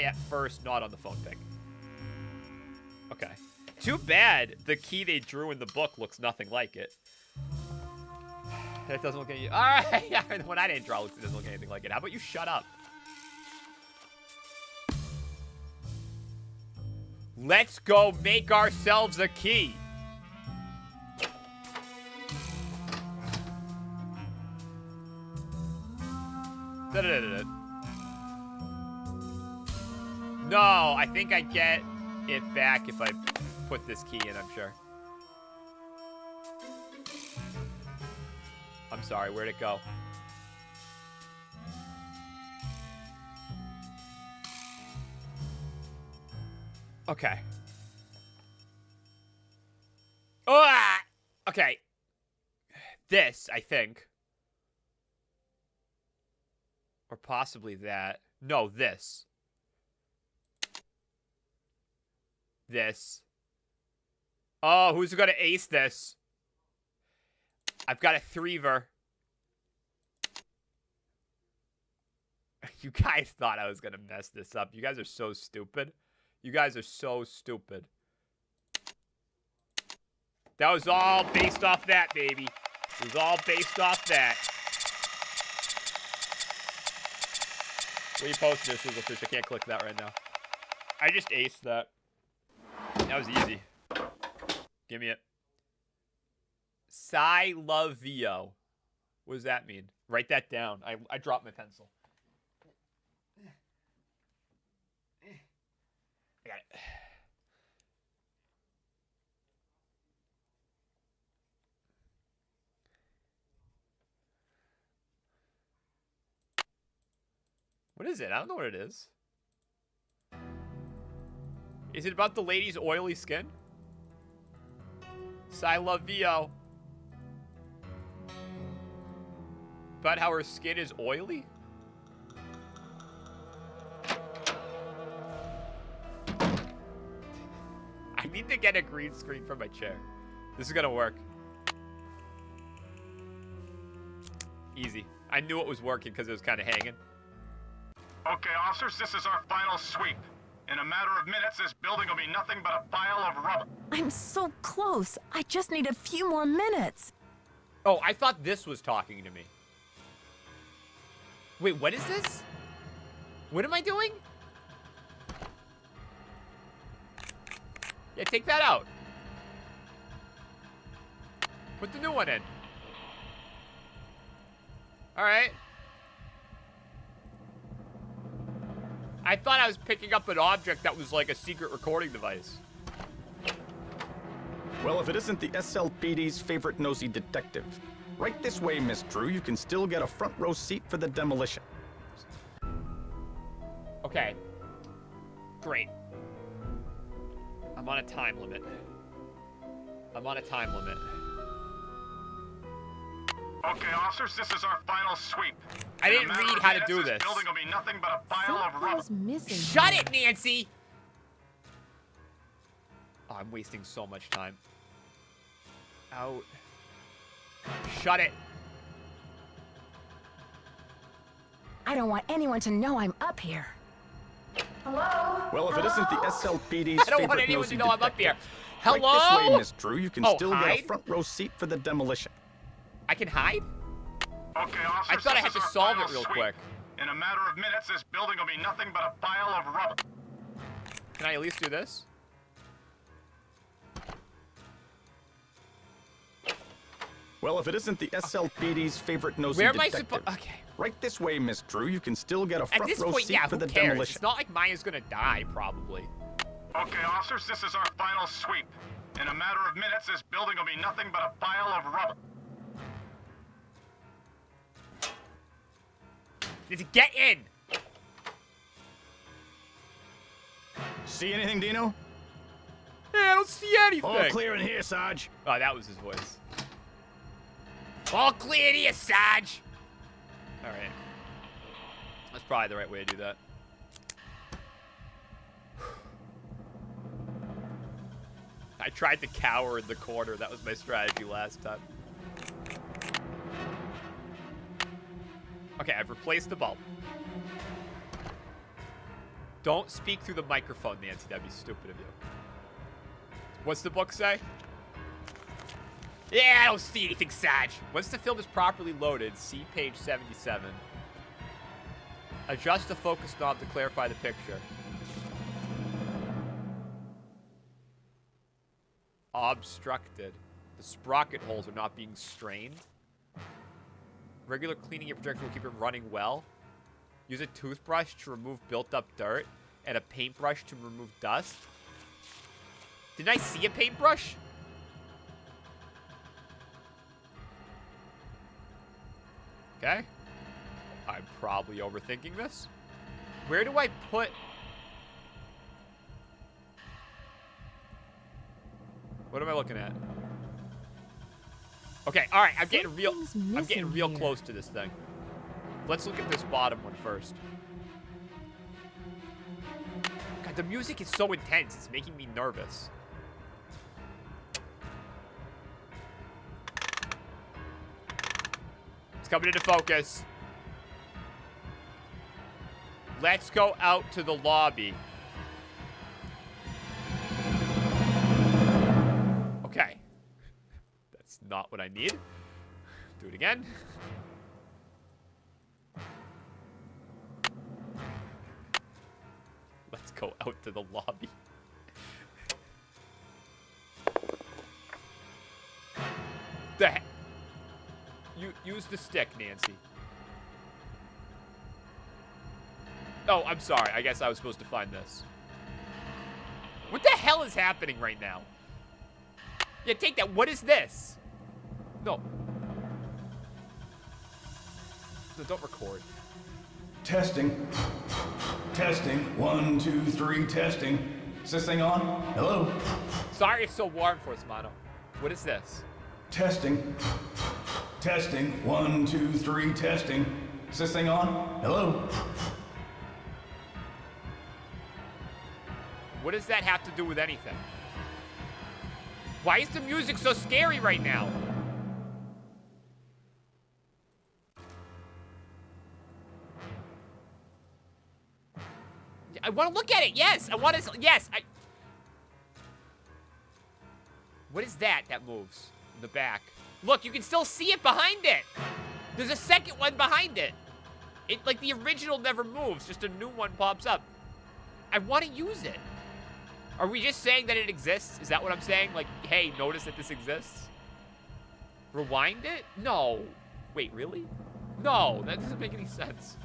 at first not on the phone pic. Okay. Too bad the key they drew in the book looks nothing like it. That doesn't look anything. Alright, the one I didn't draw doesn't look anything like it. How about you shut up? Let's go make ourselves a key. No, I think I get it back if I put this key in, I'm sure. I'm sorry, where'd it go? Okay. Ah! Okay. This, I think. Or possibly that. No, this. This. Oh, who's gonna ace this? I've got a threever. You guys thought I was gonna mess this up. You guys are so stupid. You guys are so stupid. That was all based off that, baby. It was all based off that. Where you posting this, Sizzlefish? I can't click that right now. I just aced that. That was easy. Give me it. Sai Love Vio. What does that mean? Write that down. I dropped my pencil. I got it. What is it? I don't know what it is. Is it about the lady's oily skin? I love Vio. About how her skin is oily? I need to get a green screen for my chair. This is gonna work. Easy. I knew it was working because it was kind of hanging. Okay, officers, this is our final sweep. In a matter of minutes, this building will be nothing but a pile of rubble. I'm so close. I just need a few more minutes. Oh, I thought this was talking to me. Wait, what is this? What am I doing? Yeah, take that out. Put the new one in. All right. I thought I was picking up an object that was like a secret recording device. Well, if it isn't the SLPD's favorite nosy detective. Right this way, Miss Drew. You can still get a front row seat for the demolition. Okay. Great. I'm on a time limit. I'm on a time limit. Okay, officers, this is our final sweep. I didn't read how to do this. This building will be nothing but a pile of rubble. Missing. Shut it, Nancy! Oh, I'm wasting so much time. Out. Shut it. I don't want anyone to know I'm up here. Hello? Well, if it isn't the SLPD's I don't want favorite anyone nosy to know I'm up here. detective. Hello? Right this way, Miss Drew. You can Oh, still get hide? a front row seat for the demolition. I can hide? Okay, I officers, thought I this had to is our solve final it real sweep. quick. In a matter of minutes, this building will be nothing but a pile of rubble. Can I at least do this? Well, if it isn't the SLPD's favorite nosy Where am I detective. supposed? Okay. Right this way, Miss Drew. You can still get a At front this row point, seat yeah, for who the cares? demolition. It's not like Maya's gonna die, probably. Okay, officers, this is our final sweep. In a matter of minutes, this building will be nothing but a pile of rubble. Just get in. See anything, Dino? Yeah, I don't see anything. All clear in here, Sarge. Oh, that was his voice. All clear here, Sarge. All right. That's probably the right way to do that. I tried to cower in the corner. That was my strategy last time. Okay, I've replaced the bulb. Don't speak through the microphone, Nancy. That'd be stupid of you. What's the book say? Yeah, I don't see anything, Saj. Once the film is properly loaded, see page 77. Adjust the focus knob to clarify the picture. Obstructed. The sprocket holes are not being strained. Regular cleaning your projector will keep it running well. Use a toothbrush to remove built-up dirt and a paintbrush to remove dust. Didn't I see a paintbrush? Okay. I'm probably overthinking this. Where do I put... What am I looking at? Okay, all right, I'm getting real close to this thing. Let's look at this bottom one first. God, the music is so intense. It's making me nervous. It's coming into focus. Let's go out to the lobby. Okay. That's not what I need. Do it again. Let's go out to the lobby. The heck? You use the stick, Nancy. Oh, I'm sorry. I guess I was supposed to find this. What the hell is happening right now? Yeah, take that. What is this? No. No, don't record. Testing. Testing. 1, 2, 3, testing. Is this thing on? Hello? Sorry it's so warm for us, Mono. What is this? Testing. Testing. 1, 2, 3, testing. Is this thing on? Hello? What does that have to do with anything? Why is the music so scary right now? I want to look at it. Yes, I want to. Yes, I. What is that moves in the back? Look, you can still see it behind it. There's a second one behind it. It like the original never moves. Just a new one pops up. I want to use it. Are we just saying that it exists? Is that what I'm saying? Like, hey, notice that this exists? Rewind it? No. Wait, really? No, that doesn't make any sense.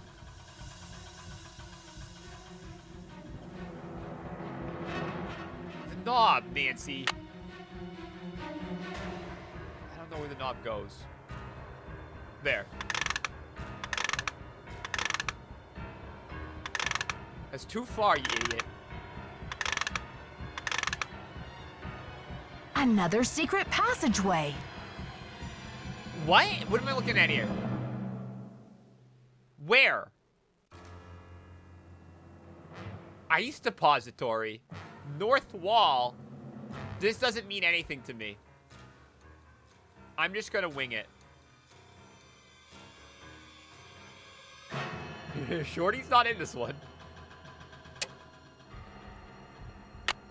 The knob, Nancy. I don't know where the knob goes. There. That's too far, you idiot. Another secret passageway. What? What am I looking at here? Where? Ice depository. North wall. This doesn't mean anything to me. I'm just gonna wing it. Shorty's not in this one.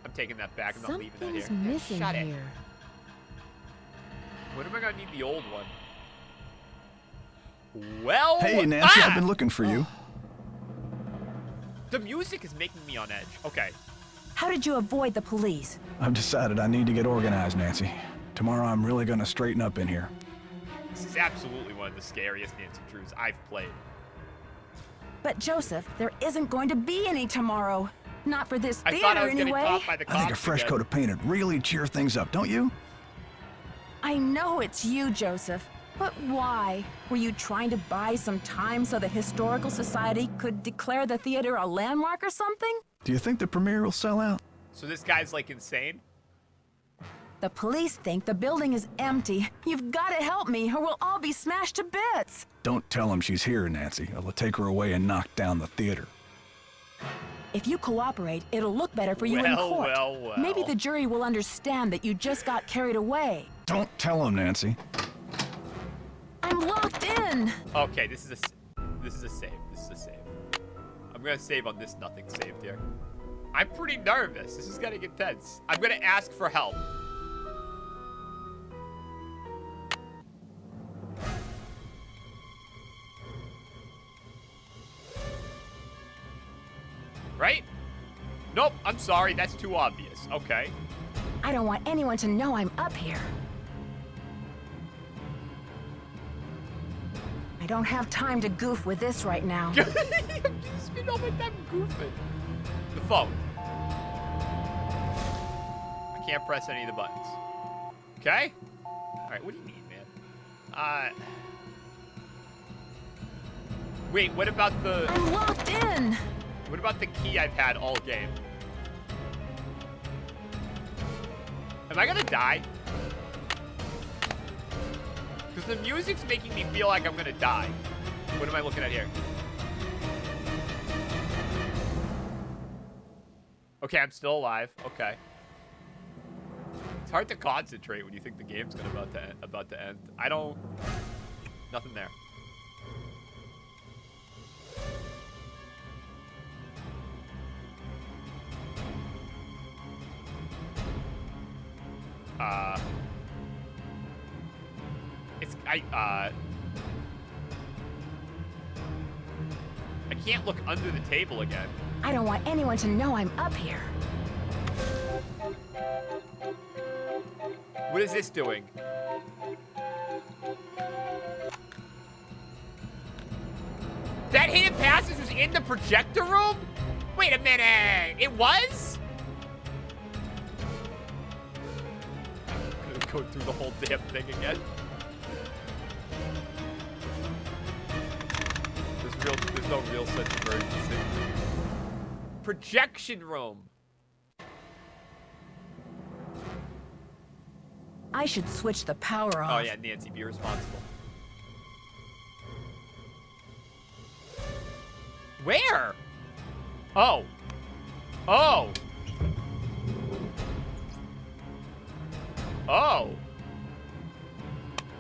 I'm taking that back. I'm not leaving that here. Something's missing Shut it. here. When am I gonna need the old one? Well, Hey, Nancy, I've been looking for you. The music is making me on edge. Okay. How did you avoid the police? I've decided I need to get organized, Nancy. Tomorrow I'm really gonna straighten up in here. This is absolutely one of the scariest Nancy Drews I've played. But Joseph, there isn't going to be any tomorrow. Not for this I theater thought I was anyway. getting caught by the cops I think a fresh again. coat of paint would really cheer things up, don't you? I know it's you, Joseph. But why? Were you trying to buy some time so the Historical Society could declare the theater a landmark or something? Do you think the premiere will sell out? So this guy's like insane? The police think the building is empty. You've got to help me or we'll all be smashed to bits. Don't tell him she's here, Nancy. I'll take her away and knock down the theater. If you cooperate, it'll look better for you in Well, court. well. Maybe the jury will understand that you just got carried away. Don't tell him, Nancy. I'm locked in. Okay, this is a save. This is a save. I'm gonna save on this nothing saved here. I'm pretty nervous. This is gonna get tense. I'm gonna ask for help. Right? Nope, I'm sorry. That's too obvious. Okay. I don't want anyone to know I'm up here. I don't have time to goof with this right now. You know what? I'm goofing. The phone. I can't press any of the buttons. Okay? Alright, what do you need, man? Wait, what about the... I'm locked in! What about the key I've had all game? Am I gonna die? Because the music's making me feel like I'm gonna die. What am I looking at here? Okay, I'm still alive. Okay. It's hard to concentrate when you think the game's about to end. I don't... Nothing there. I can't look under the table again. I don't want anyone to know I'm up here. What is this doing? That hidden passage was in the projector room? Wait a minute, it was? I'm gonna go through the whole damn thing again. There's no real sense of urgency. Projection room. I should switch the power off. Oh yeah, Nancy, be responsible. Where? Oh. Oh. Oh.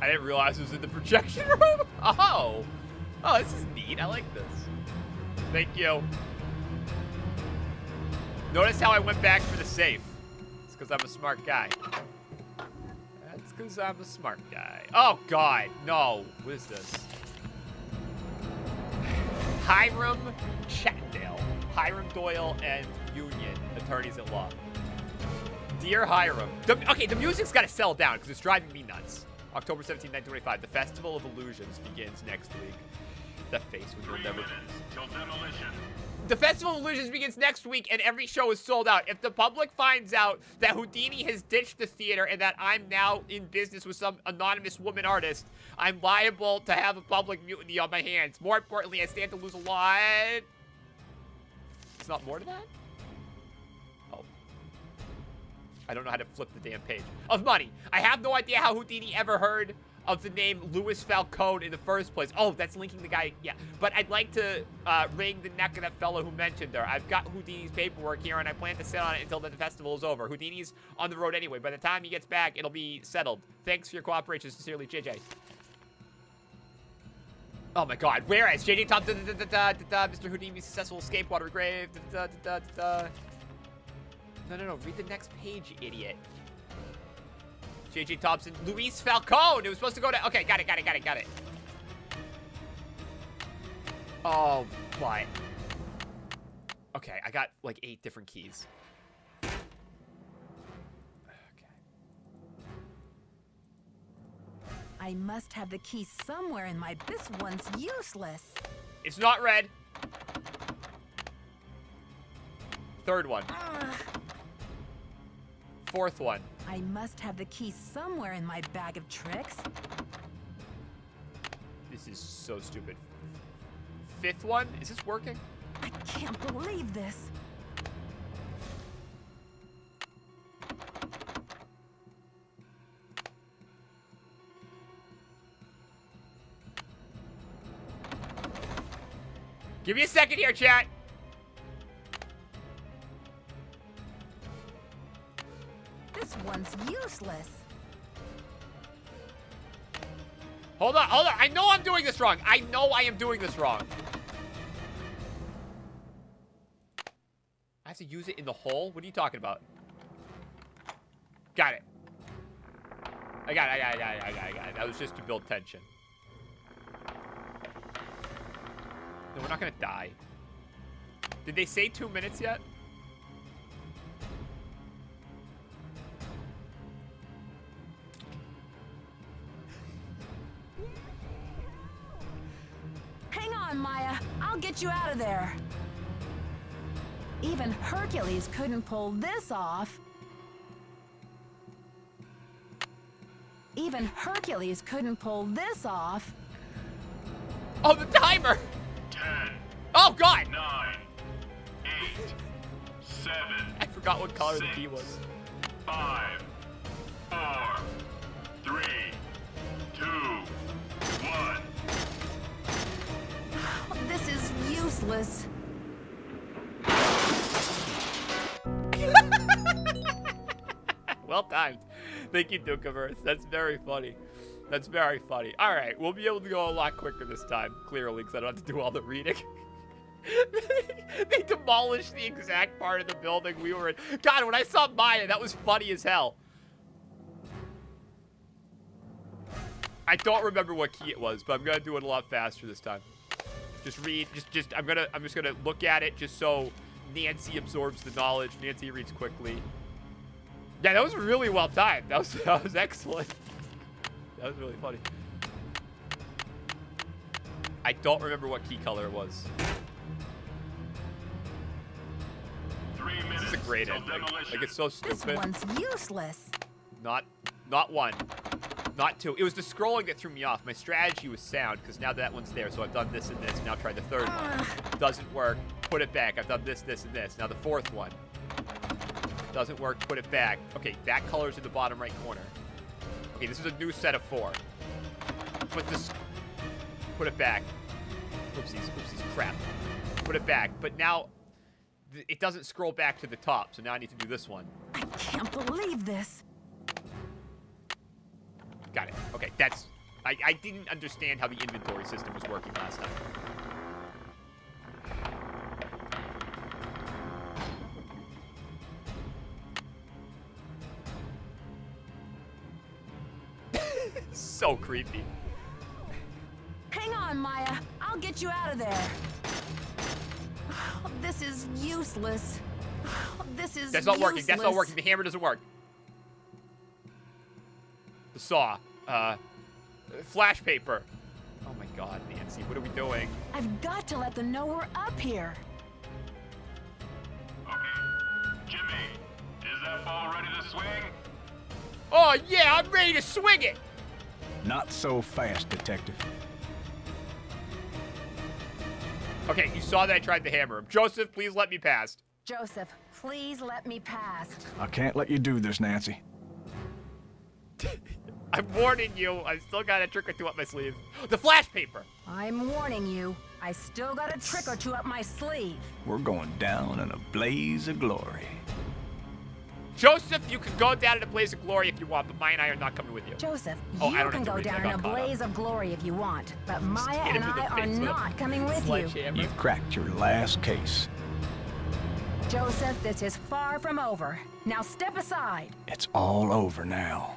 I didn't realize it was in the projection room. Oh. Oh, this is neat. I like this. Thank you. Notice how I went back for the safe. It's because I'm a smart guy. That's because I'm a smart guy. Oh, God. No. What is this? Hiram Chatdale. Hiram Doyle and Union, attorneys at law. Dear Hiram. Okay, the music's got to settle down because it's driving me nuts. October 17, 1925. The Festival of Illusions begins next week. The face when you'll never... The Festival of Illusions begins next week, and every show is sold out. If the public finds out that Houdini has ditched the theater and that I'm now in business with some anonymous woman artist, I'm liable to have a public mutiny on my hands. More importantly, I stand to lose a lot. It's not more to that? Oh. I don't know how to flip the damn page. Of money. I have no idea how Houdini ever heard of the name Louis Falcone in the first place. Oh, that's linking the guy. Yeah, but I'd like to wring the neck of that fellow who mentioned her. I've got Houdini's paperwork here, and I plan to sit on it until the festival is over. Houdini's on the road anyway. By the time he gets back, it'll be settled. Thanks for your cooperation. Sincerely, JJ. Oh my god, whereas JJ Thompson, Mr. Houdini's successful escape, water grave, No, read the next page, idiot. JJ Thompson, Luis Falcone, it was supposed to go to, okay, got it. Oh, what? Okay, I got like 8 different keys. I must have the key somewhere in my... This one's useless. It's not red. Third one. Fourth one. I must have the key somewhere in my bag of tricks. This is so stupid. Fifth one? Is this working? I can't believe this. Give me a second here, chat. This one's useless. Hold on. I know I'm doing this wrong. I know I am doing this wrong. I have to use it in the hole? What are you talking about? Got it. I got it. That was just to build tension. No, we're not gonna die. Did they say 2 minutes yet? Hang on, Maya. I'll get you out of there. Even Hercules couldn't pull this off. Even Hercules couldn't pull this off. Oh, the timer! 10. Oh, God! 9. 8. 7. I forgot what color 6, the key was. 5. 4. 3. 2. 1. This is useless. Well timed. Thank you, Dukaverse. That's very funny. That's very funny. All right, we'll be able to go a lot quicker this time, clearly, because I don't have to do all the reading. They demolished the exact part of the building we were in. God, when I saw Maya, that was funny as hell. I don't remember what key it was, but I'm gonna do it a lot faster this time. Just read. I'm just gonna look at it just so Nancy absorbs the knowledge. Nancy reads quickly. Yeah, that was really well timed. That was excellent. That was really funny. I don't remember what key color it was. 3 minutes. This is a great ending. Like, it's so stupid. This one's useless. Not 1. Not 2. It was the scrolling that threw me off. My strategy was sound, because now that one's there, so I've done this and this. Now try the third one. Doesn't work. Put it back. I've done this, this, and this. Now the fourth one. Doesn't work. Put it back. Okay, that color's in the bottom right corner. Okay, this is a new set of 4. Put it back. Oopsies, crap. Put it back. But now, it doesn't scroll back to the top, so now I need to do this one. I can't believe this. Got it. Okay, that's... I didn't understand how the inventory system was working last time. So creepy. Hang on, Maya. I'll get you out of there. This is useless. This is That's not working. useless. That's not working. The hammer doesn't work. The saw. Flash paper. Oh my God, Nancy, what are we doing? I've got to let them know we're up here. Okay. Jimmy, is that ball ready to swing? Oh yeah, I'm ready to swing it. Not so fast, Detective. Okay, you saw that I tried to hammer him. Joseph, please let me pass. Joseph, please let me pass. I can't let you do this, Nancy. I'm warning you. I've still got a trick or two up my sleeve. The flash paper. I'm warning you. I still got a trick or two up my sleeve. We're going down in a blaze of glory. Joseph, you can go down in a blaze of glory if you want, but Maya and I are not coming with you. Joseph, Oh, I you don't can have to go read it. I down in got a caught up. blaze of glory if you want, but Maya hit and him in the I are face with a not coming with you. sledgehammer. You've cracked your last case. Joseph, this is far from over. Now step aside. It's all over now.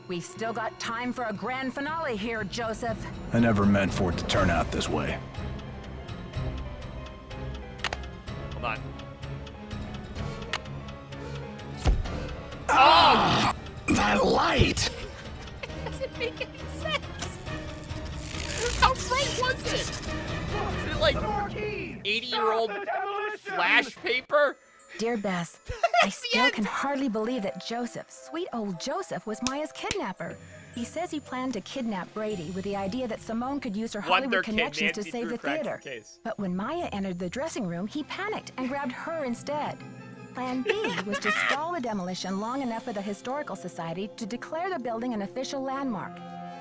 We've still got time for a grand finale here, Joseph. I never meant for it to turn out this way. Hold on. Oh! That light! It doesn't make any sense. How bright was it? Is it like 80-year-old flash paper? Dear Bess, I still can hardly believe that Joseph, sweet old Joseph, was Maya's kidnapper. He says he planned to kidnap Brady with the idea that Simone could use her Wonder Hollywood Kid connections to Nancy save Drew the cracked the theater. case. But when Maya entered the dressing room, he panicked and grabbed her instead. Plan B was to stall the demolition long enough for the Historical Society to declare the building an official landmark.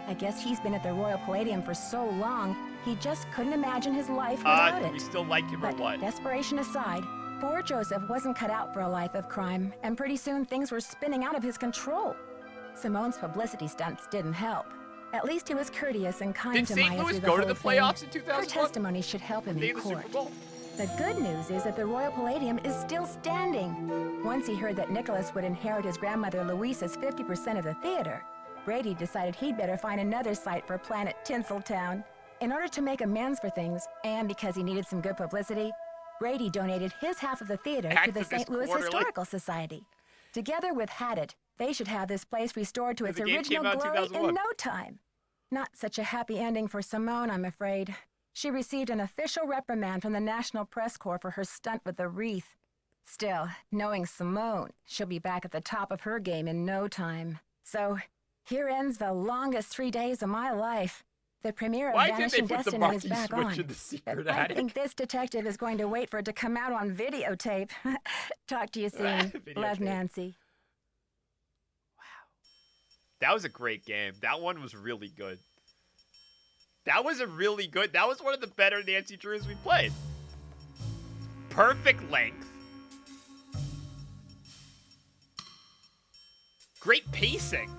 I guess he's been at the Royal Palladium for so long, he just couldn't imagine his life without Do it. we still like him or But what? desperation aside, poor Joseph wasn't cut out for a life of crime, and pretty soon things were spinning out of his control. Simone's publicity stunts didn't help. At least he was courteous and kind Did to St. Maya Louis through the go to whole the thing. playoffs in Her 2001? testimony should help him They in the Super court. Bowl. The good news is that the Royal Palladium is still standing. Once he heard that Nicholas would inherit his grandmother Louisa's 50% of the theater, Brady decided he'd better find another site for Planet Tinseltown. In order to make amends for things, and because he needed some good publicity, Brady donated his half of the theater to the Activist St. Louis Quarterly. Historical Society. Together with Haddett, they should have this place restored to its The game original came out in glory 2001. in no time. Not such a happy ending for Simone, I'm afraid. She received an official reprimand from the National Press Corps for her stunt with the wreath. Still, knowing Simone, she'll be back at the top of her game in no time. So, here ends the longest 3 days of my life. The premiere of Why did Vanishing they put the Destiny is Marquis back switch on. in the secret I attic? think this detective is going to wait for it to come out on videotape. Talk to you soon. Love, Videotape. Nancy. That was a great game. That one was really good. That was one of the better Nancy Drews we played. Perfect length. Great pacing.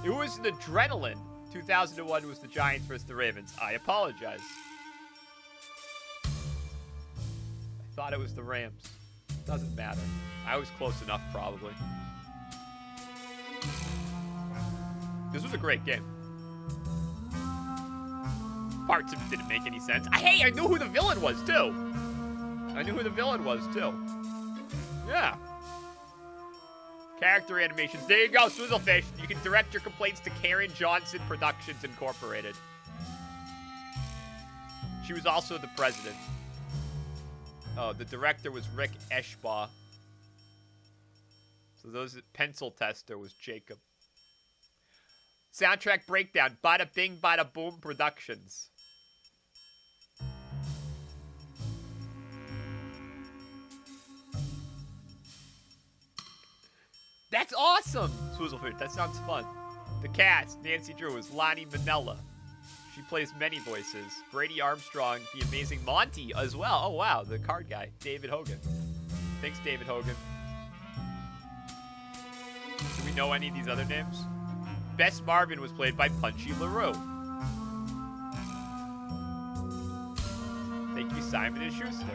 It was an adrenaline. 2001 was the Giants versus the Ravens. I apologize. I thought it was the Rams. Doesn't matter. I was close enough, probably. This was a great game. Parts of it didn't make any sense. Hey, I knew who the villain was, too. Yeah. Character animations. There you go, Swizzlefish. You can direct your complaints to Karen Johnson Productions Incorporated. She was also the president. Oh, the director was Rick Eschbaugh. So pencil tester was Jacob. Soundtrack breakdown. Bada Bing Bada Boom Productions. That's awesome! Swizzlefoot, that sounds fun. The cast, Nancy Drew is Lonnie Manella. She plays many voices. Brady Armstrong, the amazing Monty as well. Oh wow, the card guy, David Hogan. Thanks, David Hogan. Do we know any of these other names? Bess Marvin was played by Punchy LaRue. Thank you, Simon & Schuster.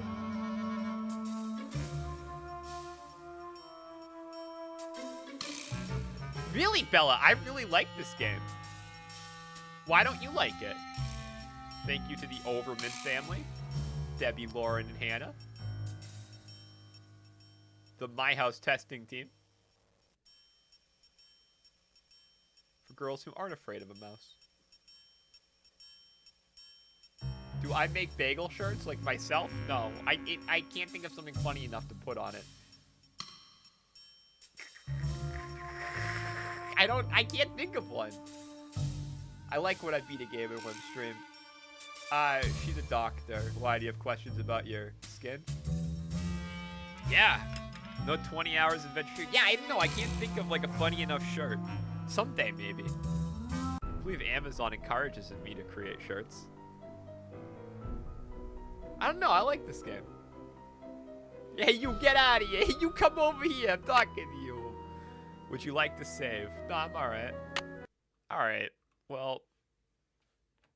Really, Bella, I really like this game. Why don't you like it? Thank you to the Overman family, Debbie, Lauren, and Hannah. The My House testing team. For girls who aren't afraid of a mouse. Do I make bagel shirts like myself? No, I can't think of something funny enough to put on it. I can't think of one. I like when I beat a game in one stream. She's a doctor. Why, do you have questions about your skin? Yeah. No 20 hours adventure. Yeah, I don't know. I can't think of like a funny enough shirt. Someday, maybe. I believe Amazon encourages me to create shirts. I don't know. I like this game. Hey, you get out of here. Hey, you come over here. I'm talking to you. Would you like to save? No, I'm all right. All right. Well,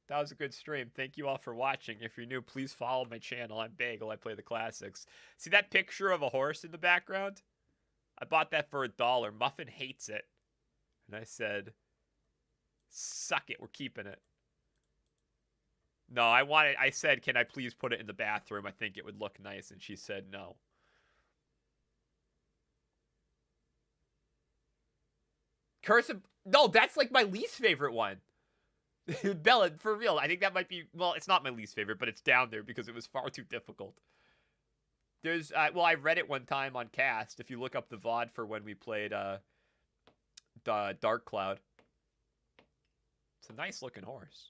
that was a good stream. Thank you all for watching. If you're new, please follow my channel. I'm Bagel. I play the classics. See that picture of a horse in the background? I bought that for $1. Muffin hates it. And I said, suck it. We're keeping it. No, I said, can I please put it in the bathroom? I think it would look nice. And she said no. Cursive. No, that's like my least favorite one. Bella, for real, I think that might be, well, it's not my least favorite, but it's down there because it was far too difficult. There's, well, I read it one time on Cast. If you look up the VOD for when we played Dark Cloud. It's a nice looking horse.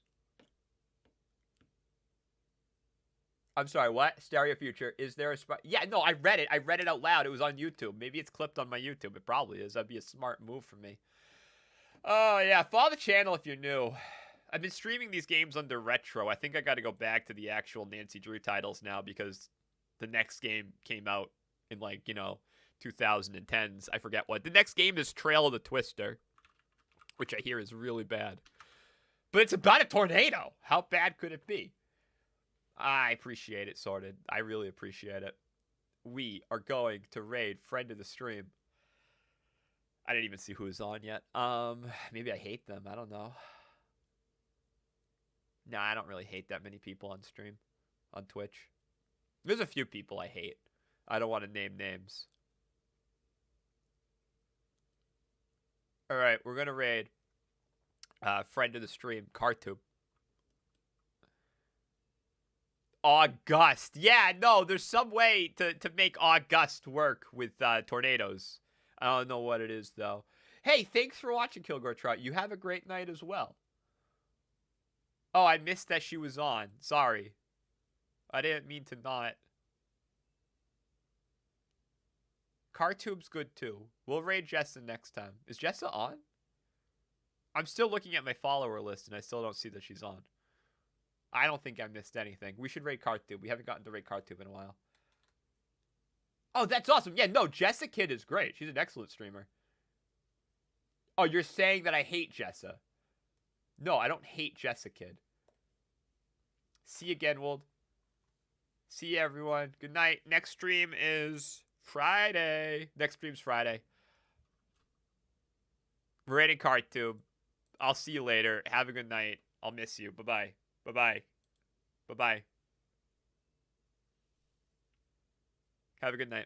I'm sorry, what? Stereo Future, is there a spot? Yeah, no, I read it. I read it out loud. It was on YouTube. Maybe it's clipped on my YouTube. It probably is. That'd be a smart move for me. Oh, yeah. Follow the channel if you're new. I've been streaming these games under Retro. I think I got to go back to the actual Nancy Drew titles now because the next game came out in, like, you know, 2010s. I forget what. The next game is Trail of the Twister, which I hear is really bad. But it's about a tornado. How bad could it be? I appreciate it, Sorted. I really appreciate it. We are going to raid friend of the stream. I didn't even see who was on yet. Maybe I hate them. I don't know. No, I don't really hate that many people on stream, on Twitch. There's a few people I hate. I don't want to name names. All right, we're going to raid friend of the stream, Cartube. August. Yeah, no, there's some way to make August work with tornadoes. I don't know what it is, though. Hey, thanks for watching, Kilgore Trout. You have a great night as well. Oh, I missed that she was on. Sorry. I didn't mean to not. Cartube's good, too. We'll raid Jessa next time. Is Jessa on? I'm still looking at my follower list, and I still don't see that she's on. I don't think I missed anything. We should raid Cartube. We haven't gotten to raid Cartube in a while. Oh, that's awesome. Yeah, no, Jessa Kid is great. She's an excellent streamer. Oh, you're saying that I hate Jessa. No, I don't hate Jessa Kid. See you again, Wold. See you, everyone. Good night. Next stream is Friday. Next stream's Friday. We're raiding Cartube. I'll see you later. Have a good night. I'll miss you. Bye-bye. Bye-bye. Bye-bye. Have a good night.